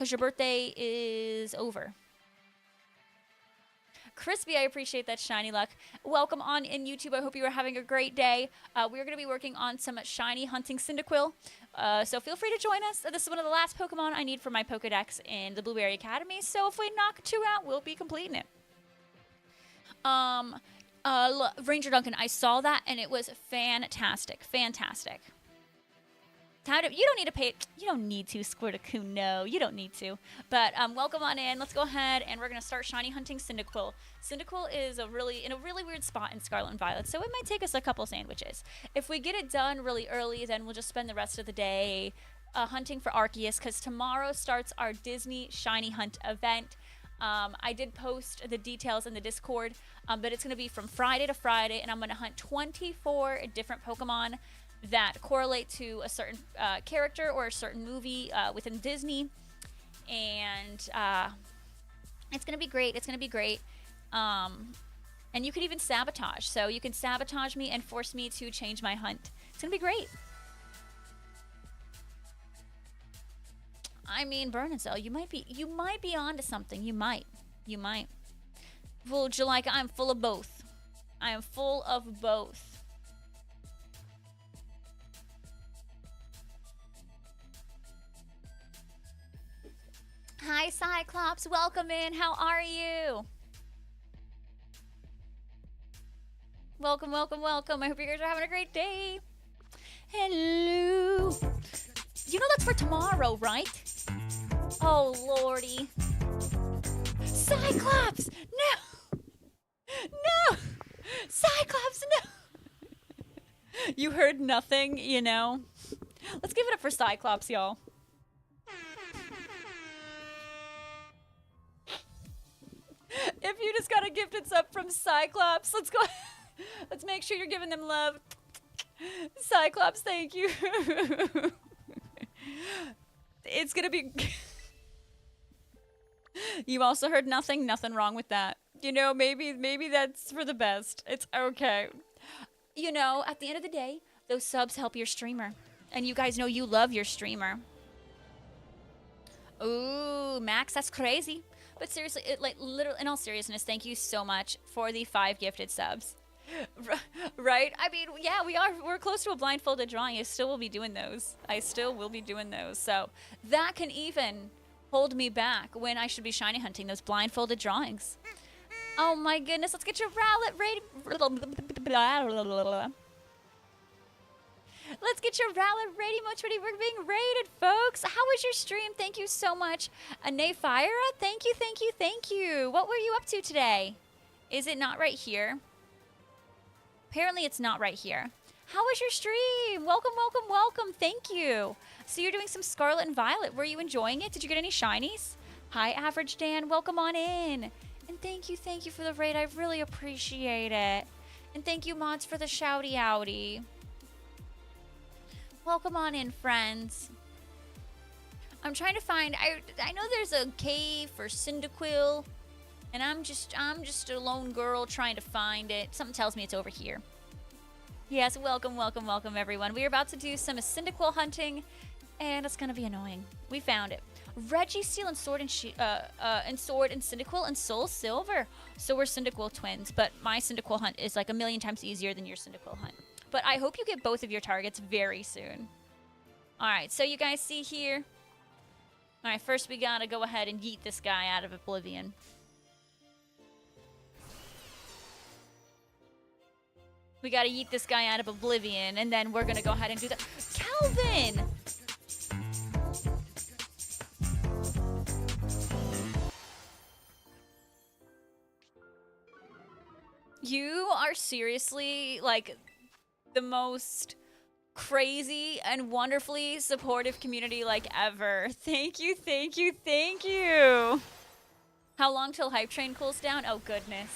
Because your birthday is over. Crispy, I appreciate that shiny luck. Welcome on in YouTube. I hope you are having a great day. We're going to be working on some shiny hunting Cyndaquil. So feel free to join us. This is one of the last Pokemon I need for my Pokedex in the Blueberry Academy. So if we knock 2 out, we'll be completing it. Ranger Duncan, I saw that and it was fantastic. Fantastic. You don't need to pay. You don't need to, Squirtle. No, you don't need to. But welcome on in. Let's go ahead and we're gonna start shiny hunting Cyndaquil. Cyndaquil is in a really weird spot in Scarlet and Violet, so it might take us a couple sandwiches. If we get it done really early, then we'll just spend the rest of the day hunting for Arceus, because tomorrow starts our Disney Shiny Hunt event. I did post the details in the Discord, but it's gonna be from Friday to Friday, and I'm gonna hunt 24 different Pokemon that correlate to a certain character or a certain movie within Disney, and it's gonna be great. It's gonna be great. And you can even sabotage. So you can sabotage me and force me to change my hunt. It's gonna be great. I mean, Burn and Cell, you might be onto something. You might. Well, Jalika, I'm full of both. I am full of both. Hi, Cyclops. Welcome in. How are you? Welcome, welcome, welcome. I hope you guys are having a great day. Hello. You know that's for tomorrow, right? Oh, lordy. Cyclops! No! No! Cyclops, no! You heard nothing, you know? Let's give it up for Cyclops, y'all. If you just got a gifted sub from Cyclops, let's go. Let's make sure you're giving them love. Cyclops, thank you. It's gonna be. You also heard nothing. Nothing wrong with that. You know, maybe that's for the best. It's okay. You know, at the end of the day, those subs help your streamer, and you guys know you love your streamer. Ooh, Max, that's crazy. But seriously, literally, in all seriousness, thank you so much for the 5 gifted subs. Right? I mean, yeah, we're close to a blindfolded drawing. I still will be doing those. So that can even hold me back when I should be shiny hunting those blindfolded drawings. Oh my goodness, let's get your Rowlet ready. Let's get your Rowlet ready, much ready. We're being raided, folks. How was your stream? Thank you so much. Nayfira, thank you, thank you, thank you. What were you up to today? Is it not right here? Apparently it's not right here. How was your stream? Welcome, welcome, welcome. Thank you. So you're doing some Scarlet and Violet. Were you enjoying it? Did you get any shinies? Hi, Average Dan. Welcome on in. And thank you for the raid. I really appreciate it. And thank you, mods, for the shouty outy. Welcome on in, friends. I'm trying to find. I know there's a cave for Cyndaquil, and I'm just a lone girl trying to find it. Something tells me it's over here. Yes, welcome, welcome, welcome, everyone. We're about to do some Cyndaquil hunting, and it's gonna be annoying. We found it. Registeel and Sword and Cyndaquil and Soul Silver. So we're Cyndaquil twins, but my Cyndaquil hunt is like a million times easier than your Cyndaquil hunt. But I hope you get both of your targets very soon. Alright, so you guys see here. Alright, first we gotta go ahead and yeet this guy out of oblivion. We gotta yeet this guy out of oblivion, and then we're gonna go ahead and do that. Calvin! You are seriously, like, the most crazy and wonderfully supportive community, like, ever. Thank you, thank you, thank you. How long till Hype Train cools down? Oh, goodness.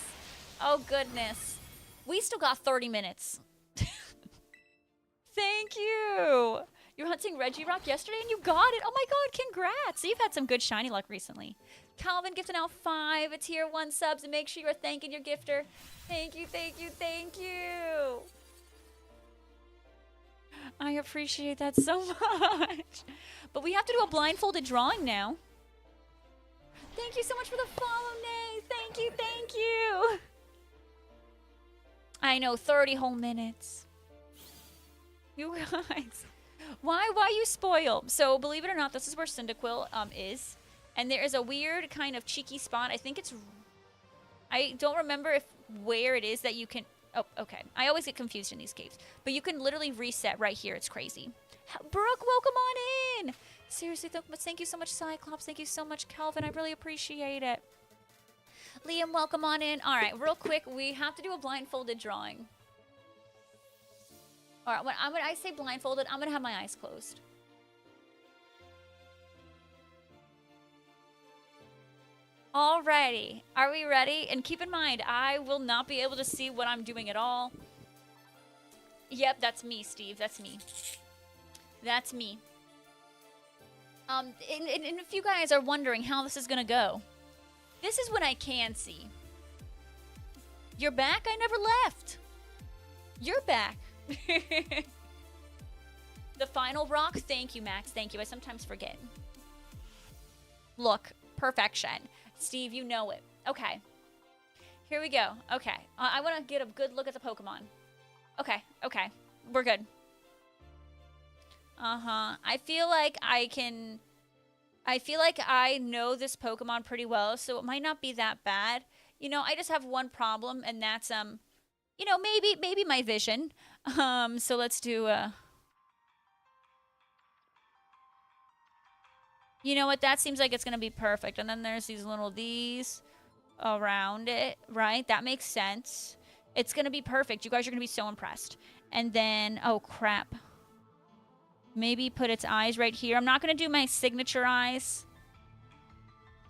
Oh, goodness. We still got 30 minutes. Thank you. You were hunting Regirock yesterday and you got it. Oh my god, congrats. So you've had some good shiny luck recently. Calvin gifting out 5 tier 1 subs, and make sure you're thanking your gifter. Thank you, thank you, thank you. I appreciate that so much. But we have to do a blindfolded drawing now. Thank you so much for the follow, Nay. Thank you, thank you. I know, 30 whole minutes. You guys. Why you spoil? So, believe it or not, this is where Cyndaquil is. And there is a weird kind of cheeky spot. I think it's... I don't remember where it is that you can... Oh, okay. I always get confused in these caves. But you can literally reset right here. It's crazy. Brooke, welcome on in! Seriously, thank you so much, Cyclops. Thank you so much, Calvin. I really appreciate it. Liam, welcome on in. All right, real quick, we have to do a blindfolded drawing. All right, when I say blindfolded, I'm going to have my eyes closed. Alrighty, are we ready? And keep in mind, I will not be able to see what I'm doing at all. Yep, that's me, Steve. That's me. That's me. And if you guys are wondering how this is gonna go, this is when I can see. You're back? I never left. You're back. The final rock? Thank you, Max. Thank you. I sometimes forget. Look, perfection. Steve, you know it. Okay. Here we go. Okay. I want to get a good look at the Pokemon. Okay. Okay. We're good. I feel like I know this Pokemon pretty well, so it might not be that bad. You know, I just have one problem, and that's, you know, maybe my vision. So let's do, you know what? That seems like it's going to be perfect. And then there's these around it, right? That makes sense. It's going to be perfect. You guys are going to be so impressed. And then, oh, crap. Maybe put its eyes right here. I'm not going to do my signature eyes.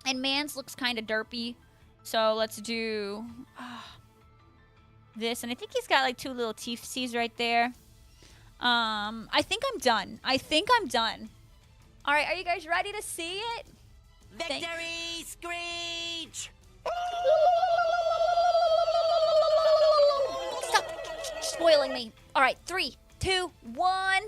And Man's looks kind of derpy. So let's do this. And I think he's got like 2 little teethsies right there. I think I'm done. All right, are you guys ready to see it? Victory screech! Stop spoiling me. All right, 3, 2, 1.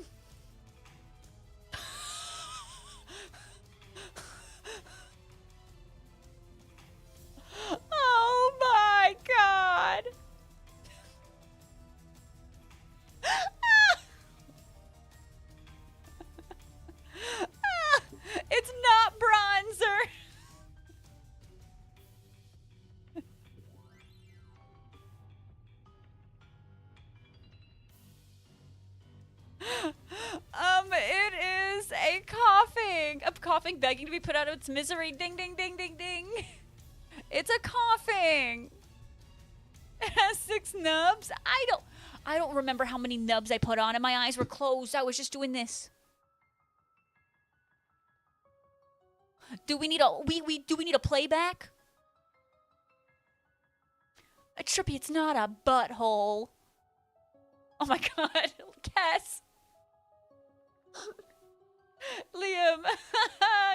Oh my God. It's not bronzer. It is a coughing begging to be put out of its misery. Ding, ding, ding, ding, ding. It's a coughing. It has 6 nubs. I don't remember how many nubs I put on and my eyes were closed. I was just doing this. Do we need a playback? Trippy, it's not a butthole. Oh my God, Cass. Liam.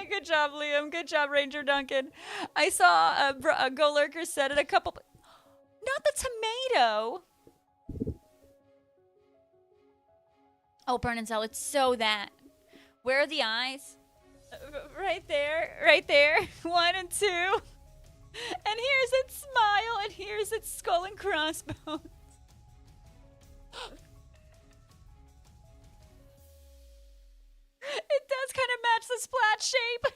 Good job, Liam. Good job, Ranger Duncan. I saw a Go Lurker said it a couple... Not the tomato. Oh, Burn and Zell, it's so that. Where are the eyes? Right there. Right there. 1 and 2. And here's its smile, and here's its skull and crossbones. It does kind of match the splat shape.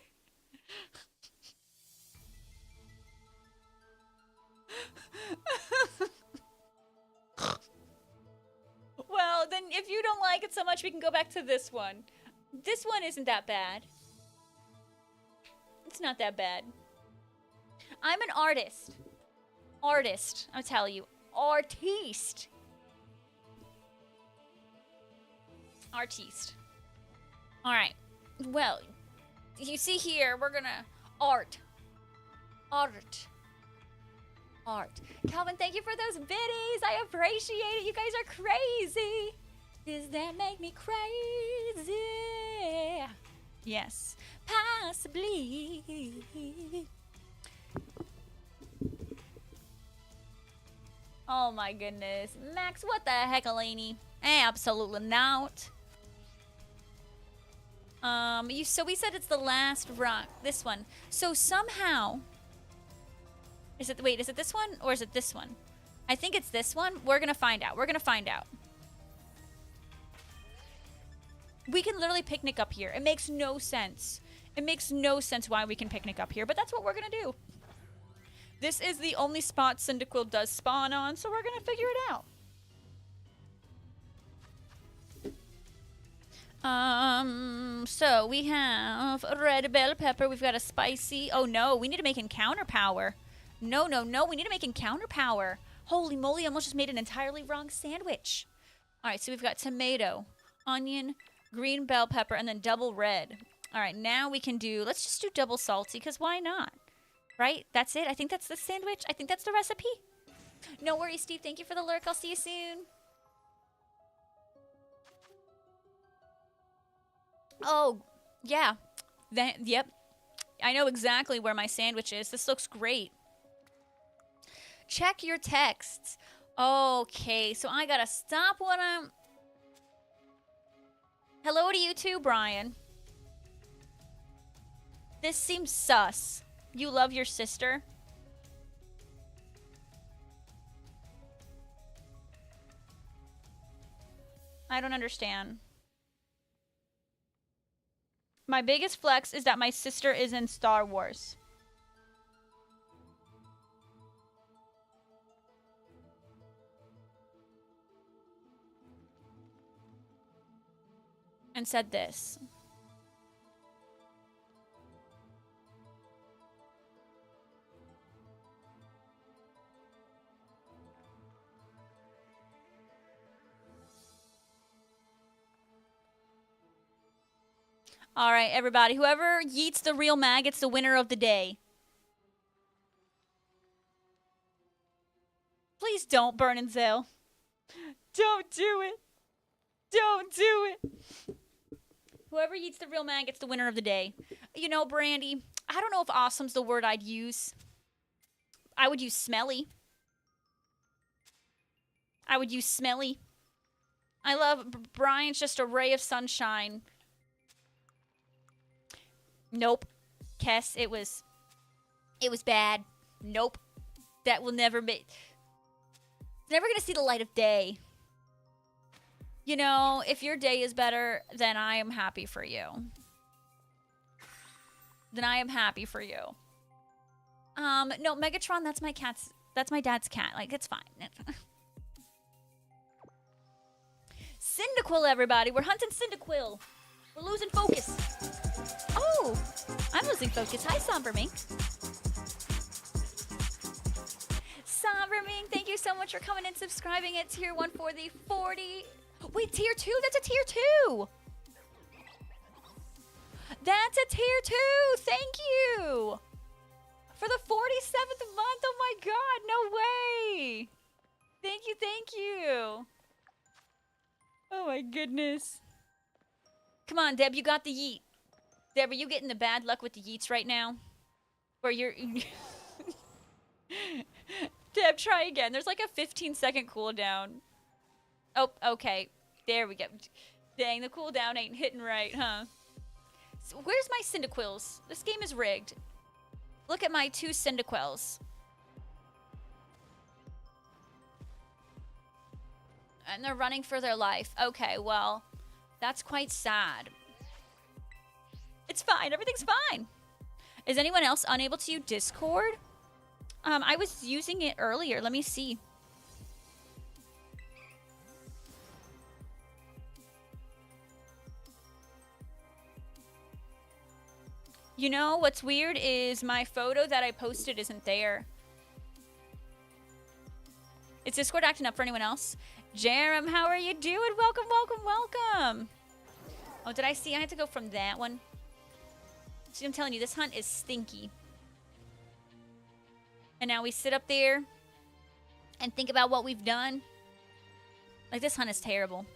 Well, then if you don't like it so much, we can go back to this one. This one isn't that bad. It's not that bad. I'm an artist. Artist, I'll tell you. Artiste. Artiste. Alright. Well, you see here, we're gonna... Art. Calvin, thank you for those biddies. I appreciate it. You guys are crazy. Does that make me crazy? Yes. Possibly. Oh my goodness. Max, what the heck, Elaney? Absolutely not. So we said it's the last rock. This one. So somehow, wait, is it this one or is it this one? I think it's this one. We're gonna find out. We're gonna find out. We can literally picnic up here. It makes no sense. It makes no sense why we can picnic up here, but that's what we're gonna do. This is the only spot Cyndaquil does spawn on, so we're gonna figure it out. So we have a red bell pepper. We've got a spicy. Oh no, we need to make encounter power. No, no, no, we need to make encounter power. Holy moly, I almost just made an entirely wrong sandwich. All right, so we've got tomato, onion, green bell pepper, and then double red. All right, now we can do, let's just do double salty, because why not? Right? That's it. I think that's the sandwich. I think that's the recipe. No worries, Steve. Thank you for the lurk. I'll see you soon. Oh, yeah. Yep. I know exactly where my sandwich is. This looks great. Check your texts. Okay, so I gotta stop what I'm... Hello to you too, Brian. This seems sus. You love your sister? I don't understand. My biggest flex is that my sister is in Star Wars. And said this. All right, everybody. Whoever yeets the real maggot's the winner of the day. Please don't, Burn and Zale. Don't do it. Don't do it. Whoever yeets the real maggot's the winner of the day. You know, Brandy, I don't know if awesome's the word I'd use. I would use smelly. I would use smelly. I love Brian's just a ray of sunshine. Nope. Kess, it was bad. Nope. That will never be... It's never gonna see the light of day. You know, if your day is better, then I am happy for you. Then I am happy for you. No, Megatron, that's my cat's... That's my dad's cat. Like, it's fine. Cyndaquil, everybody. We're hunting Cyndaquil. We're losing focus. Oh, I'm losing focus. Hi, Sombermink. Sombermink, thank you so much for coming and subscribing at Tier 1 for the 40... Wait, Tier 2? That's a Tier 2! That's a Tier 2! Thank you! For the 47th month? Oh my god, no way! Thank you, thank you! Oh my goodness. Come on, Deb, you got the yeet. Deb, are you getting the bad luck with the yeets right now? Where you're... Deb, try again. There's like a 15-second cooldown. Oh, okay. There we go. Dang, the cooldown ain't hitting right, huh? So where's my Cyndaquils? This game is rigged. Look at my 2 Cyndaquils. And they're running for their life. Okay, well, that's quite sad. It's fine. Everything's fine. Is anyone else unable to use Discord? I was using it earlier. Let me see. You know, what's weird is my photo that I posted isn't there. Is Discord acting up for anyone else? Jerem, how are you doing? Welcome, welcome, welcome. Oh, did I see? I had to go from that one. See, I'm telling you, this hunt is stinky. And now we sit up there and think about what we've done. Like, this hunt is terrible.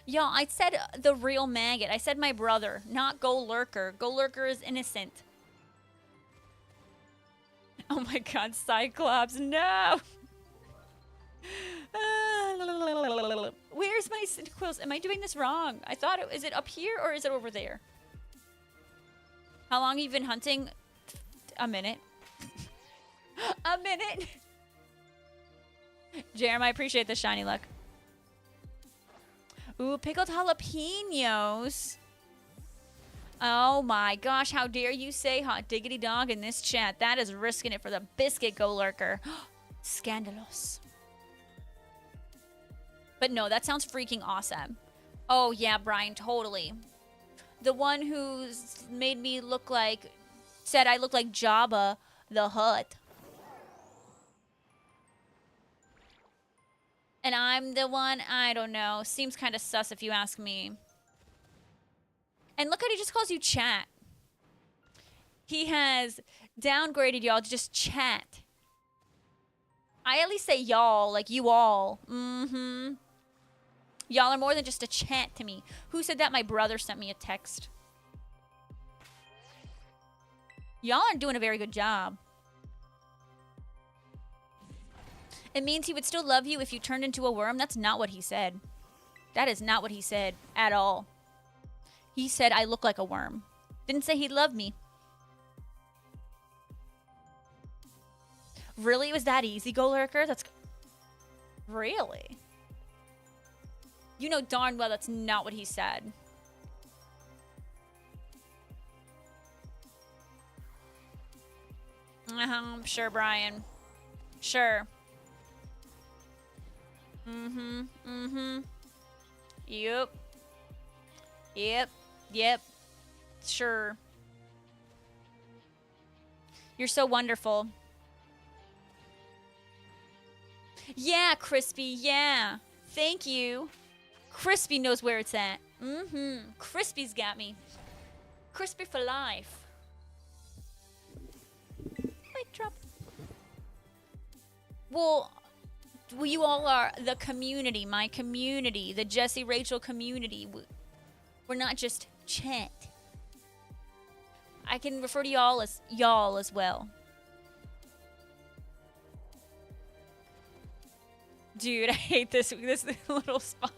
Y'all, I said the real maggot. I said my brother, not Go Lurker. Go Lurker is innocent. Oh my god, Cyclops, no! Where's my Cyndaquils? Am I doing this wrong? I thought is it up here or is it over there? How long have you been hunting? A minute. A minute. Jeremy, I appreciate the shiny luck. Ooh, pickled jalapenos. Oh my gosh, how dare you say hot diggity dog in this chat. That is risking it for the biscuit, Go Lurker. Scandalous. But no, that sounds freaking awesome. Oh yeah, Brian, totally. The one who's made me look like, said I look like Jabba the Hutt. And I'm the one, I don't know. Seems kind of sus if you ask me. And look how he just calls you chat. He has downgraded y'all to just chat. I at least say y'all, like you all. Mm-hmm. Y'all are more than just a chat to me. Who said that? My brother sent me a text. Y'all aren't doing a very good job. It means he would still love you if you turned into a worm. That's not what he said. That is not what he said at all. He said I look like a worm. Didn't say he'd love me. Really? It was that easy, Go Lurker? That's... Really? You know darn well that's not what he said. Sure, Brian. Sure. Yep. Sure. You're so wonderful. Yeah, Crispy, yeah. Thank you. Crispy knows where it's at. Crispy's got me. Crispy for life. Mic drop. Well, you all are the community, my community, the Jesse Rachel community. We're not just chat. I can refer to y'all as well. Dude, I hate this little spot.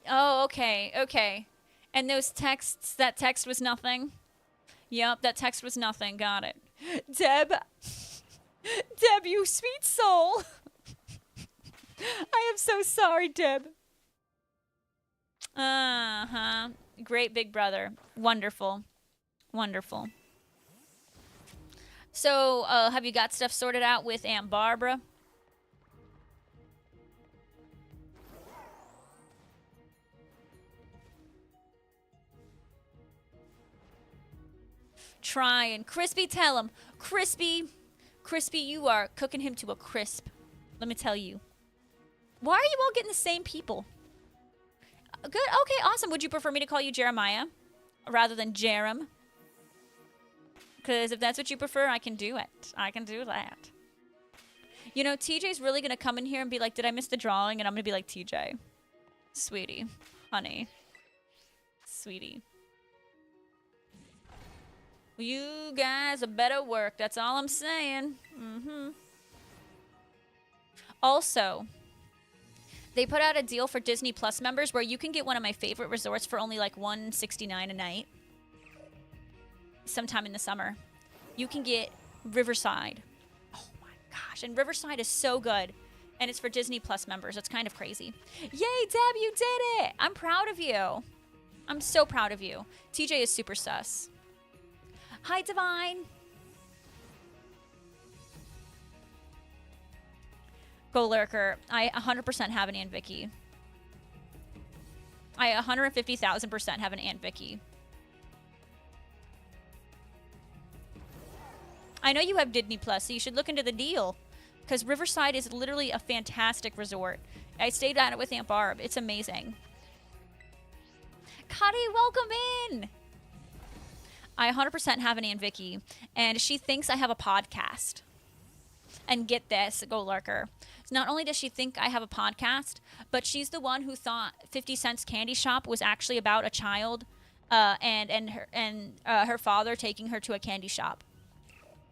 Oh, okay. And those texts, that text was nothing? Yep, that text was nothing. Got it. Deb, you sweet soul. I am so sorry, Deb. Great big brother. Wonderful. Wonderful. So, have you got stuff sorted out with Aunt Barbara? Try and Crispy, tell him. Crispy, you are cooking him to a crisp. Let me tell you. Why are you all getting the same people? Good. Okay, awesome. Would you prefer me to call you Jeremiah rather than Jerem? Because if that's what you prefer, I can do it. I can do that. You know, TJ's really going to come in here and be like, did I miss the drawing? And I'm going to be like, TJ, sweetie, honey, sweetie. You guys are better work. That's all I'm saying. Also, they put out a deal for Disney Plus members where you can get one of my favorite resorts for only like $169 a night. Sometime in the summer. You can get Riverside. Oh my gosh. And Riverside is so good. And it's for Disney Plus members. It's kind of crazy. Yay, Deb, you did it. I'm proud of you. I'm so proud of you. TJ is super sus. Hi, Divine. Go Lurker. I 100% have an Aunt Vicky. I 150,000% have an Aunt Vicky. I know you have Disney Plus, so you should look into the deal. Because Riverside is literally a fantastic resort. I stayed at it with Aunt Barb. It's amazing. Cuddy, welcome in! I 100% have an Aunt Vicky, and she thinks I have a podcast. And get this, Go Lurker. So not only does she think I have a podcast, but she's the one who thought 50 Cent's Candy Shop was actually about a child and her father taking her to a candy shop.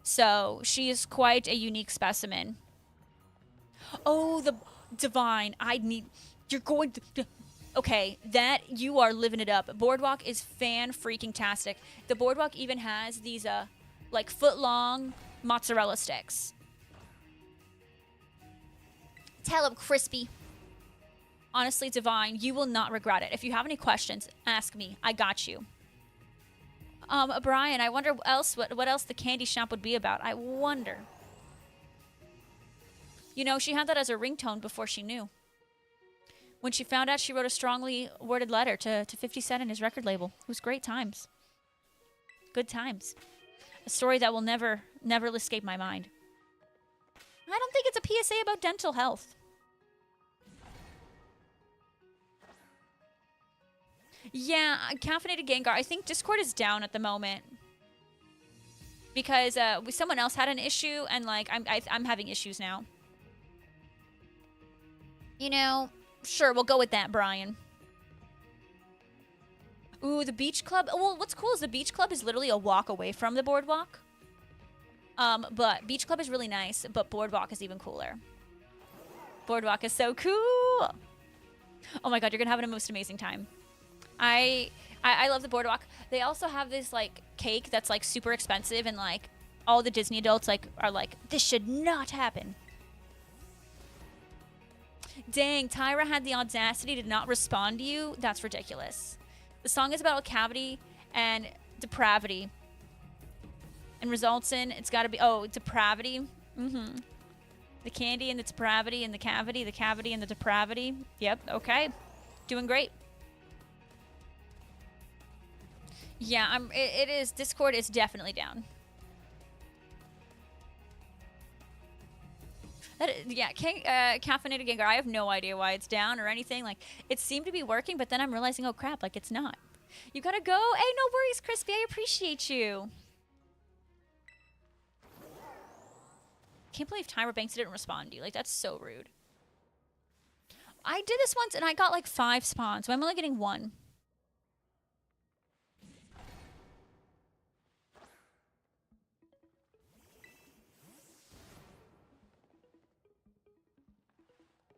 So she is quite a unique specimen. Oh, the Divine. I need. You're going to. Okay, that you are living it up. Boardwalk is fan-freaking-tastic. The Boardwalk even has these, like, foot-long mozzarella sticks. Tell him, Crispy. Honestly, Divine, you will not regret it. If you have any questions, ask me. I got you. Brian, I wonder what else the candy shop would be about. I wonder. You know, she had that as a ringtone before she knew. When she found out, she wrote a strongly worded letter to 50 Cent and his record label. It was great times. Good times. A story that will never escape my mind. I don't think it's a PSA about dental health. Yeah, Caffeinated Gengar. I think Discord is down at the moment. Because someone else had an issue, and like I'm having issues now. You know... Sure, we'll go with that, Brian. Ooh, the beach club. Well, what's cool is the beach club is literally a walk away from the boardwalk. But beach club is really nice, but boardwalk is even cooler. Boardwalk is so cool. Oh my god, you're gonna have a most amazing time. I love the boardwalk. They also have this like cake that's like super expensive, and like all the Disney adults like are like, this should not happen. Dang, Tyra had the audacity to not respond to you? That's ridiculous. The song is about cavity and depravity. And results in, it's gotta be, oh, depravity. Mm-hmm. The candy and the depravity and the cavity and the depravity. Yep, okay. Doing great. Yeah, it is, Discord is definitely down. Yeah, Caffeinated Gengar, I have no idea why it's down or anything. Like, it seemed to be working, but then I'm realizing, oh crap, like it's not. You gotta go? Hey, no worries, Crispy, I appreciate you. Can't believe Tyra Banks didn't respond to you. Like, that's so rude. I did this once and I got like 5 spawns, so I'm only getting 1.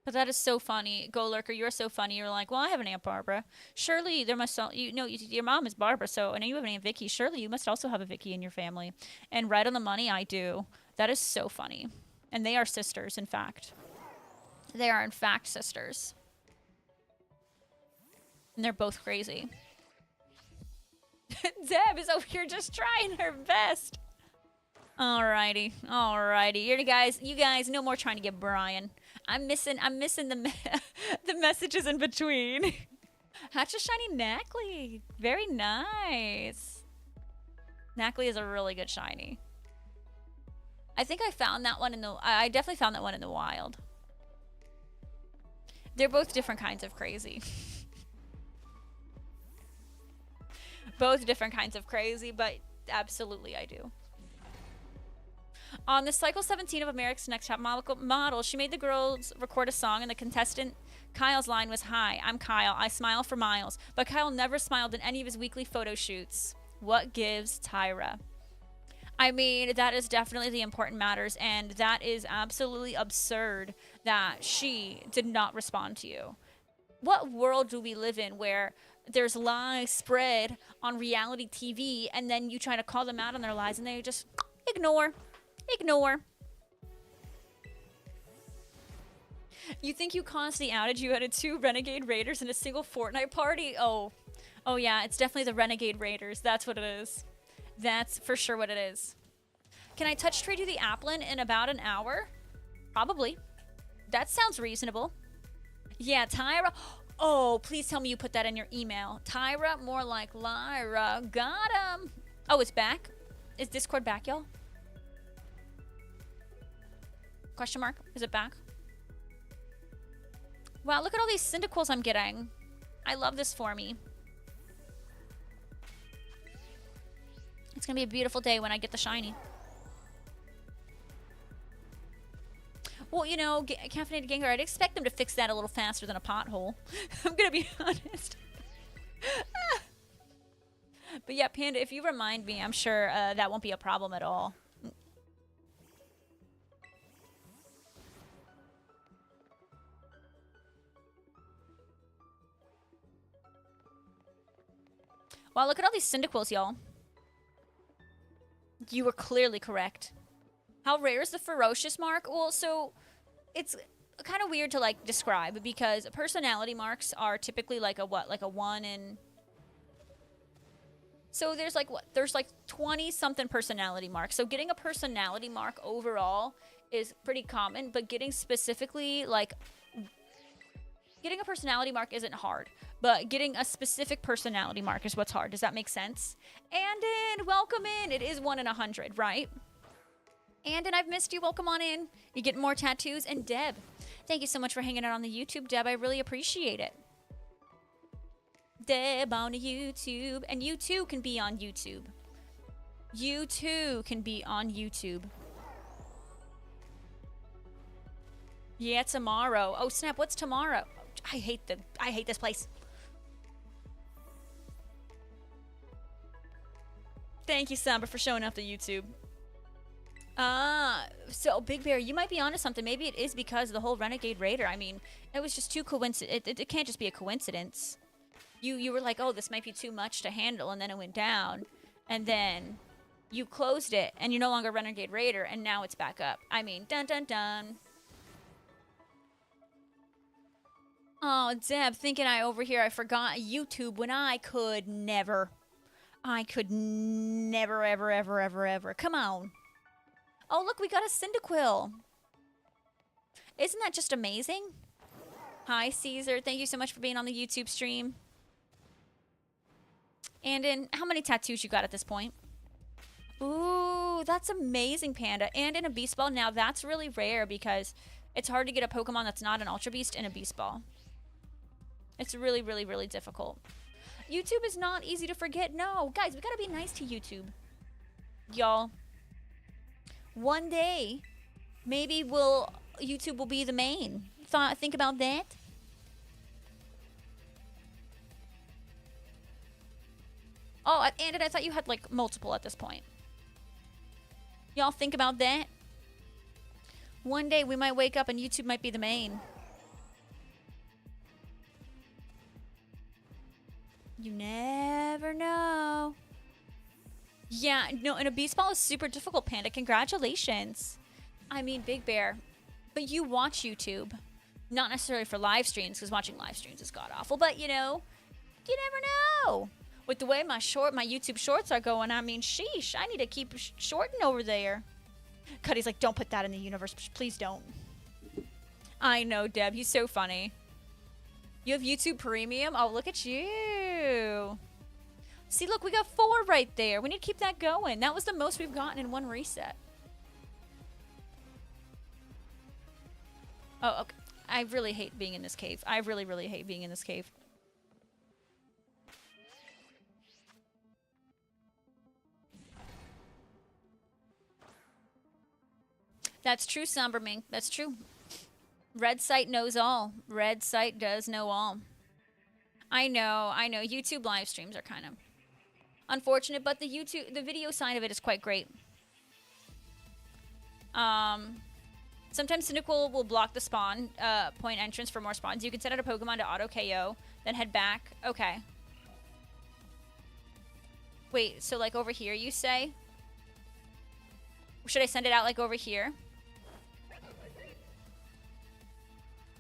But that is so funny. Go Lurker, you're so funny. You're like, well, I have an Aunt Barbara. Surely there must, you know, your mom is Barbara, so, and you have an Aunt Vicky. Surely you must also have a Vicky in your family. And right on the money, I do. That is so funny. And they are sisters, in fact. They are, in fact, sisters. And they're both crazy. Deb is over here just trying her best. Alrighty. Alrighty. You guys, no more trying to get Brian. I'm missing the the messages in between. Hatch a shiny Nacli. Very nice. Nacli is a really good shiny. I think I found that one in the... I definitely found that one in the wild. They're both different kinds of crazy. Both different kinds of crazy, but absolutely I do. On the Cycle 17 of America's Next Top Model, she made the girls record a song, and the contestant Kyle's line was, "Hi, I'm Kyle. I smile for miles." But Kyle never smiled in any of his weekly photo shoots. What gives, Tyra? I mean, that is definitely the important matters, and that is absolutely absurd that she did not respond to you. What world do we live in where there's lies spread on reality TV, and then you try to call them out on their lies, and they just ignore? Ignore. You think you caused the outage? You added 2 Renegade Raiders in a single Fortnite party? Oh yeah, it's definitely the Renegade Raiders. That's what it is. That's for sure what it is. Can I touch trade you the Applin in about an hour? Probably. That sounds reasonable. Yeah, Tyra. Oh, please tell me you put that in your email. Tyra, more like Lyra. Got him. Oh, it's back? Is Discord back, y'all? Question mark? Is it back? Wow, look at all these Cyndaquils I'm getting. I love this for me. It's gonna be a beautiful day when I get the shiny. Well, you know, Caffeinated Gengar, I'd expect them to fix that a little faster than a pothole. I'm gonna be honest. But yeah, Panda, if you remind me, I'm sure that won't be a problem at all. Wow, look at all these Cyndaquils, y'all. You were clearly correct. How rare is the ferocious mark? Well, so it's kind of weird to like describe because personality marks are typically like a what? Like a 1 in... So there's like what? There's like 20 something personality marks. So getting a personality mark overall is pretty common, but getting specifically like getting a personality mark isn't hard, but getting a specific personality mark is what's hard. Does that make sense? Andon, welcome in. It is 1 in 100, right? Andon, I've missed you. Welcome on in. You getting more tattoos? And Deb, thank you so much for hanging out on the YouTube, Deb. I really appreciate it. Deb on YouTube. And you too can be on YouTube. You too can be on YouTube. Yeah, tomorrow. Oh, snap. What's tomorrow? I hate this place. Thank you, Samba, for showing up to YouTube. So Big Bear, you might be onto something. Maybe it is because of the whole Renegade Raider. I mean, it was just too coincident. It can't just be a coincidence. You were like, oh, this might be too much to handle, and then it went down, and then you closed it, and you're no longer Renegade Raider, and now it's back up. I mean, dun dun dun. Oh, Deb, thinking I forgot YouTube when I could never. I could never, ever, ever, ever, ever. Come on. Oh, look, we got a Cyndaquil. Isn't that just amazing? Hi, Caesar. Thank you so much for being on the YouTube stream. And how many tattoos you got at this point? Ooh, that's amazing, Panda. And in a Beast Ball. Now, that's really rare because it's hard to get a Pokemon that's not an Ultra Beast in a Beast Ball. It's really, really, really difficult. YouTube is not easy to forget. No, guys, we gotta be nice to YouTube. Y'all. One day, maybe YouTube will be the main. Think about that. Oh, and I thought you had like multiple at this point. Y'all think about that. One day we might wake up and YouTube might be the main. You never know. Yeah, no, and a Beast Ball is super difficult, Panda. Congratulations. I mean, Big Bear. But you watch YouTube. Not necessarily for live streams, because watching live streams is god-awful. But, you know, you never know. With the way my YouTube shorts are going, I mean, sheesh. I need to keep shorting over there. Cuddy's like, don't put that in the universe. Please don't. I know, Deb. He's so funny. You have YouTube Premium? Oh, look at you. See, look, we got 4 right there. We need to keep that going. That was the most we've gotten in one reset. Oh, okay. I really hate being in this cave. I really, really hate being in this cave. That's true, Somberming. That's true. Red Sight knows all. Red Sight does know all. I know. YouTube live streams are kind of unfortunate, but the video side of it is quite great. Sometimes Cyndaquil will block the spawn point entrance for more spawns. You can set out a Pokemon to auto KO, then head back. Okay. Wait, so like over here you say? Should I send it out like over here?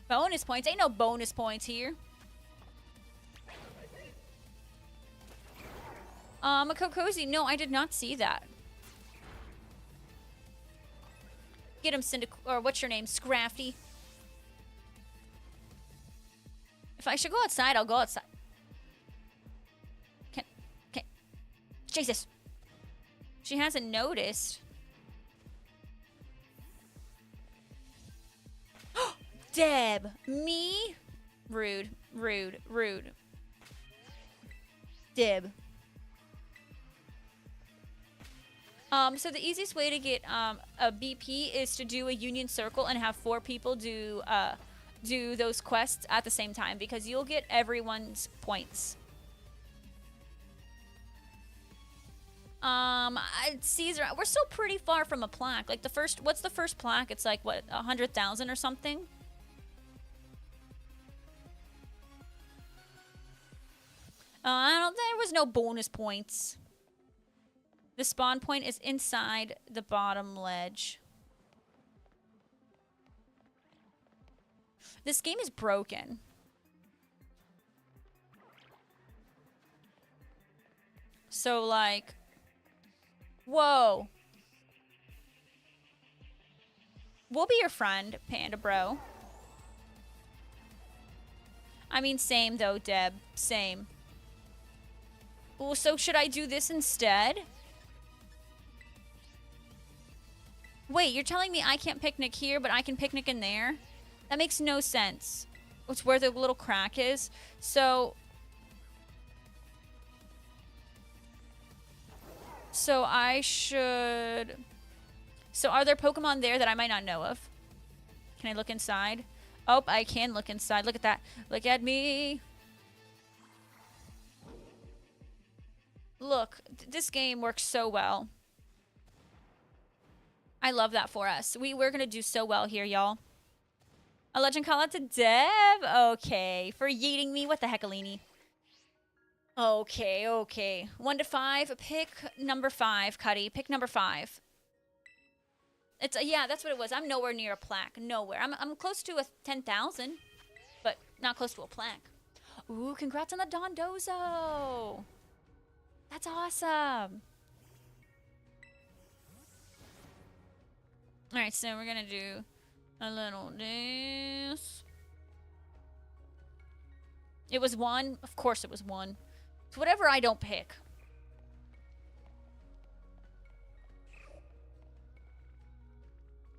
Bonus points? Ain't no bonus points here. A Kokozi. No, I did not see that. Get him, or what's your name? Scrafty. If I should go outside, I'll go outside. Can. Jesus. She hasn't noticed. Deb. Me? Rude. Deb. So the easiest way to get a BP is to do a union circle and have 4 people do those quests at the same time, because you'll get everyone's points. Caesar, we're still pretty far from a plaque. Like what's the first plaque? It's like what, 100,000 or something? There was no bonus points. The spawn point is inside the bottom ledge. This game is broken. So, like... Whoa. We'll be your friend, Panda Bro. I mean, same though, Deb. Same. Well, so should I do this instead? Wait, you're telling me I can't picnic here, but I can picnic in there? That makes no sense. It's where the little crack is. So I should... So are there Pokemon there that I might not know of? Can I look inside? Oh, I can look inside. Look at that. Look at me. Look, this game works so well. I love that for us. We're going to do so well here, y'all. A legend call out to Dev? Okay. For yeeting me? What the heck, Alini? Okay, okay. 1 to 5. Pick number 5, Cuddy. Pick number 5. It's yeah, that's what it was. I'm nowhere near a plaque. Nowhere. I'm close to a 10,000, but not close to a plaque. Ooh, congrats on the Dondozo. That's awesome. All right, so we're going to do a little this. It was 1. Of course it was 1. It's whatever I don't pick.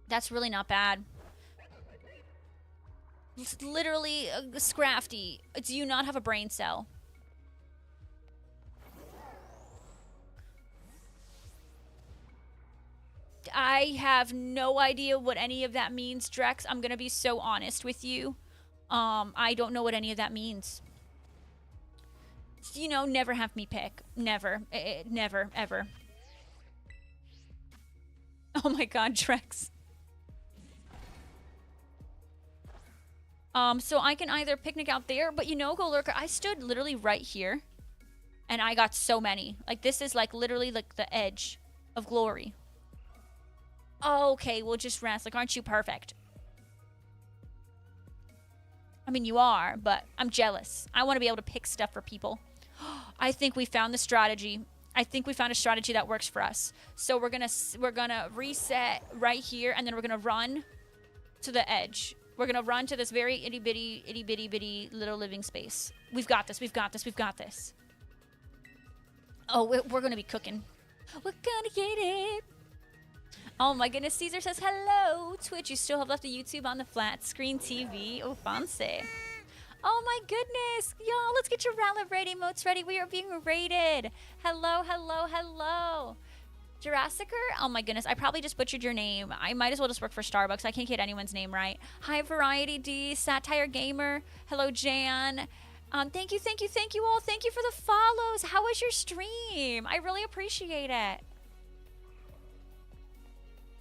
That's really not bad. It's literally Scrafty. Do you not have a brain cell? I have no idea what any of that means, Drex. I'm gonna be so honest with you. I don't know what any of that means. You know, never have me pick. Never. Never, ever. Oh my god, Drex. So I can either picnic out there, but you know, Go Lurker, I stood literally right here, and I got so many. Like, this is, like, literally, like, the edge of glory. Oh, okay, well, just rest. Like, aren't you perfect? I mean, you are, but I'm jealous. I want to be able to pick stuff for people. I think we found the strategy. I think we found a strategy that works for us. So we're gonna reset right here, and then we're gonna run to the edge. We're gonna run to this very itty bitty little living space. We've got this. We've got this. We've got this. Oh, we're gonna be cooking. We're gonna get it. Oh my goodness, Caesar says hello. Twitch, you still have left the YouTube on the flat screen TV. Oh, fancy. Oh my goodness, y'all, let's get your Rowlet raid emotes ready. We are being raided. Hello, hello, hello. Jurassicer? Oh my goodness, I probably just butchered your name. I might as well just work for Starbucks. I can't get anyone's name right. Hi, Variety D, Satire Gamer. Hello, Jan. Thank you all. Thank you for the follows. How was your stream? I really appreciate it.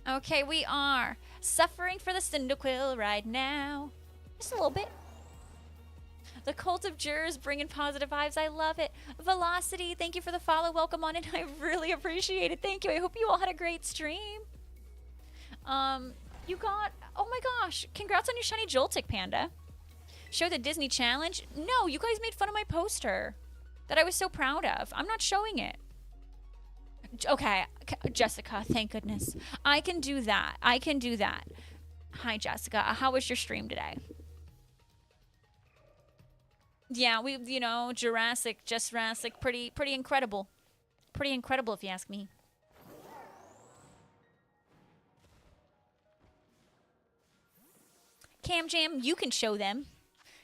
Okay, we are suffering for the Cyndaquil right now. Just a little bit. The Cult of Jurors bringing positive vibes. I love it. Velocity, thank you for the follow. Welcome on in. I really appreciate it. Thank you. I hope you all had a great stream. You got... Oh my gosh. Congrats on your shiny Joltik, Panda. Show the Disney challenge? No, you guys made fun of my poster that I was so proud of. I'm not showing it. Okay, Jessica, thank goodness. I can do that. I can do that. Hi, Jessica. How was your stream today? Yeah, we, you know, Jurassic, pretty incredible. Pretty incredible if you ask me. Cam Jam, you can show them.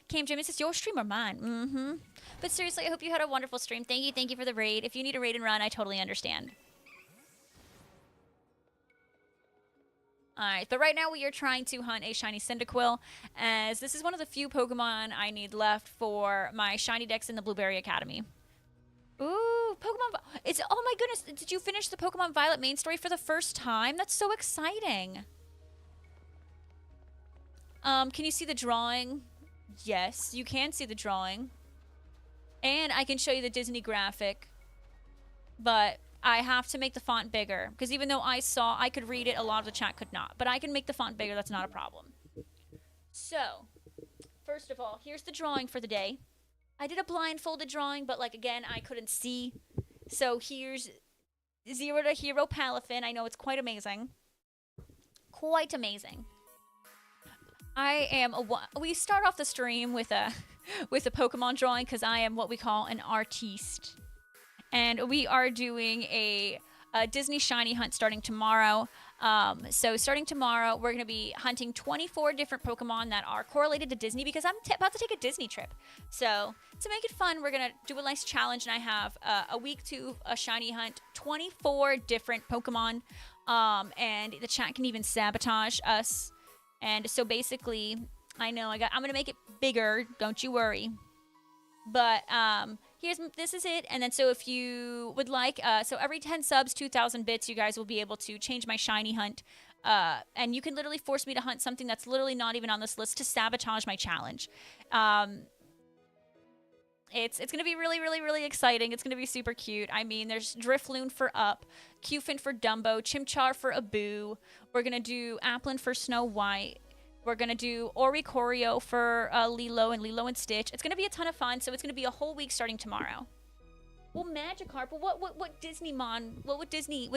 Cam Jam, is this your stream or mine? Mm-hmm. But seriously, I hope you had a wonderful stream. Thank you for the raid. If you need a raid and run, I totally understand. Alright, but right now we are trying to hunt a shiny Cyndaquil, as this is one of the few Pokemon I need left for my shiny decks in the Blueberry Academy. Ooh, Pokemon... It's... Oh my goodness, did you finish the Pokemon Violet main story for the first time? That's so exciting. Can you see the drawing? Yes, you can see the drawing. And I can show you the Disney graphic, but I have to make the font bigger because even though I could read it, a lot of the chat could not. But I can make the font bigger. That's not a problem. So, first of all, here's the drawing for the day. I did a blindfolded drawing, but like again, I couldn't see. So here's Zero to Hero Palafin. I know it's quite amazing. Quite amazing. We start off the stream with a with a Pokemon drawing because I am what we call an artiste. And we are doing a Disney Shiny Hunt starting tomorrow. So starting tomorrow, we're going to be hunting 24 different Pokemon that are correlated to Disney because I'm about to take a Disney trip. So to make it fun, we're going to do a nice challenge, and I have a week to a Shiny Hunt 24 different Pokemon. And the chat can even sabotage us. And so basically, I'm going to make it bigger. Don't you worry. But this is it. And then so if you would like, so every 10 subs, 2,000 bits, you guys will be able to change my shiny hunt. And you can literally force me to hunt something that's literally not even on this list to sabotage my challenge. It's going to be really, really, really exciting. It's going to be super cute. I mean, there's Drifloon for Up, Cufin for Dumbo, Chimchar for Abu. We're going to do Applin for Snow White. We're going to do Oricorio for Lilo and Stitch. It's going to be a ton of fun, so it's going to be a whole week starting tomorrow. Well, Magikarp, what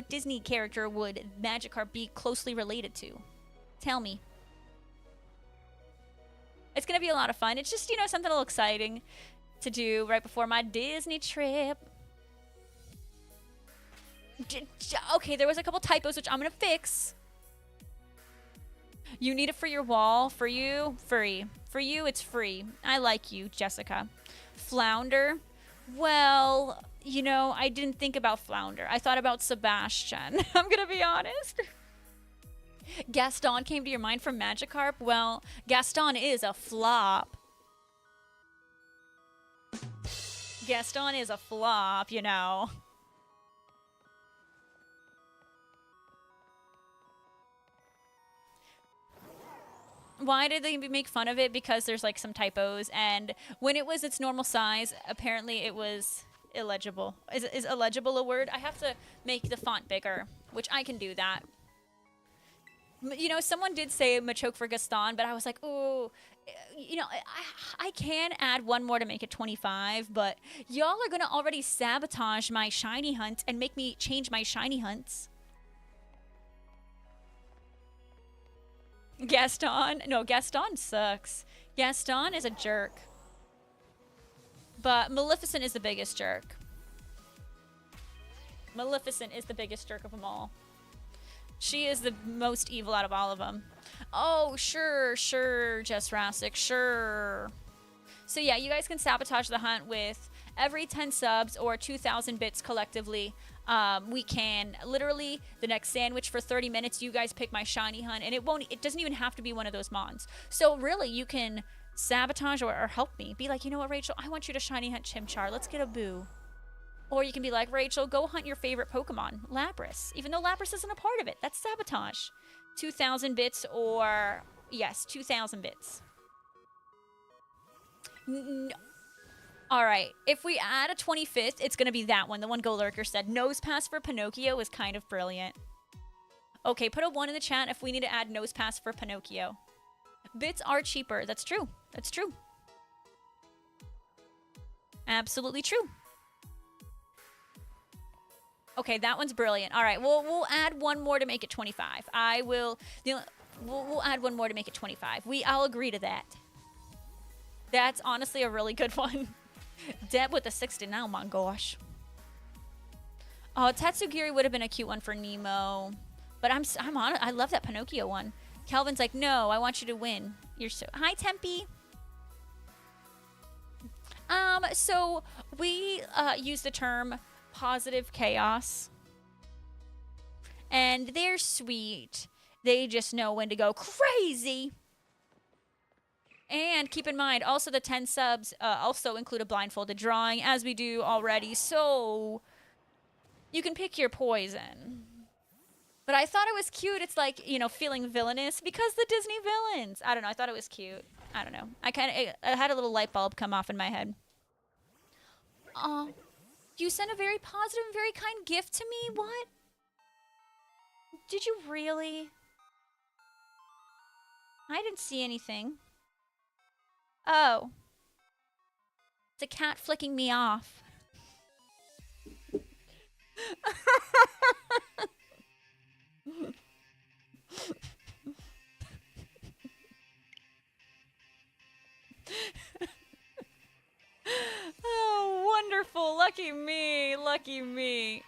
Disney character would Magikarp be closely related to? Tell me. It's going to be a lot of fun. It's just, something a little exciting to do right before my Disney trip. Okay, there was a couple typos, which I'm going to fix. You need it for your wall. For you, free. For you, it's free. I like you, Jessica. Flounder. Well, I didn't think about Flounder. I thought about Sebastian. I'm going to be honest. Gaston came to your mind from Magikarp? Well, Gaston is a flop. Gaston is a flop, Why did they make fun of it? Because there's like some typos, and when it was its normal size, apparently it was illegible. Is illegible a word? I have to make the font bigger, which I can do that. Someone did say Machoke for Gaston, but I was like, ooh, I can add one more to make it 25, but y'all are gonna already sabotage my shiny hunt and make me change my shiny hunts. Gaston? No, Gaston sucks. Gaston is a jerk. But Maleficent is the biggest jerk. Maleficent is the biggest jerk of them all. She is the most evil out of all of them. Oh, sure, Jess Rassick, sure. So yeah, you guys can sabotage the hunt with every 10 subs or 2,000 bits collectively. We can literally the next sandwich for 30 minutes. You guys pick my shiny hunt, and it doesn't even have to be one of those mons. So really, you can sabotage or help me. Be like, you know what, Rachel? I want you to shiny hunt Chimchar. Let's get a boo. Or you can be like, Rachel, go hunt your favorite Pokemon, Lapras. Even though Lapras isn't a part of it, that's sabotage. 2,000 bits or yes, 2,000 bits. All right, if we add a 25th, it's going to be that one. The one Go Lurker said. Nose Pass for Pinocchio is kind of brilliant. Okay, put a 1 in the chat if we need to add Nose Pass for Pinocchio. Bits are cheaper. That's true. That's true. Absolutely true. Okay, that one's brilliant. All right, we'll add one more to make it 25. We'll add one more to make it 25. I'll agree to that. That's honestly a really good one. Deb with the 60 now, my gosh. Oh, Tatsugiri would have been a cute one for Nemo. But I'm on. I love that Pinocchio one. Calvin's like, no, I want you to win. You're so... Hi, Tempe. So we use the term positive chaos. And they're sweet. They just know when to go crazy. And keep in mind, also the 10 subs also include a blindfolded drawing, as we do already. So you can pick your poison. But I thought it was cute. It's like, feeling villainous because the Disney villains. I don't know. I thought it was cute. I don't know. I had a little light bulb come off in my head. You sent a very positive and very kind gift to me? What? Did you really? I didn't see anything. Oh. It's a cat flicking me off. Oh, wonderful. Lucky me. Lucky me.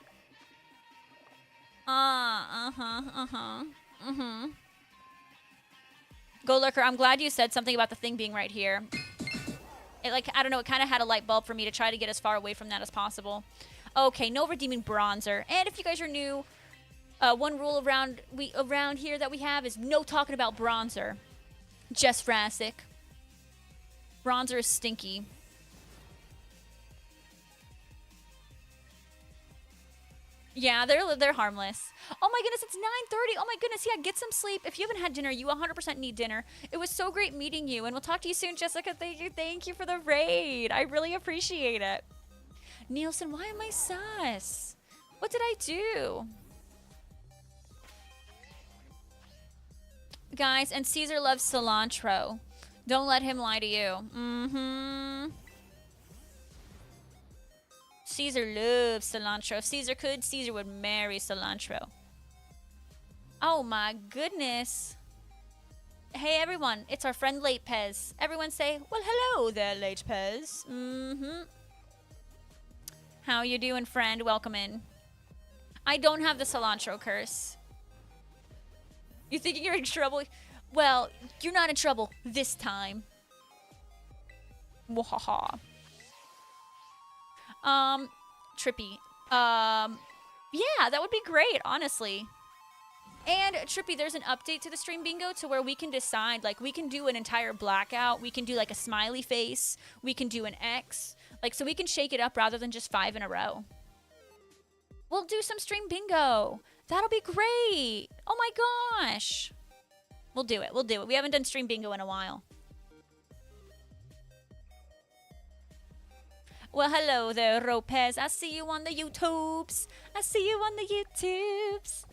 Go Lurker, I'm glad you said something about the thing being right here. It, like, I don't know, it kind of had a light bulb for me to try to get as far away from that as possible. Okay, no redeeming bronzer. And if you guys are new, one rule around here that we have is no talking about bronzer. Just Frassic. Bronzer is stinky. Yeah, they're harmless. Oh my goodness, it's 9:30. Oh my goodness, yeah, get some sleep. If you haven't had dinner, you 100% need dinner. It was so great meeting you, and we'll talk to you soon, Jessica. Thank you for the raid. I really appreciate it. Nielsen, why am I sus? What did I do? Guys, and Caesar loves cilantro. Don't let him lie to you. Caesar loves cilantro. If Caesar could, Caesar would marry cilantro. Oh my goodness. Hey everyone, it's our friend Late Pez. Everyone say, well, hello there, Late Pez. How you doing, friend? Welcome in. I don't have the cilantro curse. You think you're in trouble? Well, you're not in trouble this time. Wahaha. Trippy. Yeah, that would be great, honestly. And Trippy, there's an update to the stream bingo to where we can decide, like, we can do an entire blackout. We can do, like, a smiley face. We can do an X. Like, so we can shake it up rather than just 5 in a row. We'll do some stream bingo. That'll be great. Oh my gosh. We'll do it. We'll do it. We haven't done stream bingo in a while. Well, hello there, Ropez. I see you on the YouTubes. I see you on the YouTubes.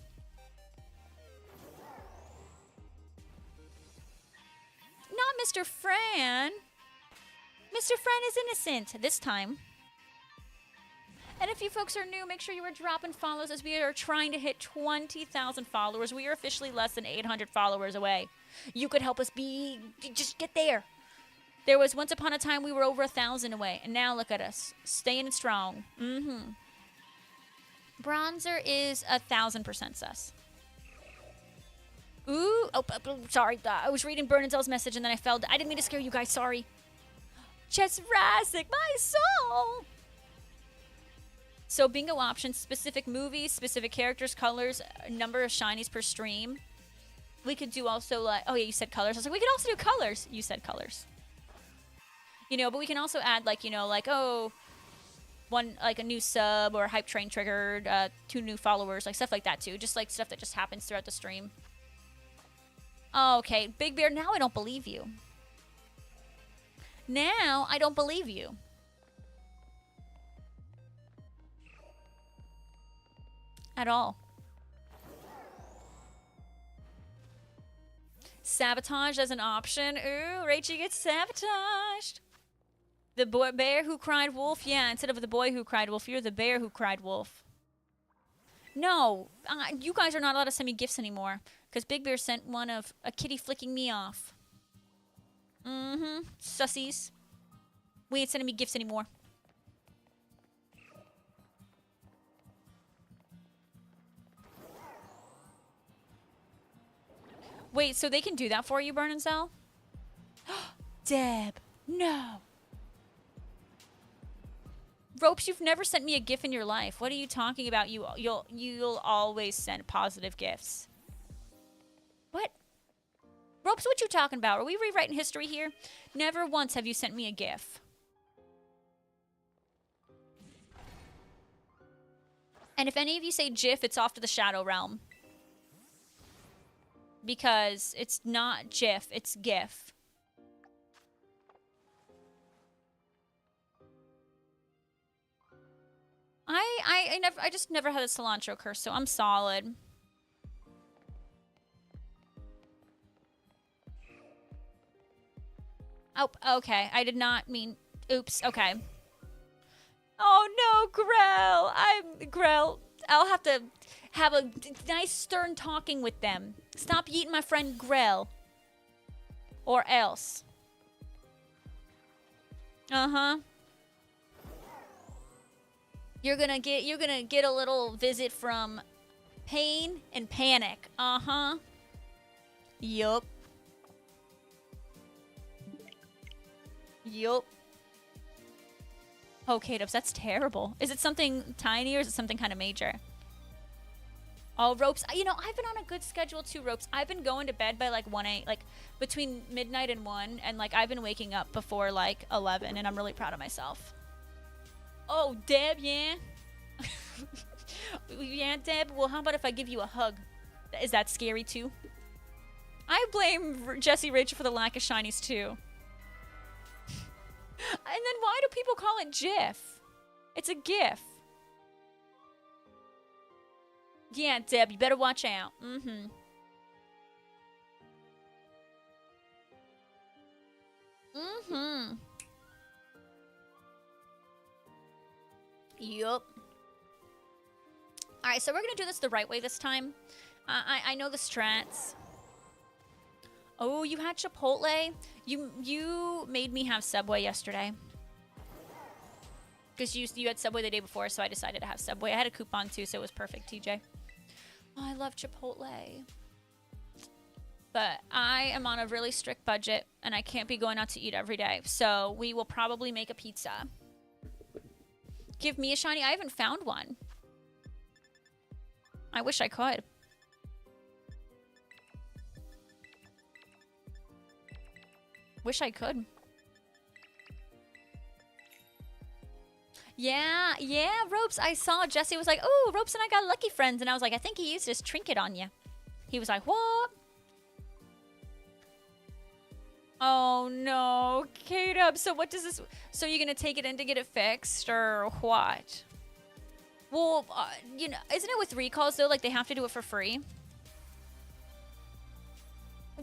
Not Mr. Fran. Mr. Fran is innocent this time. And if you folks are new, make sure you are dropping follows as we are trying to hit 20,000 followers. We are officially less than 800 followers away. You could help us just get there. There was once upon a time we were over 1,000 away, and now look at us, staying strong. Bronzer is 1,000% sus. Ooh, oh, sorry. I was reading Bernadette's message, and then I fell. I didn't mean to scare you guys. Sorry. Chess Rassic, my soul. So bingo options: specific movies, specific characters, colors, number of shinies per stream. We could do also like, oh yeah, you said colors. I was like, we could also do colors. You said colors. You know, but we can also add, like, you know, like, oh, one, like, a new sub or hype train triggered, 2 new followers, like, stuff like that, too. Just, like, stuff that just happens throughout the stream. Okay, Big Bear, now I don't believe you. Now I don't believe you. At all. Sabotage as an option. Ooh, Rachel gets sabotaged. The bear who cried wolf? Yeah, instead of the boy who cried wolf, you're the bear who cried wolf. No, you guys are not allowed to send me gifts anymore. Because Big Bear sent one of a kitty flicking me off. Sussies. We ain't sending me gifts anymore. Wait, so they can do that for you, Burn and Sell? Deb, no. Ropes, you've never sent me a GIF in your life. What are you talking about? You'll always send positive gifts. What? Ropes, what you talking about? Are we rewriting history here? Never once have you sent me a GIF. And if any of you say GIF, it's off to the Shadow Realm. Because it's not GIF, it's GIF. I just never had a cilantro curse, so I'm solid. Oh, okay. I did not mean... Oops, okay. Oh no, Grell. I'll have to have a nice stern talking with them. Stop yeeting my friend Grell. Or else. Uh-huh. You're gonna get a little visit from Pain and Panic. Uh-huh. Yup. Yup. Oh, K-Dubs, that's terrible. Is it something tiny or is it something kind of major? Oh, Ropes. You know, I've been on a good schedule too, Ropes. I've been going to bed by like 1 like between midnight and 1, and like I've been waking up before like 11, and I'm really proud of myself. Oh, Deb, yeah? Yeah, Deb? Well, how about if I give you a hug? Is that scary too? I blame Jessie Rachel for the lack of shinies too. And then why do people call it GIF? It's a GIF. Yeah, Deb, you better watch out. Mm-hmm. Mm-hmm. Yup. Alright, so we're gonna do this the right way this time. I know the strats. Oh, you had Chipotle? You made me have Subway yesterday. Because you had Subway the day before, so I decided to have Subway. I had a coupon too, so it was perfect, TJ. Oh, I love Chipotle. But I am on a really strict budget, and I can't be going out to eat every day. So we will probably make a pizza. Give me a shiny. I haven't found one. I wish I could. Wish I could. Yeah, Ropes. I saw Jesse was like, oh, Ropes and I got lucky friends. And I was like, I think he used his trinket on you. He was like, what? Oh, no. K-Dub, so what does this... So you're going to take it in to get it fixed or what? Well, you know, isn't it with recalls, though? Like, they have to do it for free?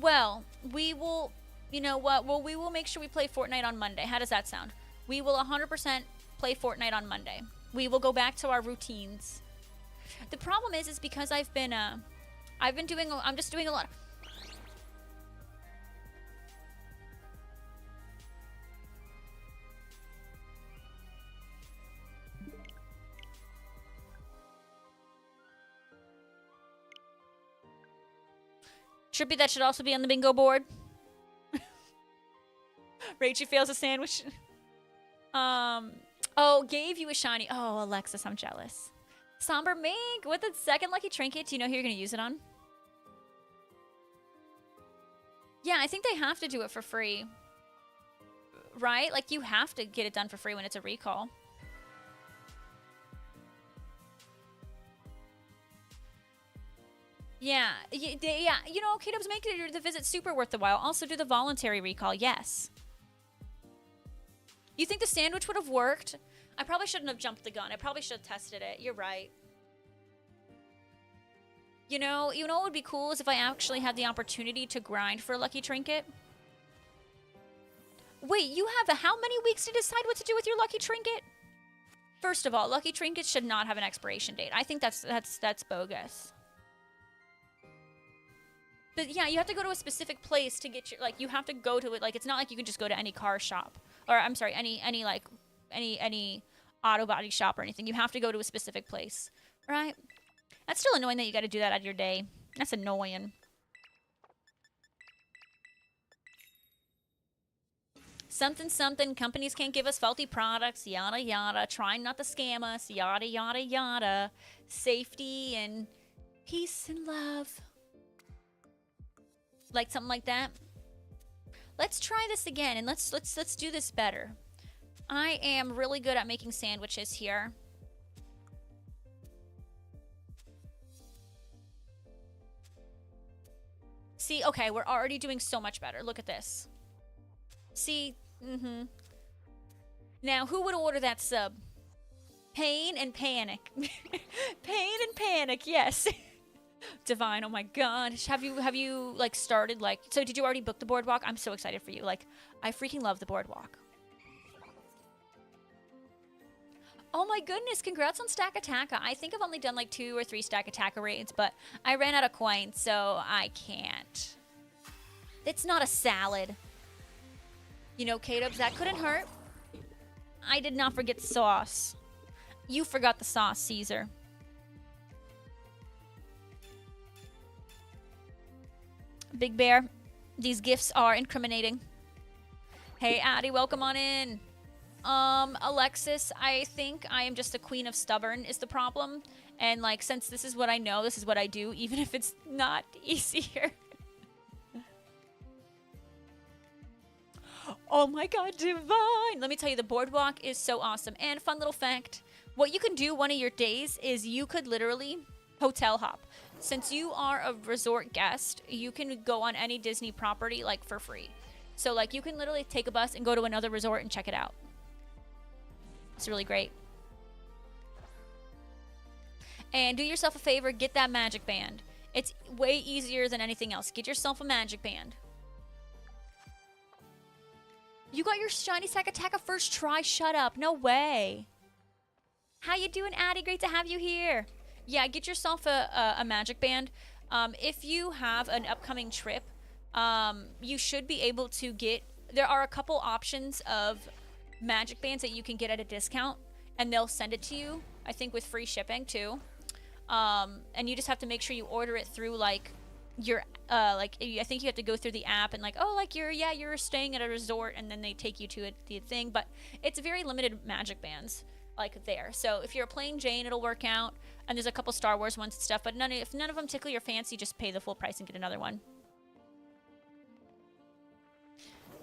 Well, we will... You know what? Well, we will make sure we play Fortnite on Monday. How does that sound? We will 100% play Fortnite on Monday. We will go back to our routines. The problem is because I'm just doing a lot. Trippy, that should also be on the bingo board. Rachie fails a sandwich. Oh, gave you a shiny. Oh, Alexis, I'm jealous. Somber Mink with its second lucky trinket. Do you know who you're going to use it on? Yeah, I think they have to do it for free. Right? Like, you have to get it done for free when it's a recall. Yeah. Yeah. You know, K-Dubs, make the visit super worth the while. Also, do the voluntary recall. Yes. You think the sandwich would have worked? I probably shouldn't have jumped the gun. I probably should have tested it. You're right. You know what would be cool is if I actually had the opportunity to grind for a lucky trinket. Wait, you have how many weeks to decide what to do with your lucky trinket? First of all, lucky trinkets should not have an expiration date. I think that's bogus. But yeah, you have to go to a specific place to get your, like, you have to go to it. Like, it's not like you can just go to any car shop. Or, I'm sorry, any auto body shop or anything. You have to go to a specific place, right? That's still annoying that you got to do that out of your day. That's annoying. Something, companies can't give us faulty products, yada, yada. Trying not to scam us, yada, yada, yada. Safety and peace and love. Like something like that. Let's try this again, and let's do this better. I am really good at making sandwiches here. See, okay, we're already doing so much better. Look at this. See, Now, who would order that sub? Pain and panic. Pain and panic, yes. Divine, oh my gosh. Have you like started like, so did you already book the boardwalk? I'm so excited for you. Like, I freaking love the boardwalk. Oh my goodness, congrats on Stack Attacka. I think I've only done like 2 or 3 Stack Attacka raids, but I ran out of coins, so I can't. It's not a salad. You know, K-Dubs, that couldn't hurt. I did not forget the sauce. You forgot the sauce, Caesar. Big Bear, these gifts are incriminating. Hey, Addie, welcome on in. Alexis, I think I am just a queen of stubborn is the problem. And, like, since this is what I know, this is what I do, even if it's not easier. Oh my god, Divine! Let me tell you, the boardwalk is so awesome. And fun little fact, what you can do one of your days is you could literally hotel hop. Since you are a resort guest, you can go on any Disney property, like, for free. So, like, you can literally take a bus and go to another resort and check it out. It's really great. And do yourself a favor, get that magic band. It's way easier than anything else. Get yourself a magic band. You got your shiny Stack Attacka first try. Shut up. No way. How you doing, Addie? Great to have you here. Yeah, get yourself a magic band. If you have an upcoming trip, you should be able to get... There are a couple options of magic bands that you can get at a discount, and they'll send it to you, I think with free shipping too. And you just have to make sure you order it through like your like I think you have to go through the app and like, oh, like you're staying at a resort, and then they take you to the thing. But it's very limited magic bands like there. So if you're a plain Jane, it'll work out. And there's a couple Star Wars ones and stuff, but if none of them tickle your fancy, just pay the full price and get another one.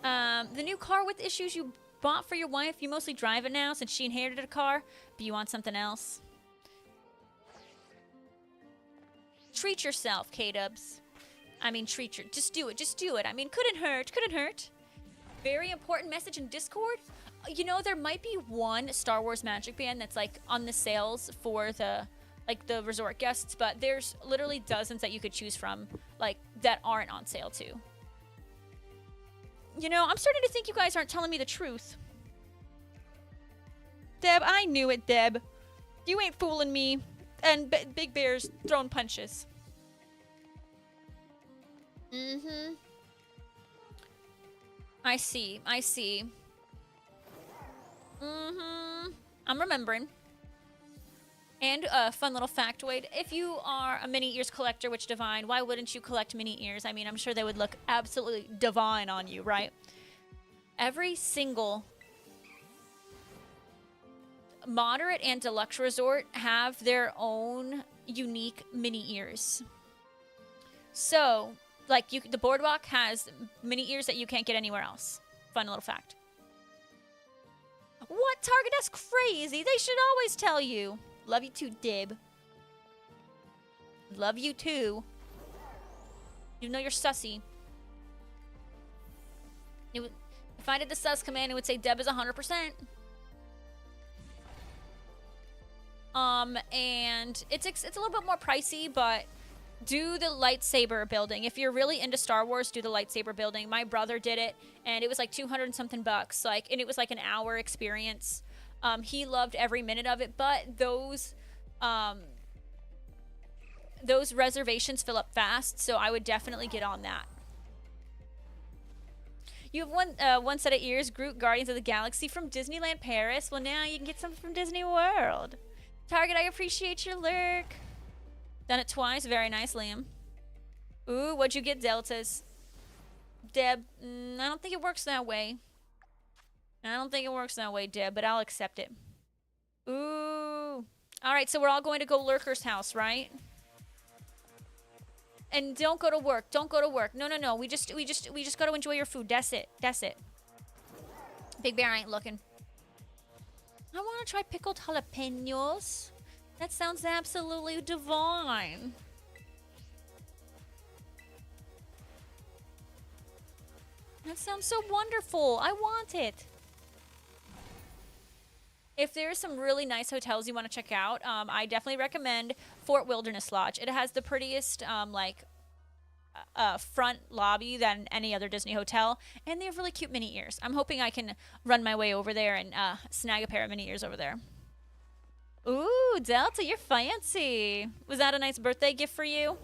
The new car with issues you bought for your wife, you mostly drive it now since she inherited a car, but you want something else. Treat yourself, K-Dubs. I mean, just do it. I mean, couldn't hurt. Very important message in Discord. You know, there might be one Star Wars magic band that's like on the sales for the resort guests, but there's literally dozens that you could choose from, like, that aren't on sale too. You know, I'm starting to think you guys aren't telling me the truth. Deb, I knew it, Deb. You ain't fooling me. And Big Bear's throwing punches. Mm-hmm. I see. Mm-hmm. I'm remembering. And a fun little factoid. If you are a mini ears collector, which Divine, why wouldn't you collect mini ears? I mean, I'm sure they would look absolutely divine on you, right? Every single moderate and deluxe resort have their own unique mini ears. So, like, the boardwalk has mini ears that you can't get anywhere else. Fun little fact. What? Target? That's crazy. They should always tell you. Love you too, Dib. Love you too. You know you're sussy. If I did the sus command, it would say Deb is 100%. And it's a little bit more pricey, but do the lightsaber building. If you're really into Star Wars, do the lightsaber building. My brother did it, and it was like 200 and something bucks. Like, and it was like an hour experience. He loved every minute of it, but those reservations fill up fast, so I would definitely get on that. You have one set of ears, Groot Guardians of the Galaxy from Disneyland Paris. Well, now you can get some from Disney World. Target, I appreciate your lurk. Done it twice. Very nice, Liam. Ooh, what'd you get, Deltas? Deb, I don't think it works that way. Deb, but I'll accept it. Ooh. All right, so we're all going to go Lurker's house, right? And don't go to work. No. We just got to enjoy your food. That's it. Big Bear ain't looking. I want to try pickled jalapenos. That sounds absolutely divine. That sounds so wonderful. I want it. If there's some really nice hotels you want to check out, I definitely recommend Fort Wilderness Lodge. It has the prettiest front lobby than any other Disney hotel, and they have really cute mini ears. I'm hoping I can run my way over there and snag a pair of mini ears over there. Ooh, Delta, you're fancy. Was that a nice birthday gift for you?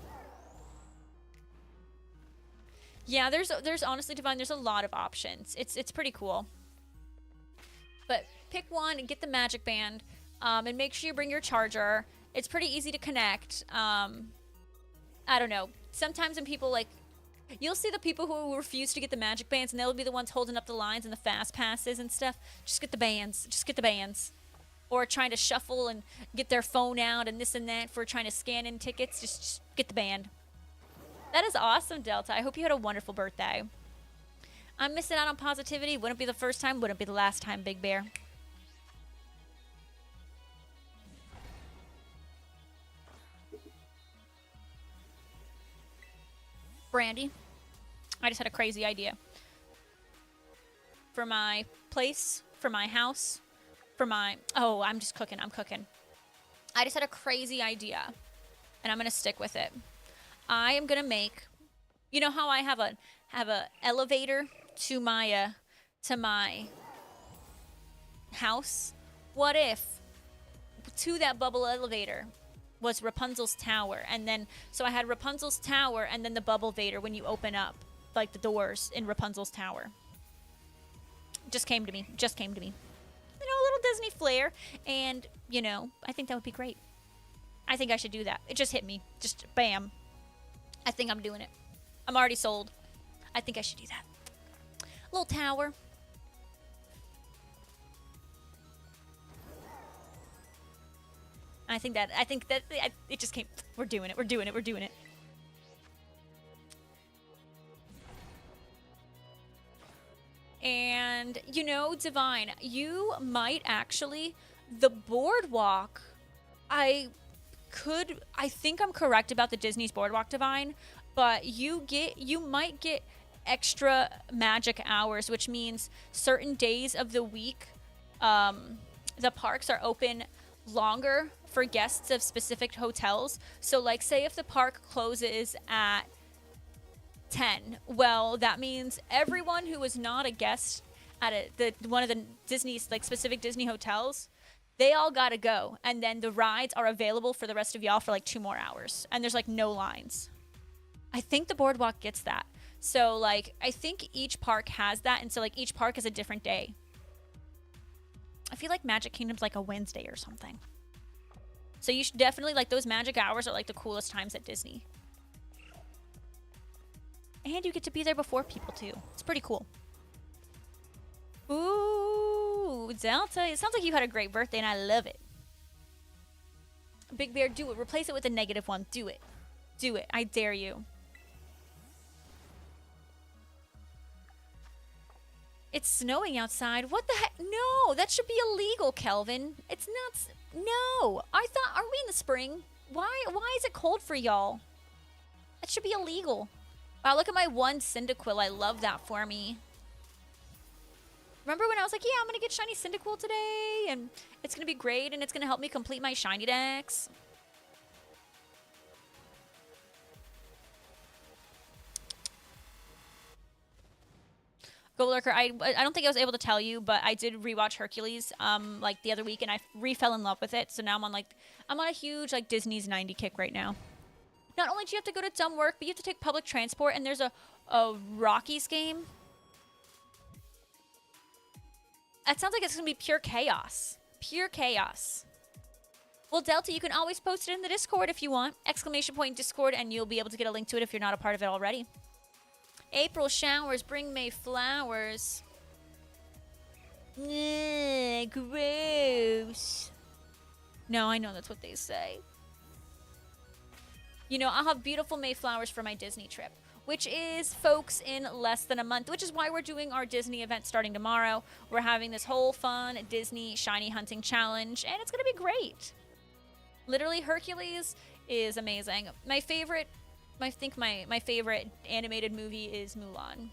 Yeah, there's honestly, Divine, there's a lot of options. It's pretty cool. But pick one and get the Magic Band, and make sure you bring your charger. It's pretty easy to connect. I don't know. Sometimes when people you'll see the people who refuse to get the Magic Bands, and they'll be the ones holding up the lines and the fast passes and stuff. Just get the bands. Just get the bands. Or trying to shuffle and get their phone out and this and that for trying to scan in tickets. Just get the band. That is awesome, Delta. I hope you had a wonderful birthday. I'm missing out on positivity. Wouldn't be the first time. Wouldn't be the last time, Big Bear. Brandy, I just had a crazy idea. For my place, for my house, for my... Oh, I'm just cooking. I'm cooking. I just had a crazy idea, and I'm going to stick with it. I am going to make... You know how I have a elevator to my house? What if to that bubble elevator was Rapunzel's tower, and then so I had Rapunzel's tower and then the bubble vader when you open up like the doors in Rapunzel's tower. Just came to me. Just came to me. You know, a little Disney flair, and you know, I think that would be great. I think I should do that. It just hit me. Just bam. I think I'm doing it. I'm already sold. I think I should do that. Little tower. I think that it just came. We're doing it. We're doing it. We're doing it. And you know, Divine, you might actually the boardwalk. I think I'm correct about the Disney's boardwalk, Divine, but you might get extra magic hours, which means certain days of the week, the parks are open longer for guests of specific hotels. So like, say if the park closes at 10, well, that means everyone who was not a guest at one of the Disney's like specific Disney hotels, they all gotta go, and then the rides are available for the rest of y'all for like 2 more hours, and there's like no lines. I think the boardwalk gets that. So like, I think each park has that, and so like each park is a different day. I feel like Magic Kingdom's like a Wednesday or something. So you should definitely, like, those magic hours are like the coolest times at Disney. And you get to be there before people too. It's pretty cool. Ooh, Delta. It sounds like you had a great birthday and I love it. Big Bear, do it. Replace it with a -1. Do it. Do it. I dare you. It's snowing outside. What the heck? No, that should be illegal, Kelvin. It's not. No, I thought, aren't we in the spring? Why is it cold for y'all? That should be illegal. Wow, look at my one Cyndaquil. I love that for me. Remember when I was like, yeah, I'm going to get shiny Cyndaquil today, and it's going to be great, and it's going to help me complete my shiny decks. Go Lurker, I don't think I was able to tell you, but I did rewatch Hercules like the other week, and I fell in love with it. So now I'm on a huge like Disney's 90 kick right now. Not only do you have to go to dumb work, but you have to take public transport, and there's a Rockies game. That sounds like it's gonna be pure chaos. Pure chaos. Well, Delta, you can always post it in the Discord if you want. !point Discord, and you'll be able to get a link to it if you're not a part of it already. April showers bring May flowers. Gross. No, I know that's what they say. You know, I'll have beautiful May flowers for my Disney trip, which is, folks, in less than a month, which is why we're doing our Disney event starting tomorrow. We're having this whole fun Disney shiny hunting challenge, and it's going to be great. Literally, Hercules is amazing. My favorite... I think my favorite animated movie is Mulan.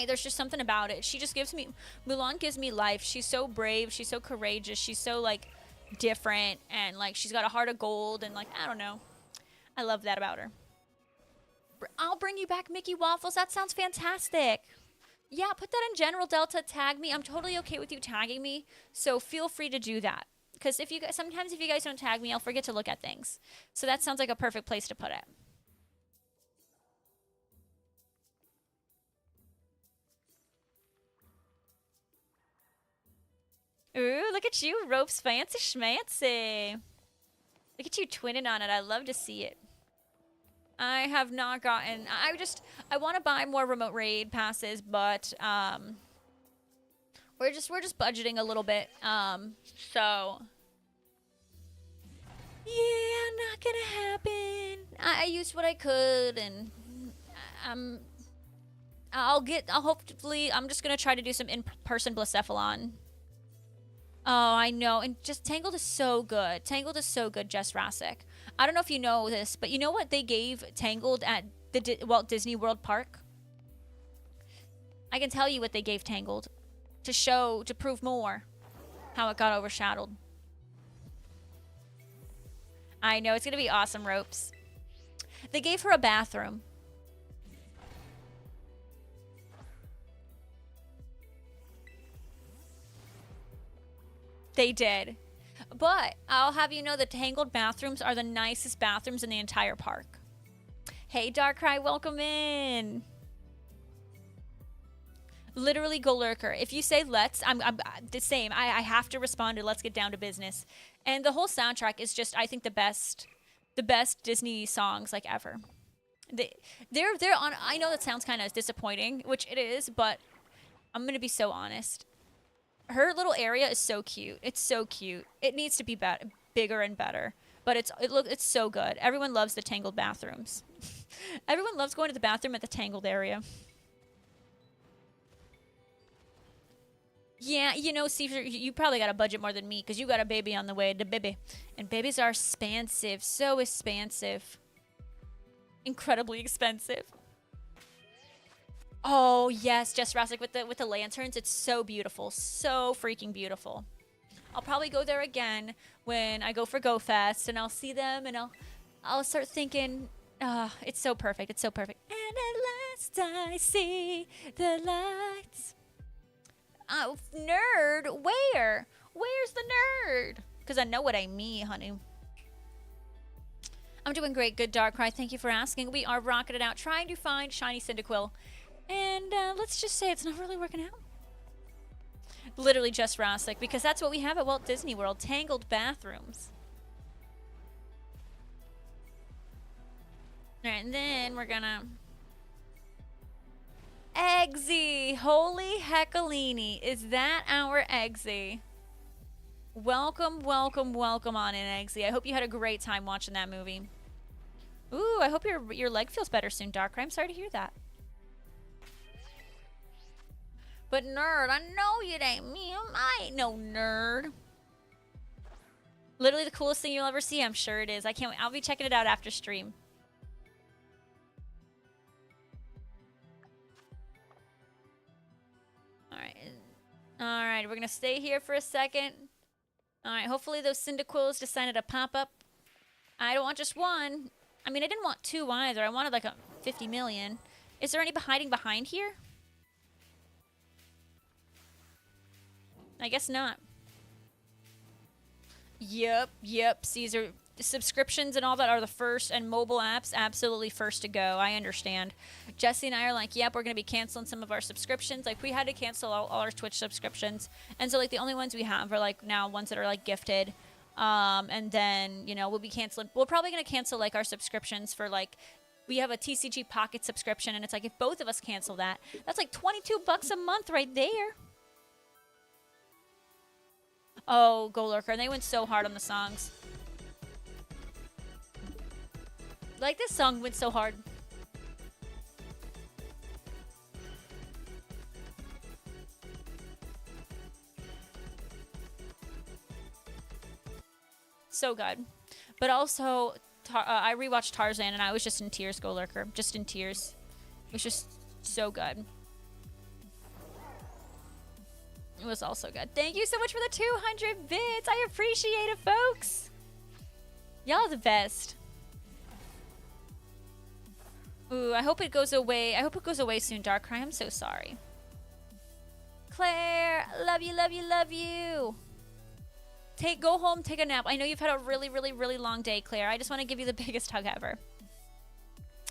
There's just something about it. She just gives me, Mulan gives me life. She's so brave. She's so courageous. She's so like different, and like she's got a heart of gold, and like I don't know. I love that about her. I'll bring you back Mickey Waffles. That sounds fantastic. Yeah, put that in General Delta. Tag me. I'm totally okay with you tagging me. So feel free to do that. Because if you guys, sometimes if you guys don't tag me, I'll forget to look at things. So that sounds like a perfect place to put it. Ooh, look at you, Ropes fancy schmancy. Look at you twinning on it. I love to see it. I have not gotten. I want to buy more remote raid passes, but we're just budgeting a little bit. So yeah, not gonna happen. I used what I could, and I'll hopefully. I'm just gonna try to do some in-person Blacephalon. Oh, I know. And just Tangled is so good. Tangled is so good, Jess Rassick. I don't know if you know this, but you know what they gave Tangled at the Walt Disney World Park? I can tell you what they gave Tangled to prove more how it got overshadowed. I know. It's going to be awesome, Ropes. They gave her a bathroom. They did. But I'll have you know the Tangled bathrooms are the nicest bathrooms in the entire park. Hey, Darkrai, welcome in. Literally, go lurker. If you say let's, I'm the same. I have to respond to let's get down to business. And the whole soundtrack is just, I think, the best Disney songs like ever. They're on. I know that sounds kind of disappointing, which it is, but I'm gonna be so honest. Her little area is so cute. It's so cute. It needs to be bigger and better. But it's so good. Everyone loves the Tangled bathrooms. Everyone loves going to the bathroom at the Tangled area. Yeah, you know, Caesar, you probably got a budget more than me because you got a baby on the way, the baby. And babies are expansive. So expansive. Incredibly expensive. Oh yes, Jess Rassick with the lanterns. It's so beautiful, so freaking beautiful. I'll probably go there again when I go for Go Fest, and I'll see them, and I'll start thinking, it's so perfect, it's so perfect. And at last I see the lights. Oh, nerd, where? Where's the nerd? Because I know what I mean, honey. I'm doing great, good Darkrai. Thank you for asking. We are rocking it out, trying to find shiny Cyndaquil. And let's just say it's not really working out. Literally just Rassick, because that's what we have at Walt Disney World. Tangled bathrooms. Alright, and then we're gonna... Eggsy! Holy heckalini. Is that our Eggsy? Welcome, welcome, welcome on in, Eggsy. I hope you had a great time watching that movie. Ooh, I hope your leg feels better soon, Darkrai. I'm sorry to hear that. But nerd, I know you ain't me. I ain't no nerd. Literally the coolest thing you'll ever see. I'm sure it is. I can't wait. I'll be checking it out after stream. Alright. Alright, we're going to stay here for a second. Alright, hopefully those Cyndaquils decided to pop up. I don't want just one. I mean, I didn't want two either. I wanted like a 50 million. Is there any hiding behind here? I guess not. Yep. Caesar, subscriptions and all that are the first, and mobile apps, absolutely first to go. I understand. Jesse and I are like, yep, we're going to be canceling some of our subscriptions. Like, we had to cancel all our Twitch subscriptions. And so, like, the only ones we have are, like, now ones that are, like, gifted. And then, you know, we'll be canceling. We're probably going to cancel, like, our subscriptions for, like, we have a TCG Pocket subscription. And it's like, if both of us cancel that, that's like $22 a month right there. Oh, Go Lurker. And they went so hard on the songs. Like, this song went so hard. So good. But also, I rewatched Tarzan and I was just in tears, Go Lurker. Just in tears. It was just so good. It was also good. Thank you so much for the 200 bits. I appreciate it, folks. Y'all are the best. Ooh, I hope it goes away. I hope it goes away soon, Darkrai. I'm so sorry. Claire, love you, love you, love you. Go home, take a nap. I know you've had a really, really, really long day, Claire. I just want to give you the biggest hug ever.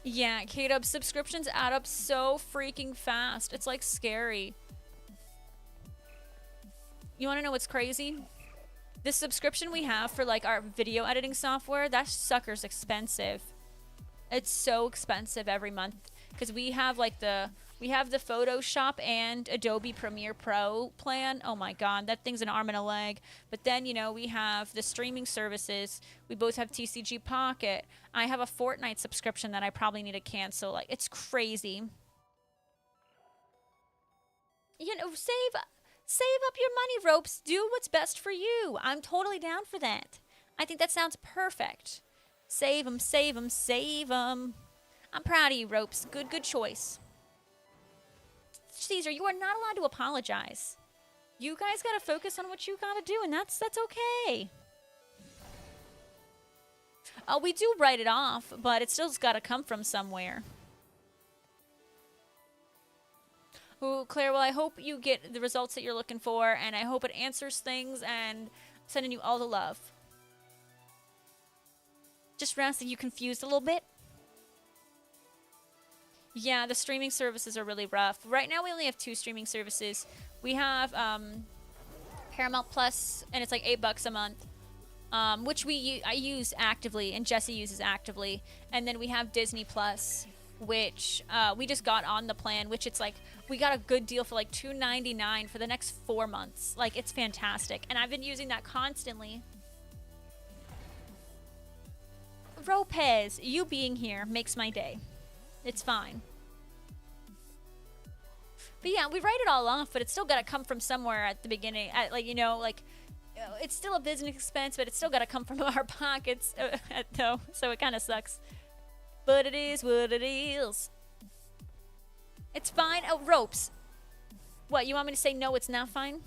Yeah, K-Dub, subscriptions add up so freaking fast. It's like scary. You want to know what's crazy? This subscription we have for like our video editing software, that sucker's expensive. It's so expensive every month because we have like the Photoshop and Adobe Premiere Pro plan. Oh my god, that thing's an arm and a leg. But then, you know, we have the streaming services. We both have TCG Pocket. I have a Fortnite subscription that I probably need to cancel. Like, it's crazy. You know, save up your money, Ropes. Do what's best for you. I'm totally down for that. I think that sounds perfect. Save them, save them, save them. I'm proud of you, Ropes. Good choice. Caesar, you are not allowed to apologize. You guys gotta focus on what you gotta do, and that's okay. We do write it off, but it still's gotta come from somewhere. Ooh, Claire, well, I hope you get the results that you're looking for, and I hope it answers things, and sending you all the love. Just Rousey, you confused a little bit? Yeah, the streaming services are really rough. Right now, we only have 2 streaming services. We have Paramount Plus, and it's like $8 a month, which I use actively, and Jesse uses actively. And then we have Disney Plus, which we just got on the plan, which it's like we got a good deal for like $2.99 for the next 4 months. Like, it's fantastic, and I've been using that constantly. Ropez, you being here makes my day. It's fine. But yeah, we write it all off, but it's still got to come from somewhere at the beginning. It's still a business expense, but it's still got to come from our pockets, though. So it kind of sucks. But it is what it is. It's fine. Oh, Ropes. What, you want me to say no, it's not fine?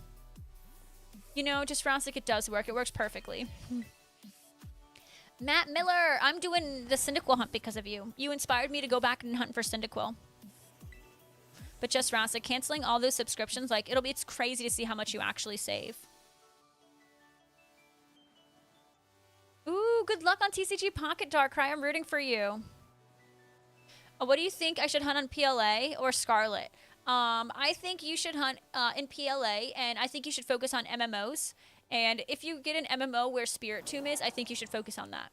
You know, just Frostic, it does work. It works perfectly. Matt Miller, I'm doing the Cyndaquil hunt because of you. You inspired me to go back and hunt for Cyndaquil. But just Rasa, canceling all those subscriptions, like, it's crazy to see how much you actually save. Ooh, good luck on TCG Pocket, Darkrai. I'm rooting for you. What do you think I should hunt on PLA or Scarlet? I think you should hunt in PLA, and I think you should focus on MMOs. And if you get an MMO where Spirit Tomb is, I think you should focus on that.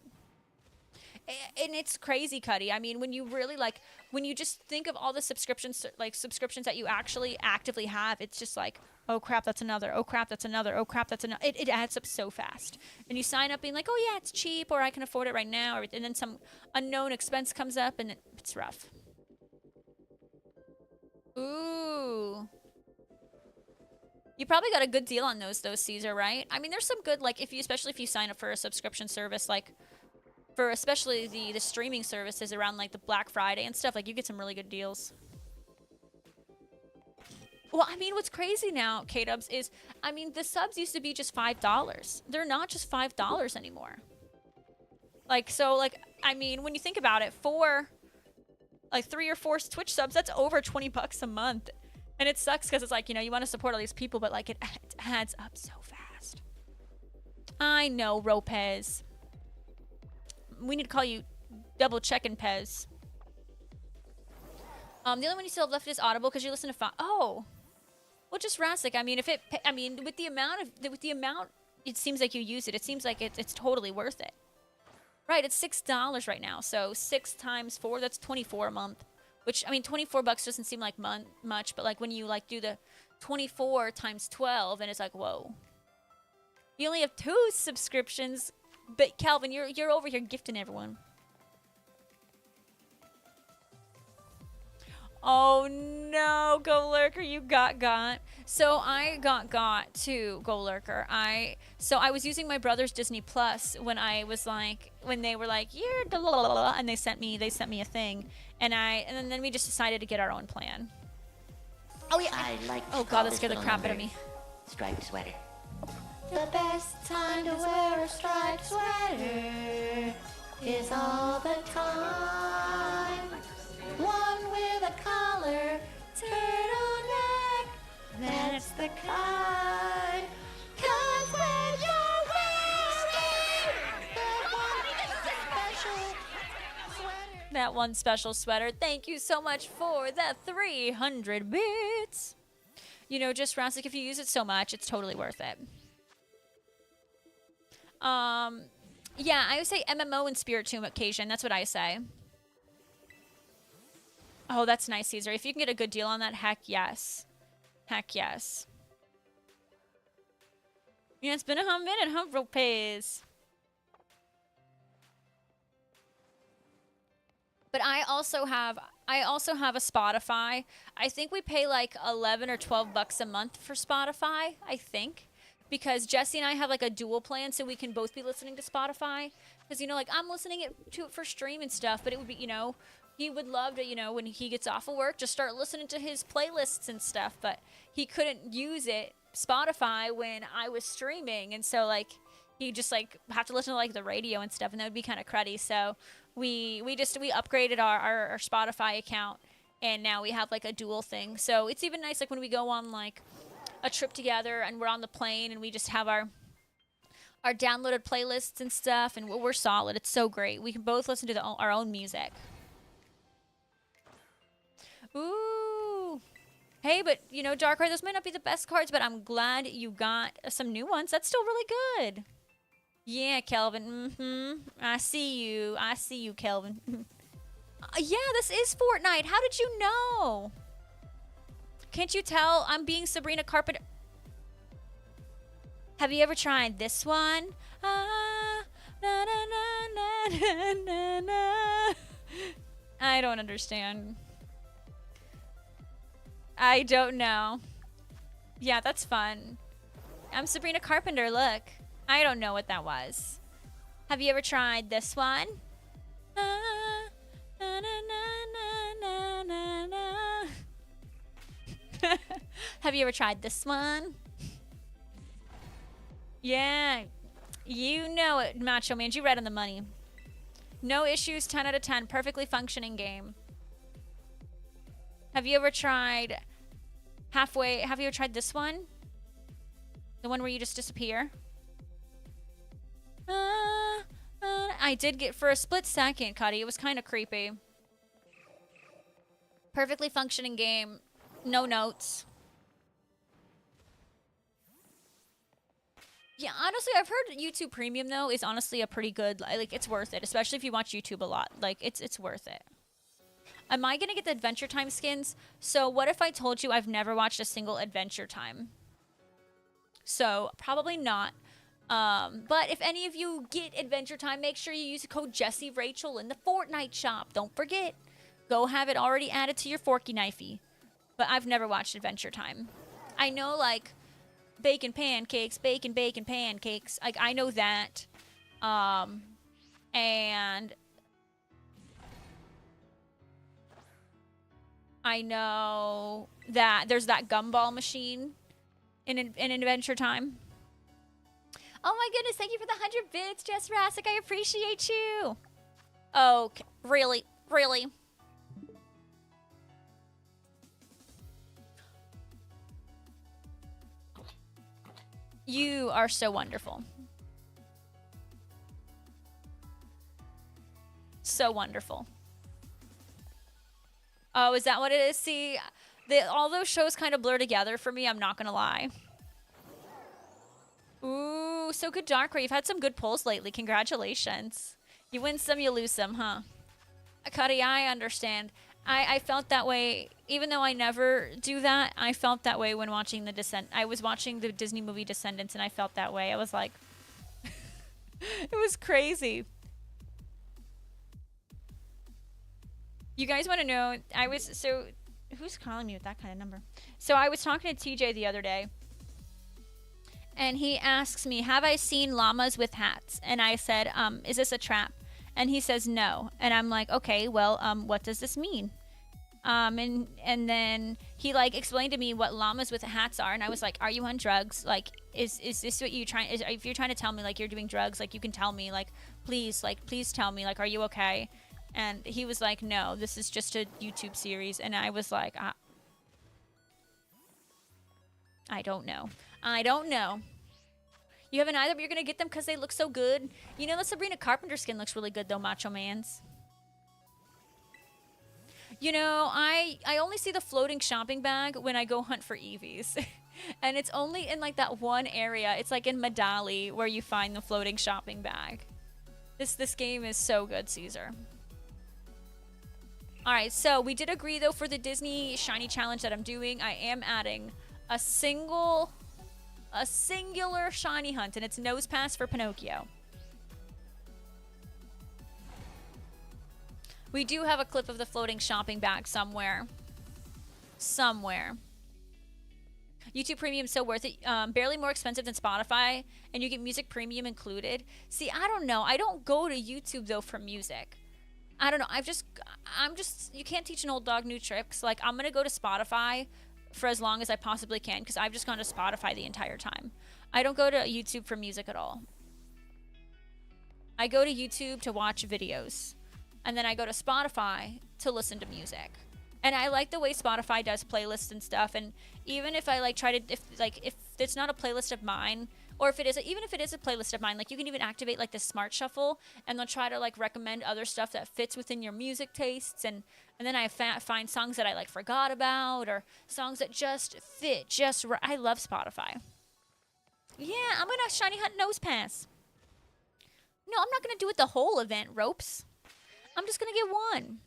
And it's crazy, Cuddy. I mean, when you really, like, when you just think of all the subscriptions that you actually actively have, it's just like, oh crap, that's another. Oh crap, that's another. Oh crap, that's another. It adds up so fast. And you sign up being like, oh yeah, it's cheap, or I can afford it right now. And then some unknown expense comes up, and it's rough. Ooh. You probably got a good deal on those, though, Caesar, right? I mean, there's some good, like, especially if you sign up for a subscription service, like, for especially the streaming services around, like, the Black Friday and stuff, like, you get some really good deals. Well, I mean, what's crazy now, K-Dubs, is, I mean, the subs used to be just $5. They're not just $5 anymore. Like, so, like, I mean, when you think about it, for, like, 3 or 4 Twitch subs, that's over $20 a month. And it sucks because it's like, you know, you want to support all these people, but, like, it adds up so fast. I know, Ropez. We need to call you Double Checkin' Pez. The only one you still have left is Audible because you listen to Oh. Well, just Rasik. I mean, with the amount, it seems like you use it. It seems like it's totally worth it. Right, it's $6 right now. So 6 times 4, that's $24 a month. Which, I mean, $24 doesn't seem like much, but, like, when you, like, do the 24 times 12, and it's like, whoa. You only have 2 subscriptions, but Calvin, you're over here gifting everyone. Oh no, Go Lurker, you got. So I got to Go Lurker. So I was using my brother's Disney Plus when they were like, you're and they sent me a thing, and then we just decided to get our own plan. Oh yeah. Oh god, that scared the crap out of me. striped sweater. The best time to wear a striped sweater is all the time. One with a collar, turtleneck, that's the kind. 'Cause when you're wearing That one special sweater. Thank you so much for the 300 bits. You know, just Rouse, like if you use it so much, it's totally worth it. Yeah, I would say MMO and Spiritomb occasion. That's what I say. Oh, that's nice, Caesar. If you can get a good deal on that, heck yes. Heck yes. Yeah, it's been a hot minute, huh, Ropez? But I also have a Spotify. I think we pay like 11 or 12 bucks a month for Spotify, I think. Because Jesse and I have like a dual plan, so we can both be listening to Spotify. Because, you know, like I'm listening to it for stream and stuff, but it would be, you know, he would love to, you know, when he gets off of work, just start listening to his playlists and stuff. But he couldn't use it, Spotify, when I was streaming. And so, like, he just, like, have to listen to, like, the radio and stuff, and that would be kind of cruddy. So we upgraded our Spotify account, and now we have, like, a dual thing. So it's even nice, like, when we go on, like, a trip together and we're on the plane and we just have our downloaded playlists and stuff, and we're solid. It's so great. We can both listen to our own music. Ooh. Hey, but, you know, Darkrai, those might not be the best cards, but I'm glad you got some new ones. That's still really good. Yeah, Kelvin. I see you. I see you, Kelvin. Yeah, this is Fortnite. How did you know? Can't you tell I'm being Sabrina Carpenter? Have you ever tried this one? Ah, na, na, na, na, na, na. I don't understand. I don't know. Yeah, that's fun. I'm Sabrina Carpenter, look. I don't know what that was. Have you ever tried this one? Ah, na, na, na, na, na, na. Have you ever tried this one? Yeah, you know it, Macho Man. You read on the money. No issues, 10 out of 10. Perfectly functioning game. Have you ever tried have you ever tried this one? The one where you just disappear? I did get for a split second, Cuddy. It was kind of creepy. Perfectly functioning game. No notes. Yeah, honestly, I've heard YouTube Premium, though, is honestly a pretty good, like, it's worth it, especially if you watch YouTube a lot. Like, it's worth it. Am I going to get the Adventure Time skins? So what if I told you I've never watched a single Adventure Time? So probably not. But if any of you get Adventure Time, make sure you use the code Jessie Rachel in the Fortnite shop. Don't forget. Go have it already added to your Forky Knifey. But I've never watched Adventure Time. I know, like, bacon pancakes. Like, I know that. And I know that there's that gumball machine in Adventure Time. Oh my goodness, thank you for the 100 bits, Jess Rassick. I appreciate you. Okay, really? Really? You are so wonderful. So wonderful. Oh, is that what it is? See, all those shows kind of blur together for me, I'm not going to lie. Ooh, so good, Darkrai. You've had some good pulls lately. Congratulations. You win some, you lose some, huh? Cuddy, I understand. I felt that way, even though I never do that, I felt that way when watching I was watching the Disney movie Descendants, and I felt that way. I was like, it was crazy. You guys want to know, who's calling me with that kind of number? So I was talking to TJ the other day, and he asks me, have I seen llamas with hats? And I said, is this a trap? And he says, no. And I'm like, okay, well, what does this mean? And then he like explained to me what llamas with hats are, and I was like, "Are you on drugs? Like, is this what you trying? If you're trying to tell me like you're doing drugs, like you can tell me, like please tell me, like, are you okay?" And he was like, "No, this is just a YouTube series," and I was like, I don't know. I don't know. You haven't either, but you're gonna get them because they look so good. You know, the Sabrina Carpenter skin looks really good though, Macho Mans. You know, I only see the floating shopping bag when I go hunt for Eevees. And it's only in like that one area. It's like in Medali where you find the floating shopping bag. This game is so good, Caesar. Alright, so we did agree though for the Disney Shiny Challenge that I'm doing, I am adding a singular shiny hunt, and it's Nose Pass for Pinocchio. We do have a clip of the floating shopping bag somewhere. YouTube Premium is so worth it. Barely more expensive than Spotify, and you get music premium included. See, I don't know. I don't go to YouTube though for music. I don't know. I'm just. You can't teach an old dog new tricks. Like, I'm gonna go to Spotify for as long as I possibly can because I've just gone to Spotify the entire time. I don't go to YouTube for music at all. I go to YouTube to watch videos. And then I go to Spotify to listen to music. And I like the way Spotify does playlists and stuff. And even if I like try to, if it's not a playlist of mine, or if it is, even if it is a playlist of mine, like you can even activate like the Smart Shuffle, and they'll try to like recommend other stuff that fits within your music tastes. And then I find songs that I like forgot about, or songs that just fit just right. I love Spotify. Yeah, I'm gonna shiny hunt Nose Pass. No, I'm not gonna do it the whole event, Ropes. I'm just gonna get one.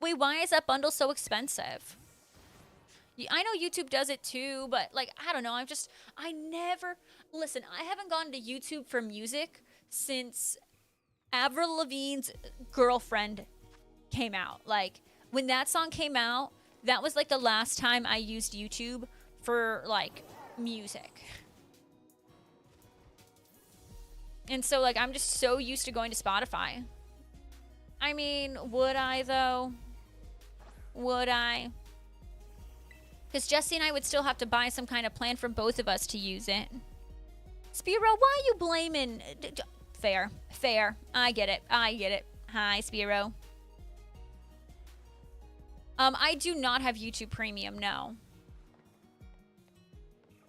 Wait, why is that bundle so expensive? I know YouTube does it too, but like, I don't know. I haven't gone to YouTube for music since Avril Lavigne's Girlfriend came out. Like, when that song came out, that was like the last time I used YouTube for like music. And so, like, I'm just so used to going to Spotify. I mean, would I, though? Would I? Because Jesse and I would still have to buy some kind of plan for both of us to use it. Spiro, why are you blaming... Fair. I get it. Hi, Spiro. I do not have YouTube Premium, no.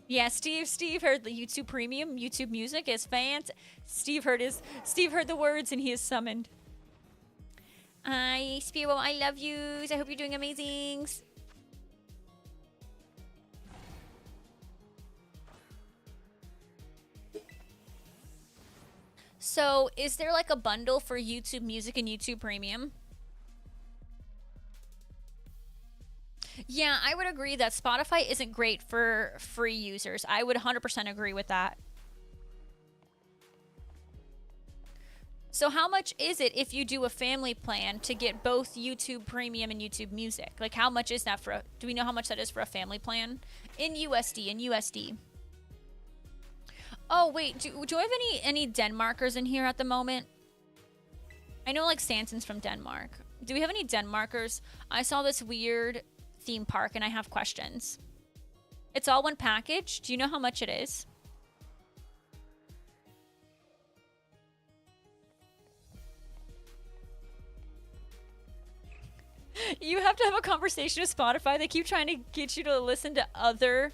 Yeah, Steve heard the YouTube Premium. YouTube Music is fantastic. Steve heard the words and he is summoned. Hi, Spiro, I love yous. I hope you're doing amazing. So, is there like a bundle for YouTube Music and YouTube Premium? Yeah, I would agree that Spotify isn't great for free users. I would 100% agree with that. So how much is it if you do a family plan to get both YouTube Premium and YouTube Music? Like, how much is that for do we know how much that is for a family plan? In USD. Oh, wait, do I have any Denmarkers in here at the moment? I know, like, Sanson's from Denmark. Do we have any Denmarkers? I saw this weird theme park and I have questions. It's all one package. Do you know how much it is? You have to have a conversation with Spotify. They keep trying to get you to listen to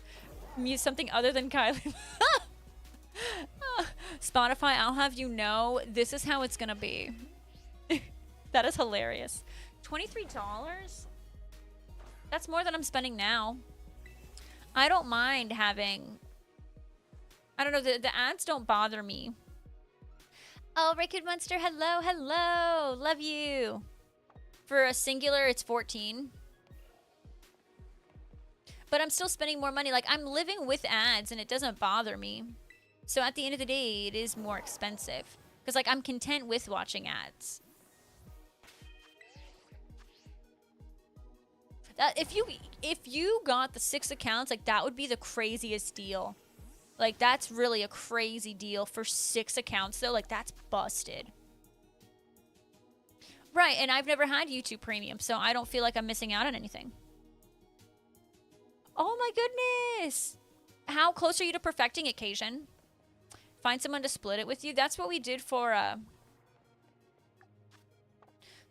something other than Kylie. Spotify, I'll have you know, this is how it's gonna be. That is hilarious. $23? That's more than I'm spending now. I don't mind having... I don't know, the ads don't bother me. Oh, Rakud Monster, hello. Love you. For a singular, it's 14. But I'm still spending more money. Like, I'm living with ads, and it doesn't bother me. So at the end of the day, it is more expensive. Because, like, I'm content with watching ads. If you got the 6 accounts, like, that would be the craziest deal. Like, that's really a crazy deal for 6 accounts, though. Like, that's busted. Right, and I've never had YouTube Premium, so I don't feel like I'm missing out on anything. Oh my goodness! How close are you to perfecting occasion? Find someone to split it with you. That's what we did for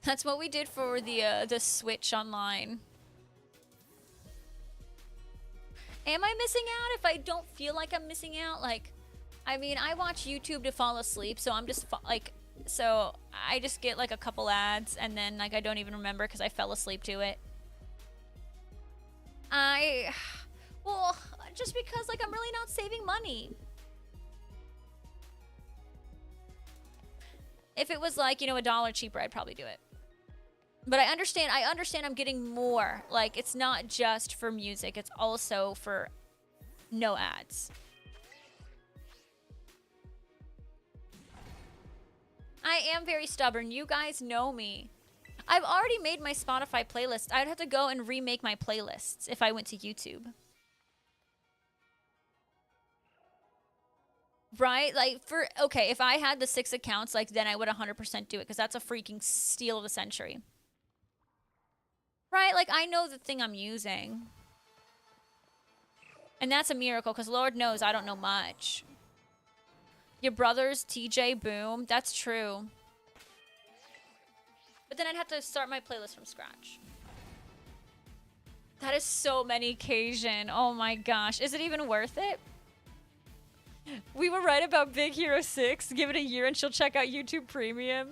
that's what we did for the Switch Online. Am I missing out if I don't feel like I'm missing out? Like, I mean, I watch YouTube to fall asleep, so I'm just like, so I just get like a couple ads and then like I don't even remember because I fell asleep to it. Well, just because like I'm really not saving money. If it was like, you know, $1 cheaper, I'd probably do it. But I understand I'm getting more. Like, it's not just for music, it's also for no ads. I am very stubborn. You guys know me. I've already made my Spotify playlist. I'd have to go and remake my playlists if I went to YouTube. Right? Like, okay, if I had the 6 accounts, like, then I would 100% do it, because that's a freaking steal of the century. Right? Like, I know the thing I'm using. And that's a miracle, because Lord knows I don't know much. Your brother's TJ Boom. That's true. But then I'd have to start my playlist from scratch. That is so many Cajun. Oh my gosh. Is it even worth it? We were right about Big Hero 6. Give it a year and she'll check out YouTube Premium.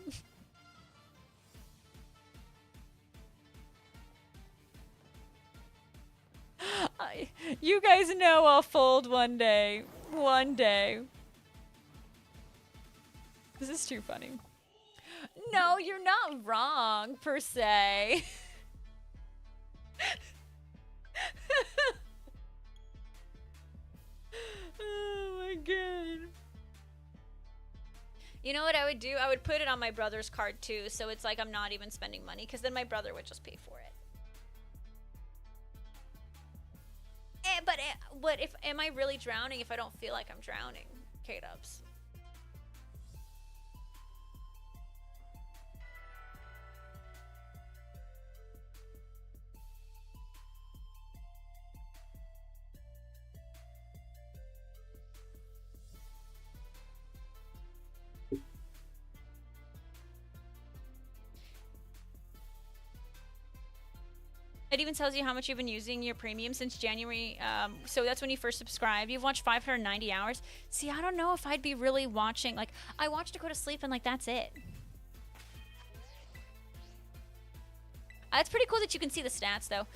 You guys know I'll fold one day. One day. This is too funny. No, you're not wrong, per se. Oh my god. You know what I would do? I would put it on my brother's card too, so it's like I'm not even spending money, because then my brother would just pay for it. But if am I really drowning if I don't feel like I'm drowning? K-dubs. It even tells you how much you've been using your premium since January. So that's when you first subscribed. You've watched 590 hours. See, I don't know if I'd be really watching. Like, I watch to go to sleep and, like, that's it. It's pretty cool that you can see the stats, though.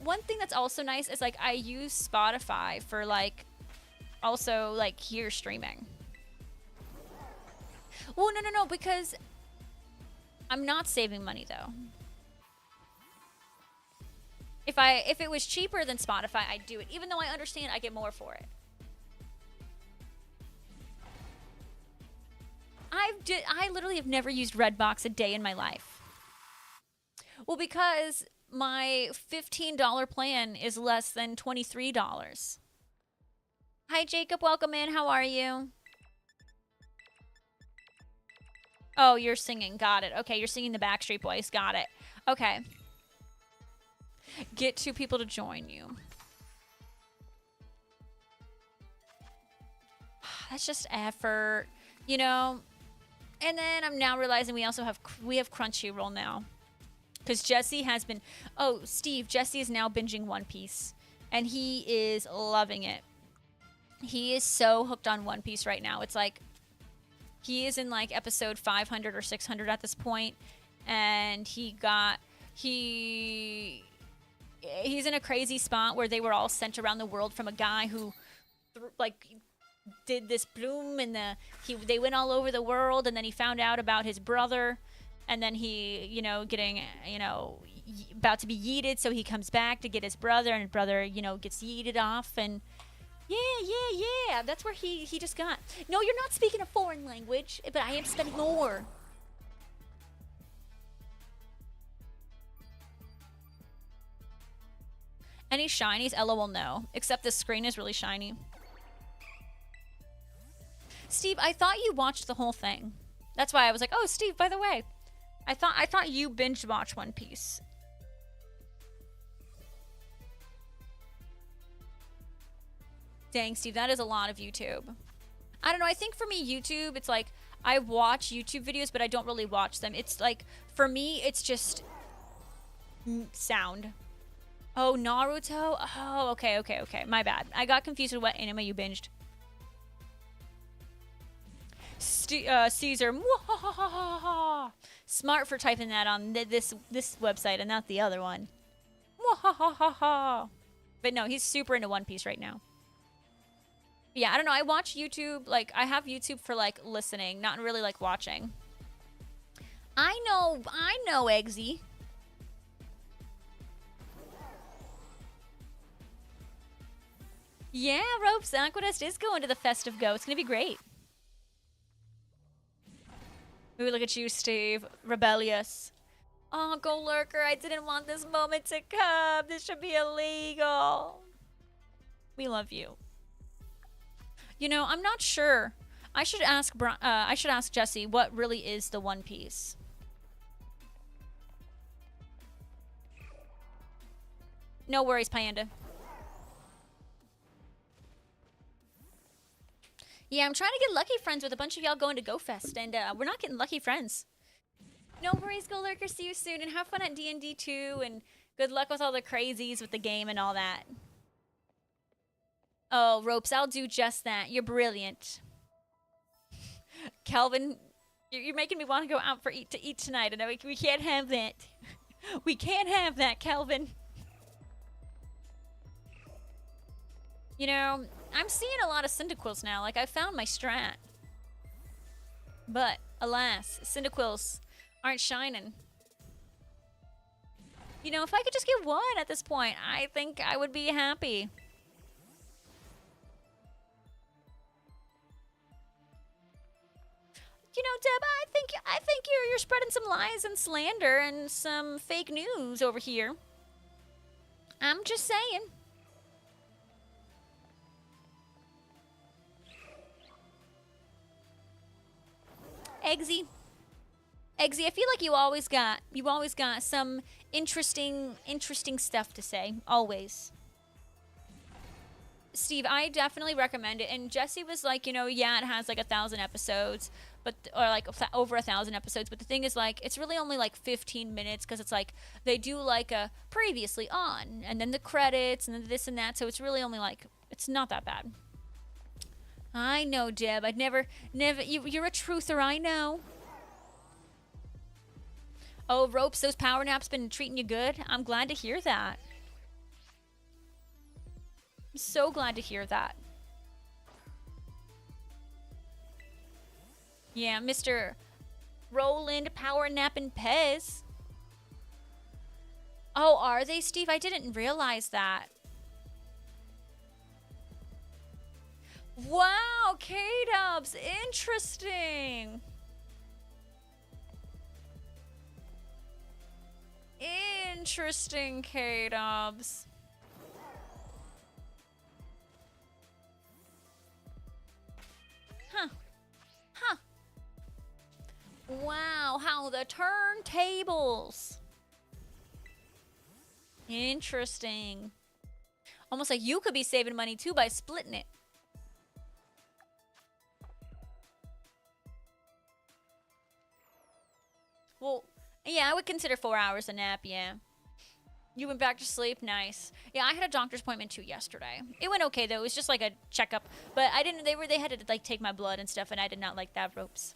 One thing that's also nice is, like, I use Spotify for, like, also, like, here streaming. Well, no, because I'm not saving money, though. If it was cheaper than Spotify, I'd do it. Even though I understand I get more for it. I literally have never used Redbox a day in my life. Well, because my $15 plan is less than $23. Hi, Jacob. Welcome in. How are you? Oh, you're singing. Got it. Okay, you're singing the Backstreet Boys. Got it. Okay. Get 2 people to join you. That's just effort, you know. And then I'm now realizing we have Crunchyroll now, because Jesse has been. Oh, Steve, Jesse is now binging One Piece, and he is loving it. He is so hooked on One Piece right now. It's like he is in like episode 500 or 600 at this point, and he's in a crazy spot where they were all sent around the world from a guy who did this bloom, and they went all over the world, and then he found out about his brother, and then he, you know, getting, you know, about to be yeeted, so he comes back to get his brother, and his brother, you know, gets yeeted off, and yeah, that's where he just got. No, you're not speaking a foreign language, but I am spending more. Any shinies? LOL, no. Except this screen is really shiny. Steve, I thought you watched the whole thing. That's why I was like, oh, Steve, by the way. I thought you binge watch One Piece. Dang, Steve, that is a lot of YouTube. I don't know, I think for me, YouTube, it's like, I watch YouTube videos, but I don't really watch them. It's like, for me, it's just sound. Oh, Naruto? Oh, okay. My bad. I got confused with what anime you binged. Caesar. Smart for typing that on this website and not the other one. But no, he's super into One Piece right now. Yeah, I don't know. I watch YouTube, like, I have YouTube for, like, listening, not really, like, watching. I know, Eggsy. Yeah, Ropes, Aquadust is going to the Festive Go. It's gonna be great. Ooh, look at you, Steve. Rebellious. Oh, Go Lurker, I didn't want this moment to come. This should be illegal. We love you. You know, I'm not sure. I should ask Jesse what really is the One Piece. No worries, Panda. Yeah, I'm trying to get lucky friends with a bunch of y'all going to GoFest, and we're not getting lucky friends. No worries, Go Lurker. See you soon, and have fun at D&D too, and good luck with all the crazies with the game and all that. Oh, Ropes, I'll do just that. You're brilliant. Calvin, you're making me want to go out to eat tonight, and we can't have that. We can't have that, Calvin. You know, I'm seeing a lot of Cyndaquils now. Like, I found my strat. But, alas, Cyndaquils aren't shining. You know, if I could just get one at this point, I think I would be happy. You know, Deb, I think you're spreading some lies and slander and some fake news over here. I'm just saying. Eggsy, I feel like you always got some interesting stuff to say. Always. Steve, I definitely recommend it. And Jesse was like, you know, yeah, it has like 1,000 episodes, or like over 1,000 episodes. But the thing is, like, it's really only like 15 minutes because it's like they do like a previously on, and then the credits, and then this and that. So it's really only like, it's not that bad. I know, Deb. I'd never. You're a truther. I know. Oh, Ropes, those power naps been treating you good. I'm glad to hear that. I'm so glad to hear that. Yeah, Mr. Roland Power Nap and Pez. Oh, are they, Steve? I didn't realize that. Wow, K-Dubs, interesting. Interesting, K-Dubs. Huh. Wow, how the turntables. Interesting. Almost like you could be saving money too by splitting it. Well, yeah, I would consider 4 hours a nap, yeah. You went back to sleep? Nice. Yeah, I had a doctor's appointment too yesterday. It went okay though. It was just like a checkup. But I didn't they had to like take my blood and stuff, and I did not like that, Ropes.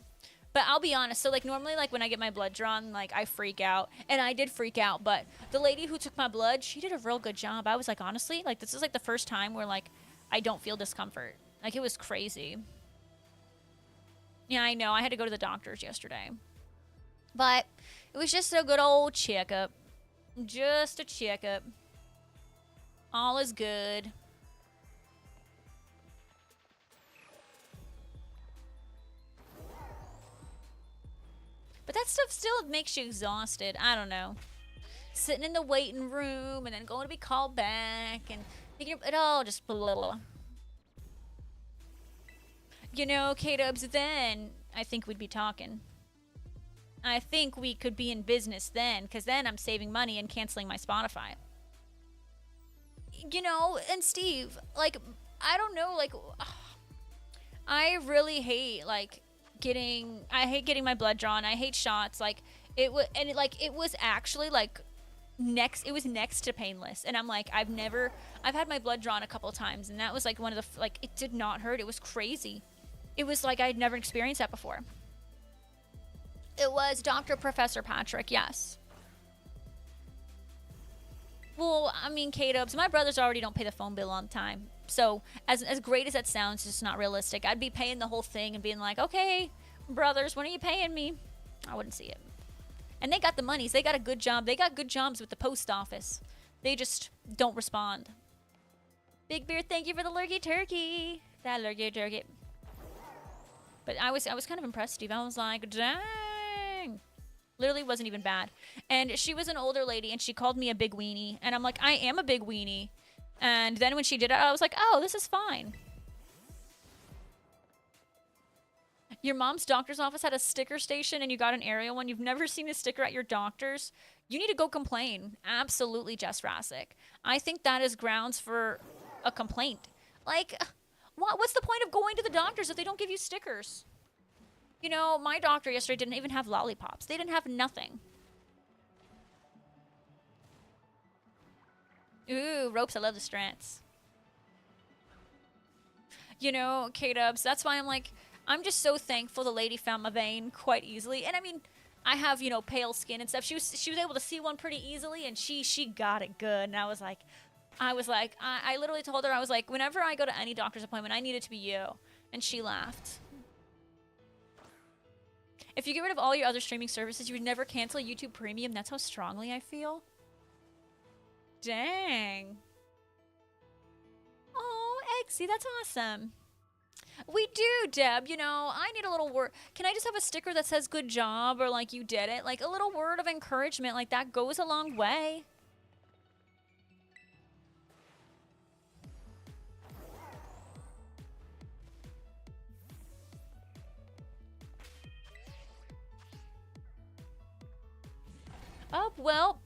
But I'll be honest, so like normally like when I get my blood drawn, like I freak out. And I did freak out, but the lady who took my blood, she did a real good job. I was like, honestly, like this is like the first time where like I don't feel discomfort. Like it was crazy. Yeah, I know. I had to go to the doctor's yesterday. But it was just a good old checkup. Just a checkup. All is good. But that stuff still makes you exhausted. I don't know. Sitting in the waiting room and then going to be called back and thinking it all just blah, blah, blah. You know, K-Dubs, then I think we'd be talking. I think we could be in business then, because then I'm saving money and canceling my Spotify. You know, and Steve, like, I don't know, like, I really hate, like, I hate getting my blood drawn. I hate shots. Like, it was actually, like, it was next to painless. And I'm like, I've had my blood drawn a couple times, and that was, like, one of the, like, it did not hurt. It was crazy. It was like I'd never experienced that before. It was Dr. Professor Patrick, yes. Well, I mean, K-Dubs, my brothers already don't pay the phone bill on time. So, as great as that sounds, it's just not realistic. I'd be paying the whole thing and being like, okay, brothers, when are you paying me? I wouldn't see it. And they got the monies. They got a good job. They got good jobs with the post office. They just don't respond. Big Beard, thank you for the lurky turkey. That lurky turkey. But I was kind of impressed, Steve. I was like, dang. Literally wasn't even bad. And she was an older lady, and she called me a big weenie. And I'm like, I am a big weenie. And then when she did it, I was like, oh, this is fine. Your mom's doctor's office had a sticker station, and you got an aerial one. You've never seen a sticker at your doctor's. You need to go complain. Absolutely, Jess Rassick. I think that is grounds for a complaint. Like, what's the point of going to the doctors if they don't give you stickers? You know, my doctor yesterday didn't even have lollipops. They didn't have nothing. Ooh, ropes. I love the strats. You know, K-Dubs, that's why I'm like, I'm just so thankful the lady found my vein quite easily. And I mean, I have, you know, pale skin and stuff. She was able to see one pretty easily, and she got it good. And I was like, I literally told her, I was like, whenever I go to any doctor's appointment, I need it to be you. And she laughed. If you get rid of all your other streaming services, you would never cancel YouTube Premium. That's how strongly I feel. Dang. Oh, Eggsy, that's awesome. We do, Deb. You know, I need a little word. Can I just have a sticker that says good job or like you did it? Like a little word of encouragement. Like that goes a long way. Oh, well,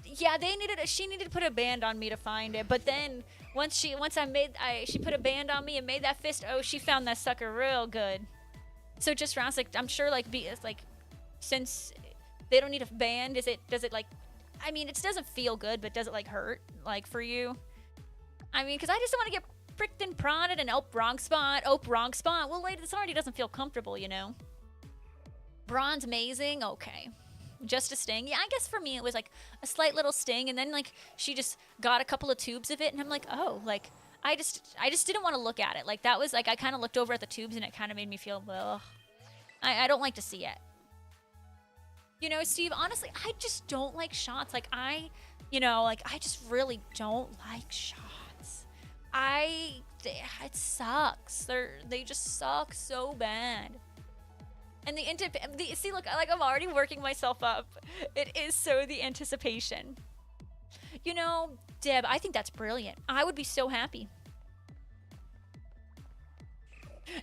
yeah, she needed to put a band on me to find it. But then she put a band on me and made that fist. Oh, she found that sucker real good. So just Ross, like, I'm sure, like, it's like, since they don't need a band, does it like, I mean, it doesn't feel good, but does it like hurt, like, for you? I mean, because I just don't want to get pricked and prodded and wrong spot. Well, lady, this already doesn't feel comfortable, you know. Bronze amazing, okay. Just a sting. Yeah, I guess for me it was like a slight little sting, and then like she just got a couple of tubes of it, and I'm like, oh, like I just didn't want to look at it. Like that was like I kind of looked over at the tubes, and it kind of made me feel, well, I don't like to see it. You know, Steve, honestly, I just don't like shots. Like I just really don't like shots. It sucks. They just suck so bad. And see, look, like I'm already working myself up. It is so the anticipation. You know, Deb, I think that's brilliant. I would be so happy.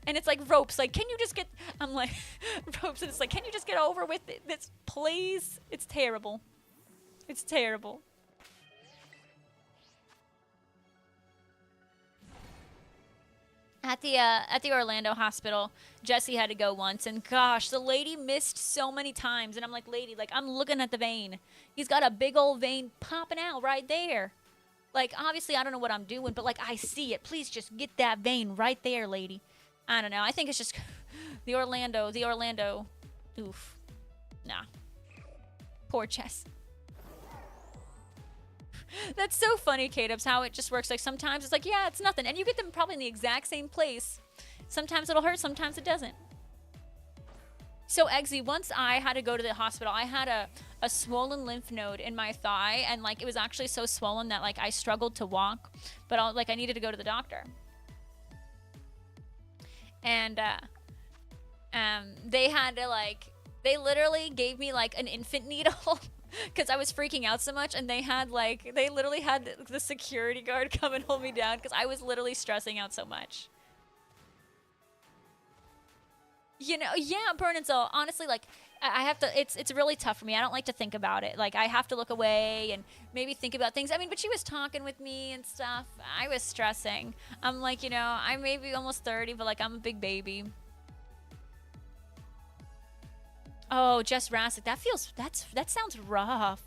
And it's like ropes. Like, can you just get? I'm like ropes, and it's like, can you just get over with it? This, please. It's terrible. It's terrible. At the Orlando hospital, Jesse had to go once, and gosh, the lady missed so many times. And I'm like, lady, like I'm looking at the vein. He's got a big old vein popping out right there. Like obviously, I don't know what I'm doing, but like I see it. Please just get that vein right there, lady. I don't know. I think it's just the Orlando. Oof. Nah. Poor Jess. That's so funny, K-Dubs, how it just works. Like, sometimes it's like, yeah, it's nothing. And you get them probably in the exact same place. Sometimes it'll hurt, sometimes it doesn't. So, Eggsy, once I had to go to the hospital, I had a swollen lymph node in my thigh. And, like, it was actually so swollen that, like, I struggled to walk. But, I needed to go to the doctor. And, they had to, like, they literally gave me, like, an infant needle. Because I was freaking out so much, and they literally had the security guard come and hold me down because I was literally stressing out so much. You know, yeah, Burn and Soul, honestly, like, I have to, it's really tough for me. I don't like to think about it. Like, I have to look away and maybe think about things. I mean, but she was talking with me and stuff. I was stressing. I'm like, you know, I may be almost 30, but like, I'm a big baby. Oh, Jess Rassick. That sounds rough.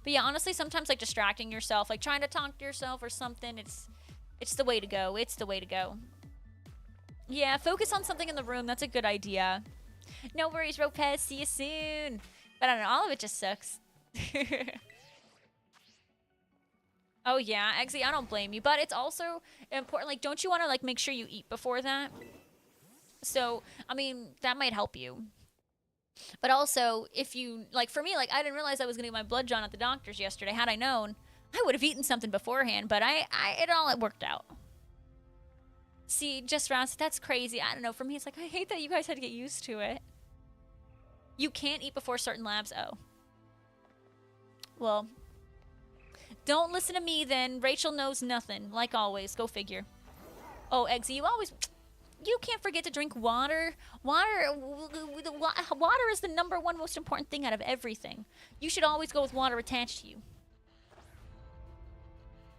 But yeah, honestly, sometimes like distracting yourself, like trying to talk to yourself or something, it's the way to go. It's the way to go. Yeah, focus on something in the room. That's a good idea. No worries, Ropez. See you soon. But I don't know. All of it just sucks. Oh, yeah. Eggsy, I don't blame you. But it's also important. Like, don't you want to, like, make sure you eat before that? So, I mean, that might help you. But also, if you, like, for me, like, I didn't realize I was going to get my blood drawn at the doctor's yesterday. Had I known, I would have eaten something beforehand. But it worked out. See, just Ross, that's crazy. I don't know. For me, it's like, I hate that you guys had to get used to it. You can't eat before certain labs. Oh. Well, don't listen to me then. Rachel knows nothing. Like always. Go figure. Oh, Eggsy, you can't forget to drink water. Water is the #1 most important thing out of everything. You should always go with water attached to you.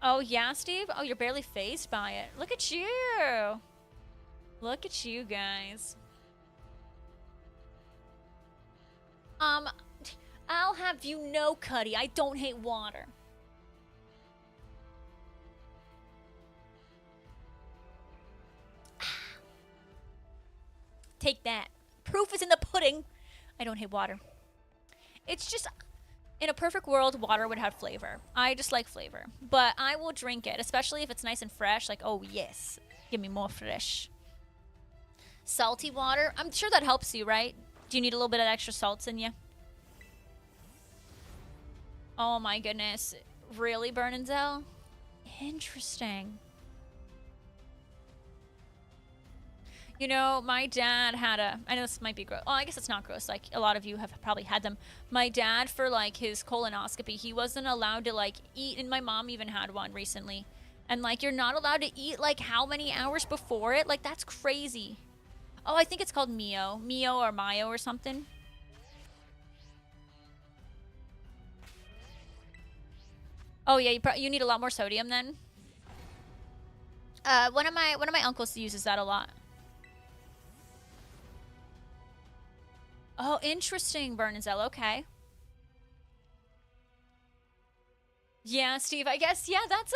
Oh, yeah, Steve? Oh, you're barely fazed by it. Look at you. Look at you guys. I'll have you know, Cuddy, I don't hate water. Take that. Proof is in the pudding. I don't hate water. It's just... In a perfect world, water would have flavor. I just like flavor. But I will drink it, especially if it's nice and fresh. Like, oh, yes. Give me more fresh. Salty water. I'm sure that helps you, right? Do you need a little bit of extra salts in you? Oh, my goodness. Really, Bernanzel? Interesting. You know, my dad had I know this might be gross. Oh, I guess it's not gross. Like, a lot of you have probably had them. My dad, for, like, his colonoscopy, he wasn't allowed to, like, eat. And my mom even had one recently. And, like, you're not allowed to eat, like, how many hours before it? Like, that's crazy. Oh, I think it's called Mio. Mio or Mayo or something. Oh, yeah, you need a lot more sodium then. One of my uncles uses that a lot. Oh, interesting, Bernanzel. Okay. Yeah, Steve. I guess that's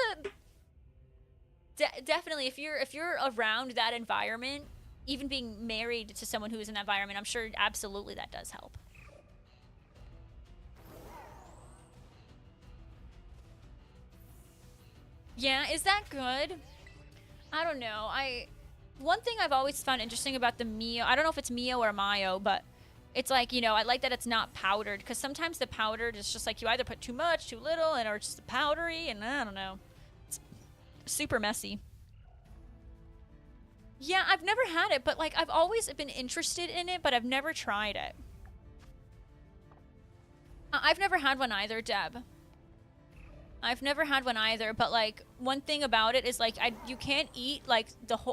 definitely if you're around that environment, even being married to someone who is in that environment, I'm sure absolutely that does help. Yeah, is that good? I don't know. One thing I've always found interesting about the Mio, I don't know if it's Mio or Mayo, but it's like, you know, I like that it's not powdered, because sometimes the powdered is just like you either put too much, too little, or it's just powdery, and I don't know. It's super messy. Yeah, I've never had it, but like I've always been interested in it, but I've never tried it. I've never had one either, Deb. I've never had one either, but like one thing about it is like you can't eat like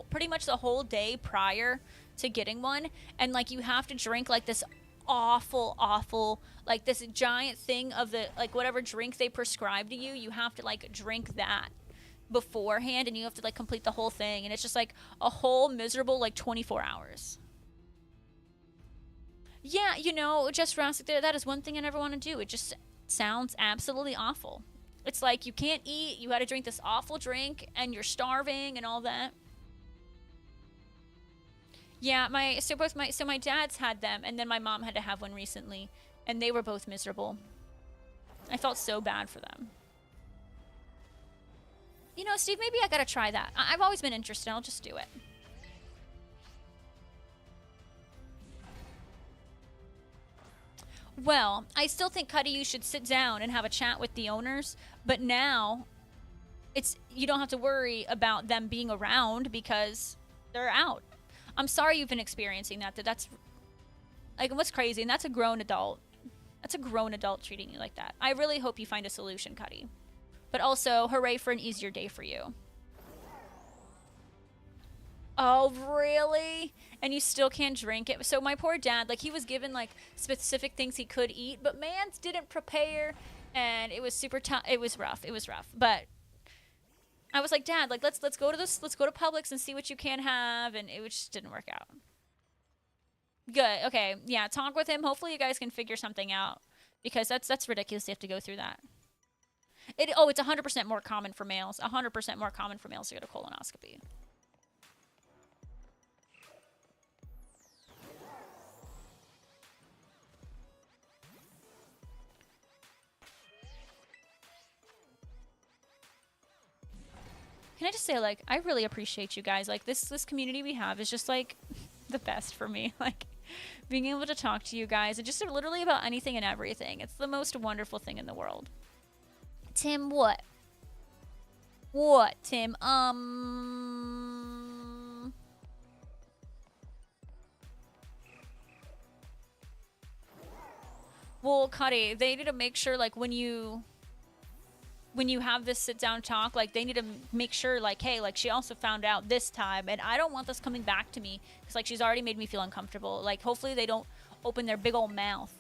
pretty much the whole day prior to getting one, and like you have to drink like this awful like this giant thing of the like whatever drink they prescribe to you. You have to like drink that beforehand, and you have to like complete the whole thing, and it's just like a whole miserable like 24 hours. Yeah, you know, just Rossick there, that is one thing I never want to do. It just sounds absolutely awful. It's like you can't eat, you had to drink this awful drink, and you're starving and all that. Yeah, so my dad's had them, and then my mom had to have one recently, and they were both miserable. I felt so bad for them. You know, Steve, maybe I gotta try that. I've always been interested. I'll just do it. Well, I still think, Cuddy, you should sit down and have a chat with the owners, but now you don't have to worry about them being around because they're out. I'm sorry you've been experiencing that. That's like, what's crazy, and that's a grown adult. That's a grown adult treating you like that. I really hope you find a solution, Cuddy. But also, hooray for an easier day for you. Oh, really? And you still can't drink it? So my poor dad, like, he was given, like, specific things he could eat, but Mans didn't prepare, and it was super tough. It was rough. It was rough. But I was like, Dad, like, let's go to this, let's go to Publix and see what you can have, and it just didn't work out. Good. Okay. Yeah, talk with him. Hopefully you guys can figure something out, because that's ridiculous. You have to go through that. It's 100% more common for males. 100% more common for males to go to colonoscopy. Can I just say, like, I really appreciate you guys. Like, this community we have is just, like, the best for me. Like, being able to talk to you guys and just literally about anything and everything. It's the most wonderful thing in the world. Tim, what? What, Tim? Well, Cuddy, they need to make sure, like, when you have this sit down talk, like, they need to make sure, like, hey, like, she also found out this time, and I don't want this coming back to me, because, like, she's already made me feel uncomfortable. Like, hopefully they don't open their big old mouth.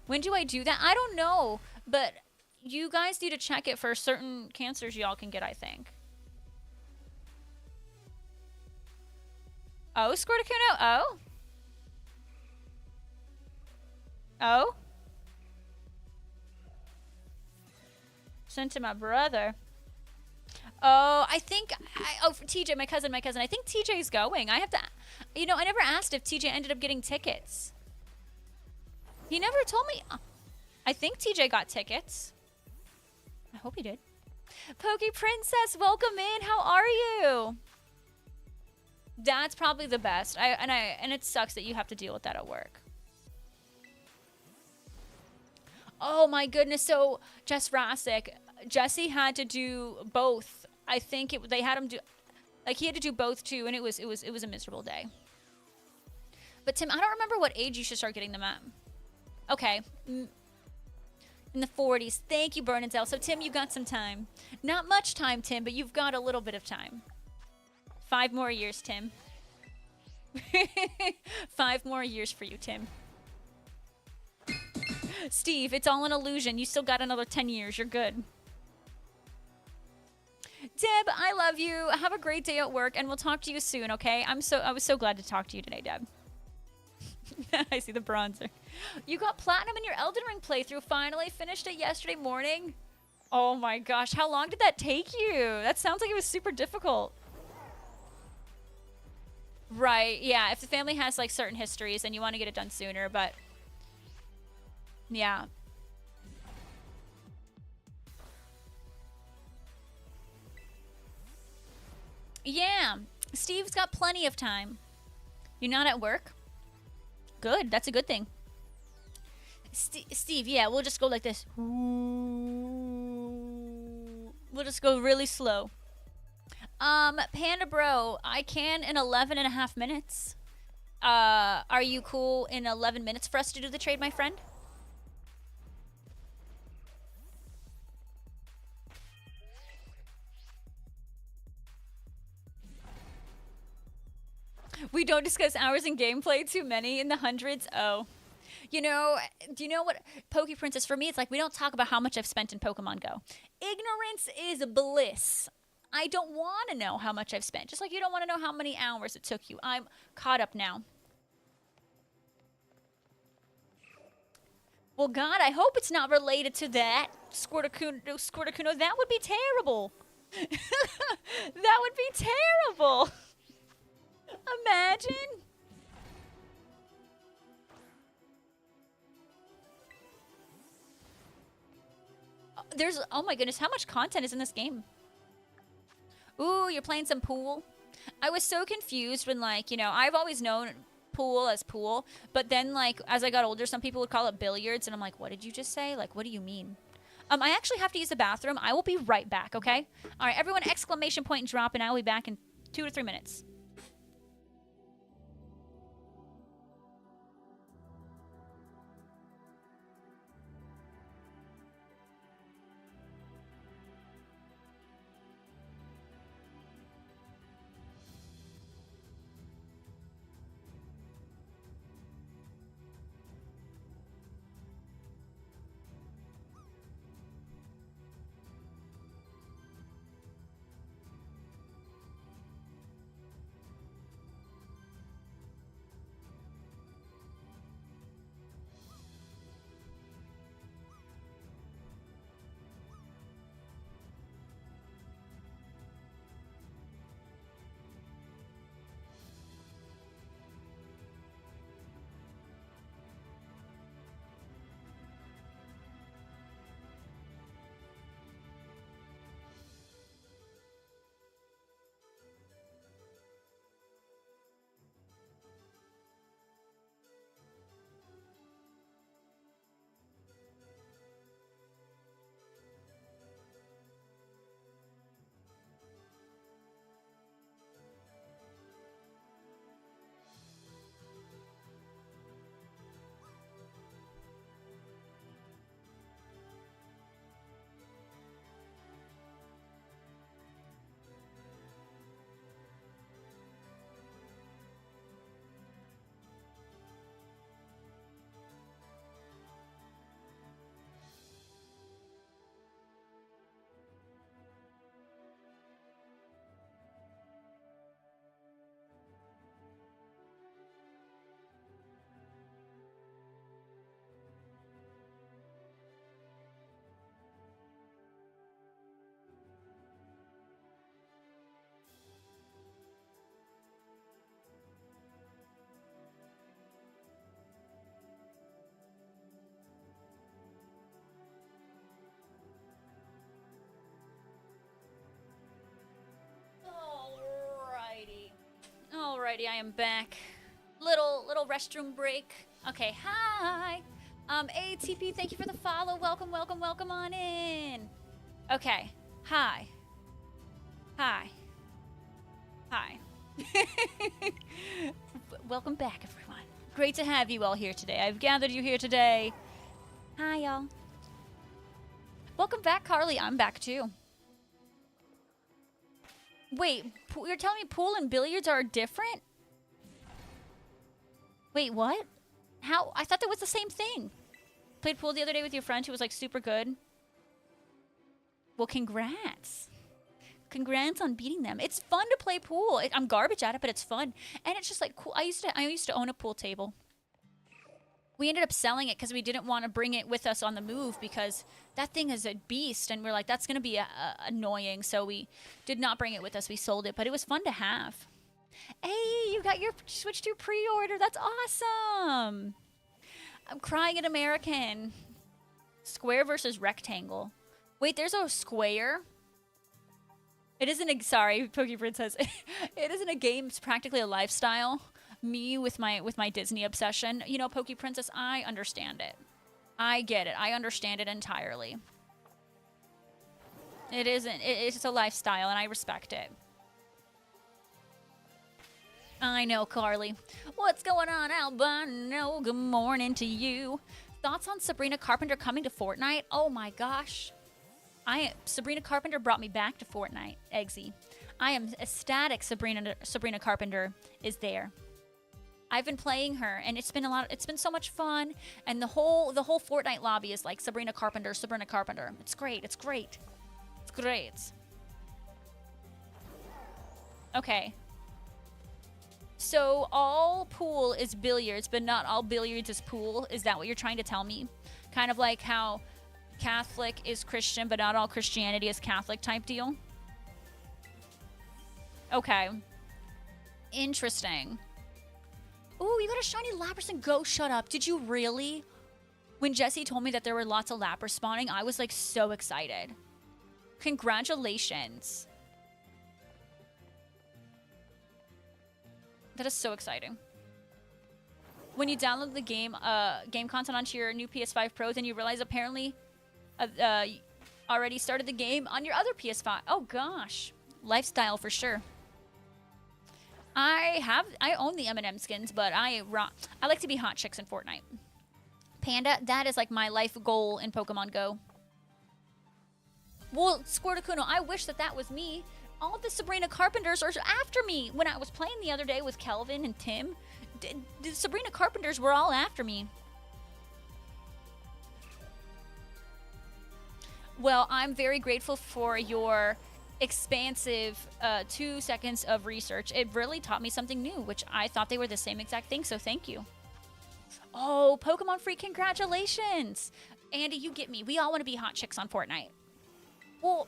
When do I do that? I don't know, but you guys need to check it for certain cancers y'all can get, I think. Oh, Squirtacuno? Oh? Oh? Sent to my brother. Oh, I think... for TJ, my cousin. I think TJ's going. I have to... You know, I never asked if TJ ended up getting tickets. He never told me. I think TJ got tickets. I hope he did. Pokey Princess, welcome in. How are you? That's probably the best. And it sucks that you have to deal with that at work. Oh my goodness. So Jess Rassick, Jesse had to do both. I think they had him do, like, he had to do both too, and it was a miserable day. But Tim, I don't remember what age you should start getting them at. Okay. In the 40s. Thank you, Bernadette. So Tim, you've got some time. Not much time, Tim, but you've got a little bit of time. 5 more years, Tim. 5 more years for you, Tim. Steve, it's all an illusion. You still got another 10 years. You're good. Deb, I love you. Have a great day at work, and we'll talk to you soon, okay? I was so glad to talk to you today, Deb. I see the bronzer. You got platinum in your Elden Ring playthrough. Finally finished it yesterday morning. Oh my gosh, how long did that take you? That sounds like it was super difficult. Right, yeah. If the family has, like, certain histories, then you want to get it done sooner, but... Yeah. Yeah. Steve's got plenty of time. You're not at work? Good. That's a good thing. Steve, yeah, we'll just go like this. We'll just go really slow. Panda Bro, I can in 11.5 minutes. Are you cool in 11 minutes for us to do the trade, my friend? We don't discuss hours in gameplay, too many in the hundreds. Oh. You know, do you know what, Pokey Princess, for me, it's like we don't talk about how much I've spent in Pokemon Go. Ignorance is bliss. I don't want to know how much I've spent. Just like you don't want to know how many hours it took you. I'm caught up now. Well, God, I hope it's not related to that. Squirtacuno, that would be terrible. That would be terrible. Imagine. Oh my goodness, how much content is in this game? Ooh, you're playing some pool? I was so confused when, like, you know, I've always known pool as pool, but then, like, as I got older, some people would call it billiards, and I'm like, what did you just say? Like, what do you mean? I actually have to use the bathroom. I will be right back, okay? All right, everyone, exclamation point and drop, and I will be back in 2 to 3 minutes. Alrighty, I am back. Little restroom break. Okay, hi. ATP, thank you for the follow. Welcome, welcome, welcome on in. Okay, hi. Hi. Hi. Welcome back, everyone. Great to have you all here today. I've gathered you here today. Hi, y'all. Welcome back, Carly. I'm back, too. Wait, you're telling me pool and billiards are different? Wait, what? How? I thought that was the same thing. Played pool the other day with your friend who was, like, super good. Well, congrats. Congrats on beating them. It's fun to play pool. I'm garbage at it, but it's fun. And it's just, like, cool. I used to own a pool table. We ended up selling it because we didn't want to bring it with us on the move because that thing is a beast. And we're like, that's going to be annoying. So we did not bring it with us. We sold it, but it was fun to have. Hey, you got your Switch 2 pre-order. That's awesome. I'm crying at American. Square versus rectangle. Wait, there's a square? It isn't a... Sorry, Poke Princess. It isn't a game. It's practically a lifestyle. Me with my Disney obsession. You know, Poke Princess, I understand it. I get it. I understand it entirely. It isn't. It's a lifestyle, and I respect it. I know, Carly. What's going on, Albino? Good morning to you. Thoughts on Sabrina Carpenter coming to Fortnite? Oh my gosh. Sabrina Carpenter brought me back to Fortnite, Eggsy. I am ecstatic Sabrina Carpenter is there. I've been playing her, and it's been so much fun, and the whole Fortnite lobby is like Sabrina Carpenter. It's great. It's great. It's great. Okay. So all pool is billiards, but not all billiards is pool. Is that what you're trying to tell me? Kind of like how Catholic is Christian, but not all Christianity is Catholic type deal? Okay. Interesting. Ooh, you got a shiny Lapras and Go. Shut up. Did you really? When Jesse told me that there were lots of Lapras spawning, I was like so excited. Congratulations. That is so exciting. When you download the game content onto your new PS5 Pro, then you realize apparently already started the game on your other PS5. Oh gosh. Lifestyle for sure. I own the M&M skins, but I like to be hot chicks in Fortnite. Panda, that is like my life goal in Pokemon Go. Well, Squirtacuno, I wish that was me. All the Sabrina Carpenters are after me. When I was playing the other day with Kelvin and Tim, the Sabrina Carpenters were all after me. Well, I'm very grateful for your expansive 2 seconds of research. It really taught me something new, which I thought they were the same exact thing, so thank you. Oh, Pokemon Freak, congratulations. Andy, you get me. We all want to be hot chicks on Fortnite. Well,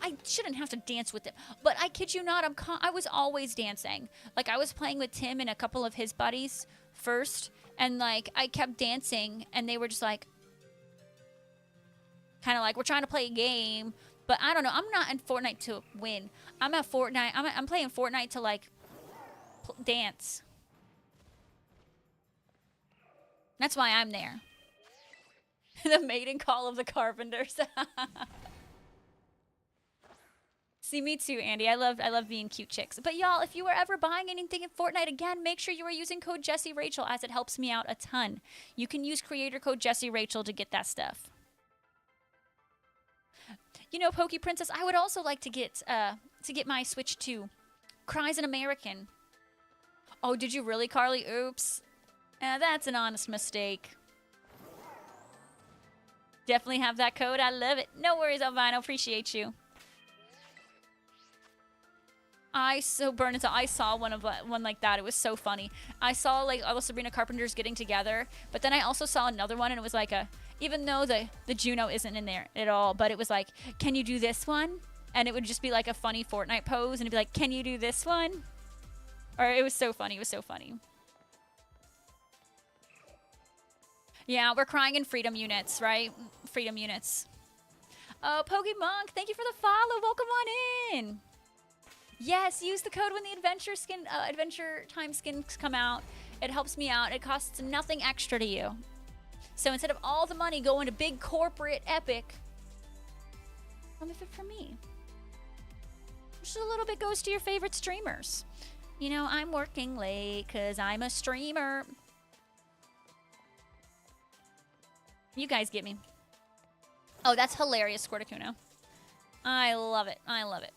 I shouldn't have to dance with them, but I kid you not, I was always dancing. Like, I was playing with Tim and a couple of his buddies first, and, like, I kept dancing, and they were just like, kind of like, we're trying to play a game. But I don't know. I'm not in Fortnite to win. I'm at Fortnite. I'm playing Fortnite to, like, dance. That's why I'm there. The maiden call of the Carpenters. See, me too, Andy. I love being cute chicks. But y'all, if you were ever buying anything in Fortnite, again, make sure you are using code JessieRachel, as it helps me out a ton. You can use creator code JessieRachel to get that stuff. You know, Poke Princess, I would also like to get my Switch 2. Cries an American. Oh, did you really, Carly? Oops. That's an honest mistake. Definitely have that code. I love it. No worries, Albino. Appreciate you. I saw one like that. It was so funny. I saw like all the Sabrina Carpenters getting together, but then I also saw another one, and it was like even though the Juno isn't in there at all, but it was like, can you do this one? And it would just be like a funny Fortnite pose, and it'd be like, can you do this one? Or it was so funny. It was so funny. Yeah, we're crying in freedom units, right? Freedom units. Pokemon, thank you for the follow. Welcome on in. Yes, use the code when the adventure time skins come out. It helps me out. It costs nothing extra to you. So instead of all the money going to big corporate Epic, some of it for me. Just a little bit goes to your favorite streamers. You know, I'm working late because I'm a streamer. You guys get me. Oh, that's hilarious, Squirtacuno. I love it. I love it.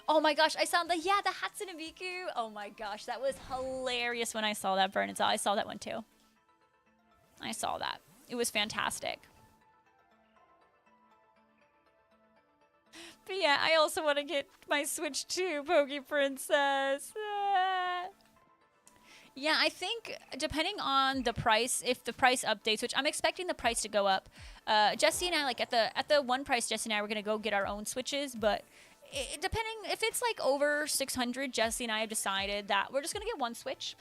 Oh my gosh, I saw the Hatsune Miku. Oh my gosh, that was hilarious when I saw that, Burn. I saw that one too. I saw that. It was fantastic. But yeah, I also want to get my Switch too, Pokey Princess. Yeah, I think depending on the price, if the price updates, which I'm expecting the price to go up. Jesse and I, like at the one price, Jesse and I were gonna go get our own Switches, but depending if it's like over 600, Jesse and I have decided that we're just gonna get one Switch.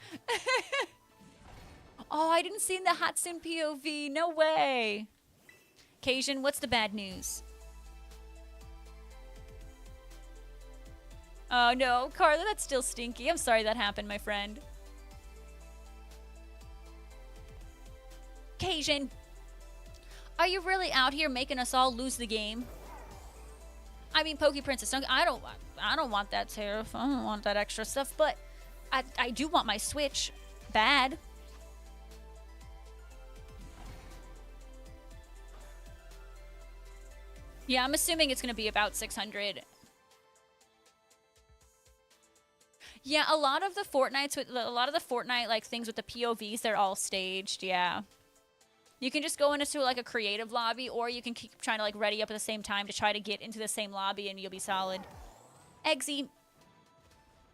Oh, I didn't see the Hatsune POV. No way. Cajun, what's the bad news? Oh no, Carla, that's still stinky. I'm sorry that happened, my friend. Cajun, are you really out here making us all lose the game? I mean, Pokey Princess, I don't want that tariff. I don't want that extra stuff, but I do want my Switch bad. Yeah, I'm assuming it's gonna be about 600. Yeah, a lot of the Fortnite like things with the POVs, they're all staged. Yeah. You can just go into like a creative lobby, or you can keep trying to like ready up at the same time to try to get into the same lobby, and you'll be solid. Eggsy,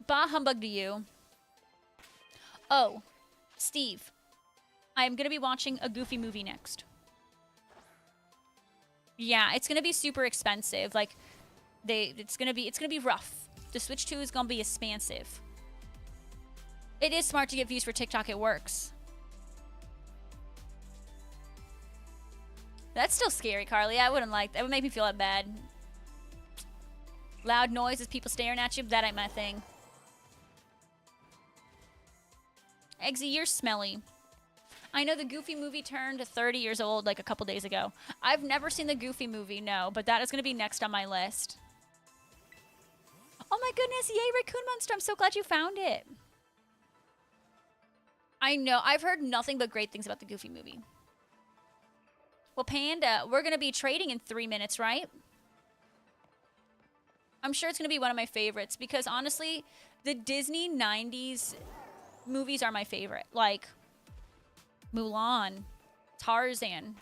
bah humbug to you. Oh, Steve, I'm gonna be watching a Goofy movie next. Yeah, it's gonna be super expensive. Like, it's gonna be rough. The Switch 2 is gonna be expansive. It is smart to get views for TikTok. It works. That's still scary, Carly. I wouldn't like that. It would make me feel that bad. Loud noises, people staring at you. That ain't my thing. Eggsy, you're smelly. I know the Goofy movie turned 30 years old like a couple days ago. I've never seen the Goofy movie, no, but that is going to be next on my list. Oh my goodness, yay, Raccoon Monster. I'm so glad you found it. I know. I've heard nothing but great things about the Goofy movie. Well, Panda, we're going to be trading in 3 minutes, right? I'm sure it's going to be one of my favorites because, honestly, the Disney 90s movies are my favorite. Like Mulan, Tarzan,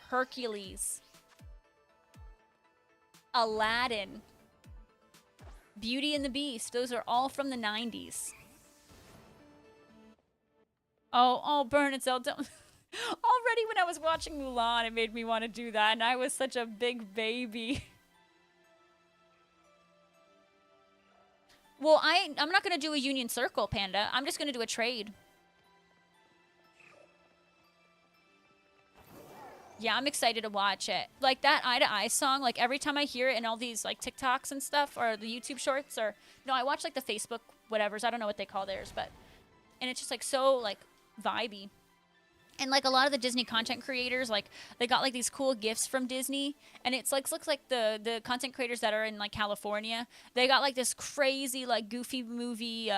Hercules, Aladdin, Beauty and the Beast. Those are all from the 90s. Oh, burn it, Zelda. Already when I was watching Mulan, it made me want to do that, and I was such a big baby. Well, I'm not going to do a Union Circle, Panda. I'm just going to do a trade. Yeah, I'm excited to watch it. Like, that Eye to Eye song, like, every time I hear it in all these, like, TikToks and stuff, or the YouTube shorts, or... No, I watch, like, the Facebook whatevers. I don't know what they call theirs, but... And it's just, like, so, like, vibey. And, like, a lot of the Disney content creators, like, they got, like, these cool gifts from Disney. And it's, like, looks like the content creators that are in, like, California, they got, like, this crazy, like, Goofy movie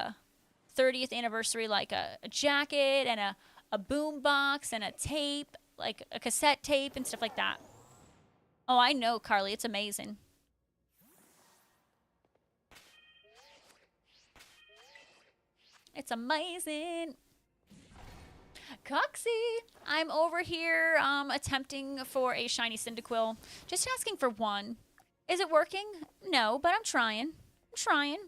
30th anniversary, like, a jacket and a boom box and a tape, like, a cassette tape and stuff like that. Oh, I know, Carly. It's amazing. It's amazing. Coxie, I'm over here attempting for a shiny Cyndaquil. Just asking for one. Is it working? No, but I'm trying. I'm trying.